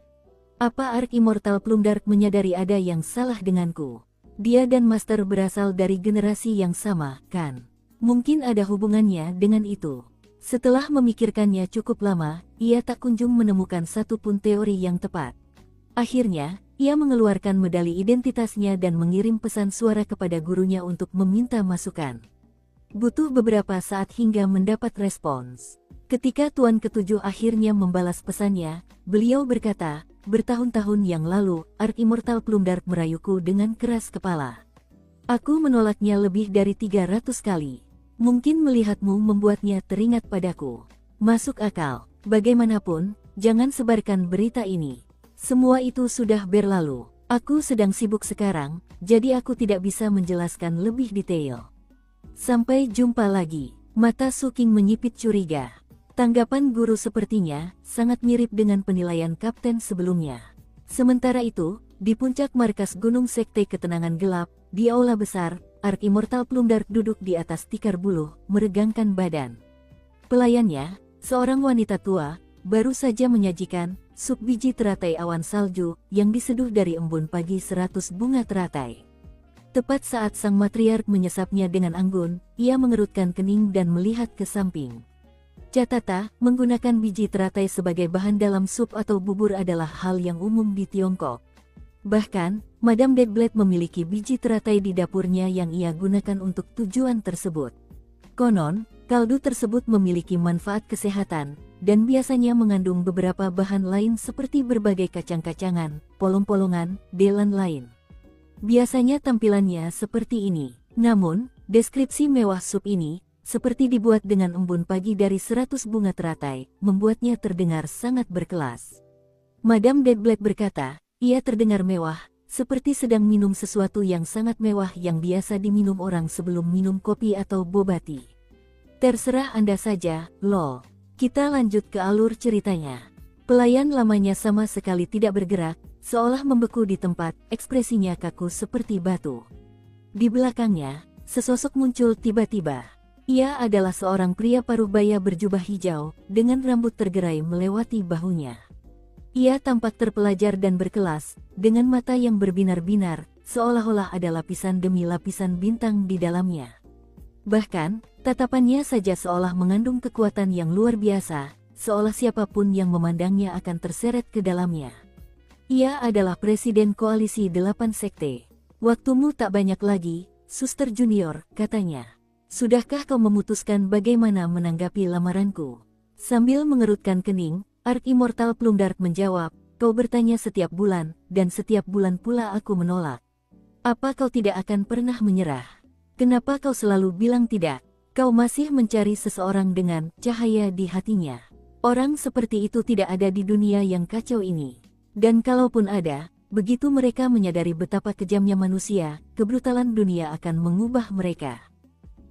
Apa Ark Immortal Plumdark menyadari ada yang salah denganku? Dia dan Master berasal dari generasi yang sama, kan? Mungkin ada hubungannya dengan itu. Setelah memikirkannya cukup lama, ia tak kunjung menemukan satupun teori yang tepat. Akhirnya, ia mengeluarkan medali identitasnya dan mengirim pesan suara kepada gurunya untuk meminta masukan. Butuh beberapa saat hingga mendapat respons. Ketika Tuan Ketujuh akhirnya membalas pesannya, beliau berkata, bertahun-tahun yang lalu, Ark Immortal Plumdark merayuku dengan keras kepala. Aku menolaknya lebih dari 300 kali. Mungkin melihatmu membuatnya teringat padaku. Masuk akal. Bagaimanapun, jangan sebarkan berita ini. Semua itu sudah berlalu. Aku sedang sibuk sekarang, jadi aku tidak bisa menjelaskan lebih detail. Sampai jumpa lagi. Mata Su Qing menyipit curiga. Tanggapan guru sepertinya sangat mirip dengan penilaian kapten sebelumnya. Sementara itu, di puncak markas Gunung Sekte Ketenangan Gelap, di aula besar, Ark Immortal Plumdark duduk di atas tikar buluh, meregangkan badan. Pelayannya, seorang wanita tua, baru saja menyajikan sup biji teratai awan salju yang diseduh dari embun pagi 100 bunga teratai. Tepat saat sang matriark menyesapnya dengan anggun, ia mengerutkan kening dan melihat ke samping. Catata, menggunakan biji teratai sebagai bahan dalam sup atau bubur adalah hal yang umum di Tiongkok. Bahkan, Madame Deadblade memiliki biji teratai di dapurnya yang ia gunakan untuk tujuan tersebut. Konon, kaldu tersebut memiliki manfaat kesehatan, dan biasanya mengandung beberapa bahan lain seperti berbagai kacang-kacangan, polong-polongan, dan lain. Biasanya tampilannya seperti ini. Namun, deskripsi mewah sup ini, seperti dibuat dengan embun pagi dari 100 bunga teratai, membuatnya terdengar sangat berkelas. Madame Deadblade berkata, ia terdengar mewah, seperti sedang minum sesuatu yang sangat mewah yang biasa diminum orang sebelum minum kopi atau boba tea. Terserah Anda saja, lol. Kita lanjut ke alur ceritanya. Pelayan lamanya sama sekali tidak bergerak, seolah membeku di tempat, ekspresinya kaku seperti batu. Di belakangnya, sesosok muncul tiba-tiba. Ia adalah seorang pria parubaya berjubah hijau, dengan rambut tergerai melewati bahunya. Ia tampak terpelajar dan berkelas, dengan mata yang berbinar-binar, seolah-olah ada lapisan demi lapisan bintang di dalamnya. Bahkan, tatapannya saja seolah mengandung kekuatan yang luar biasa, seolah siapapun yang memandangnya akan terseret ke dalamnya. Ia adalah Presiden Koalisi 8 Sekte. Waktumu tak banyak lagi, Suster Junior, katanya. Sudahkah kau memutuskan bagaimana menanggapi lamaranku? Sambil mengerutkan kening, Ark Immortal Plumdark menjawab, kau bertanya setiap bulan, dan setiap bulan pula aku menolak. Apa kau tidak akan pernah menyerah? Kenapa kau selalu bilang tidak? Kau masih mencari seseorang dengan cahaya di hatinya. Orang seperti itu tidak ada di dunia yang kacau ini. Dan kalaupun ada, begitu mereka menyadari betapa kejamnya manusia, kebrutalan dunia akan mengubah mereka.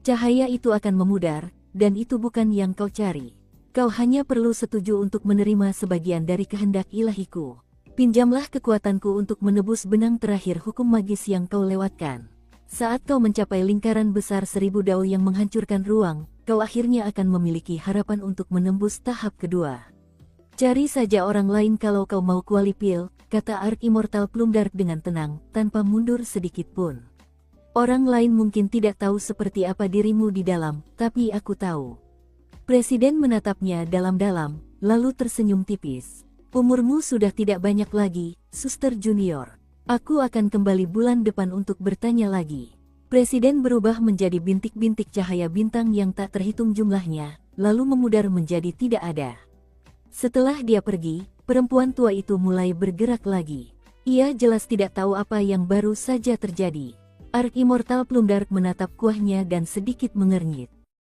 Cahaya itu akan memudar, dan itu bukan yang kau cari. Kau hanya perlu setuju untuk menerima sebagian dari kehendak ilahiku. Pinjamlah kekuatanku untuk menebus benang terakhir hukum magis yang kau lewatkan. Saat kau mencapai lingkaran besar 1000 dao yang menghancurkan ruang, kau akhirnya akan memiliki harapan untuk menembus tahap kedua. Cari saja orang lain kalau kau mau kualipil, kata Ark Immortal Plumdark dengan tenang, tanpa mundur sedikit pun. Orang lain mungkin tidak tahu seperti apa dirimu di dalam, tapi aku tahu. Presiden menatapnya dalam-dalam, lalu tersenyum tipis. Umurmu sudah tidak banyak lagi, Suster Junior. Aku akan kembali bulan depan untuk bertanya lagi. Presiden berubah menjadi bintik-bintik cahaya bintang yang tak terhitung jumlahnya, lalu memudar menjadi tidak ada. Setelah dia pergi, perempuan tua itu mulai bergerak lagi. Ia jelas tidak tahu apa yang baru saja terjadi. Ark Immortal Plumdark menatap kuahnya dan sedikit mengernyit.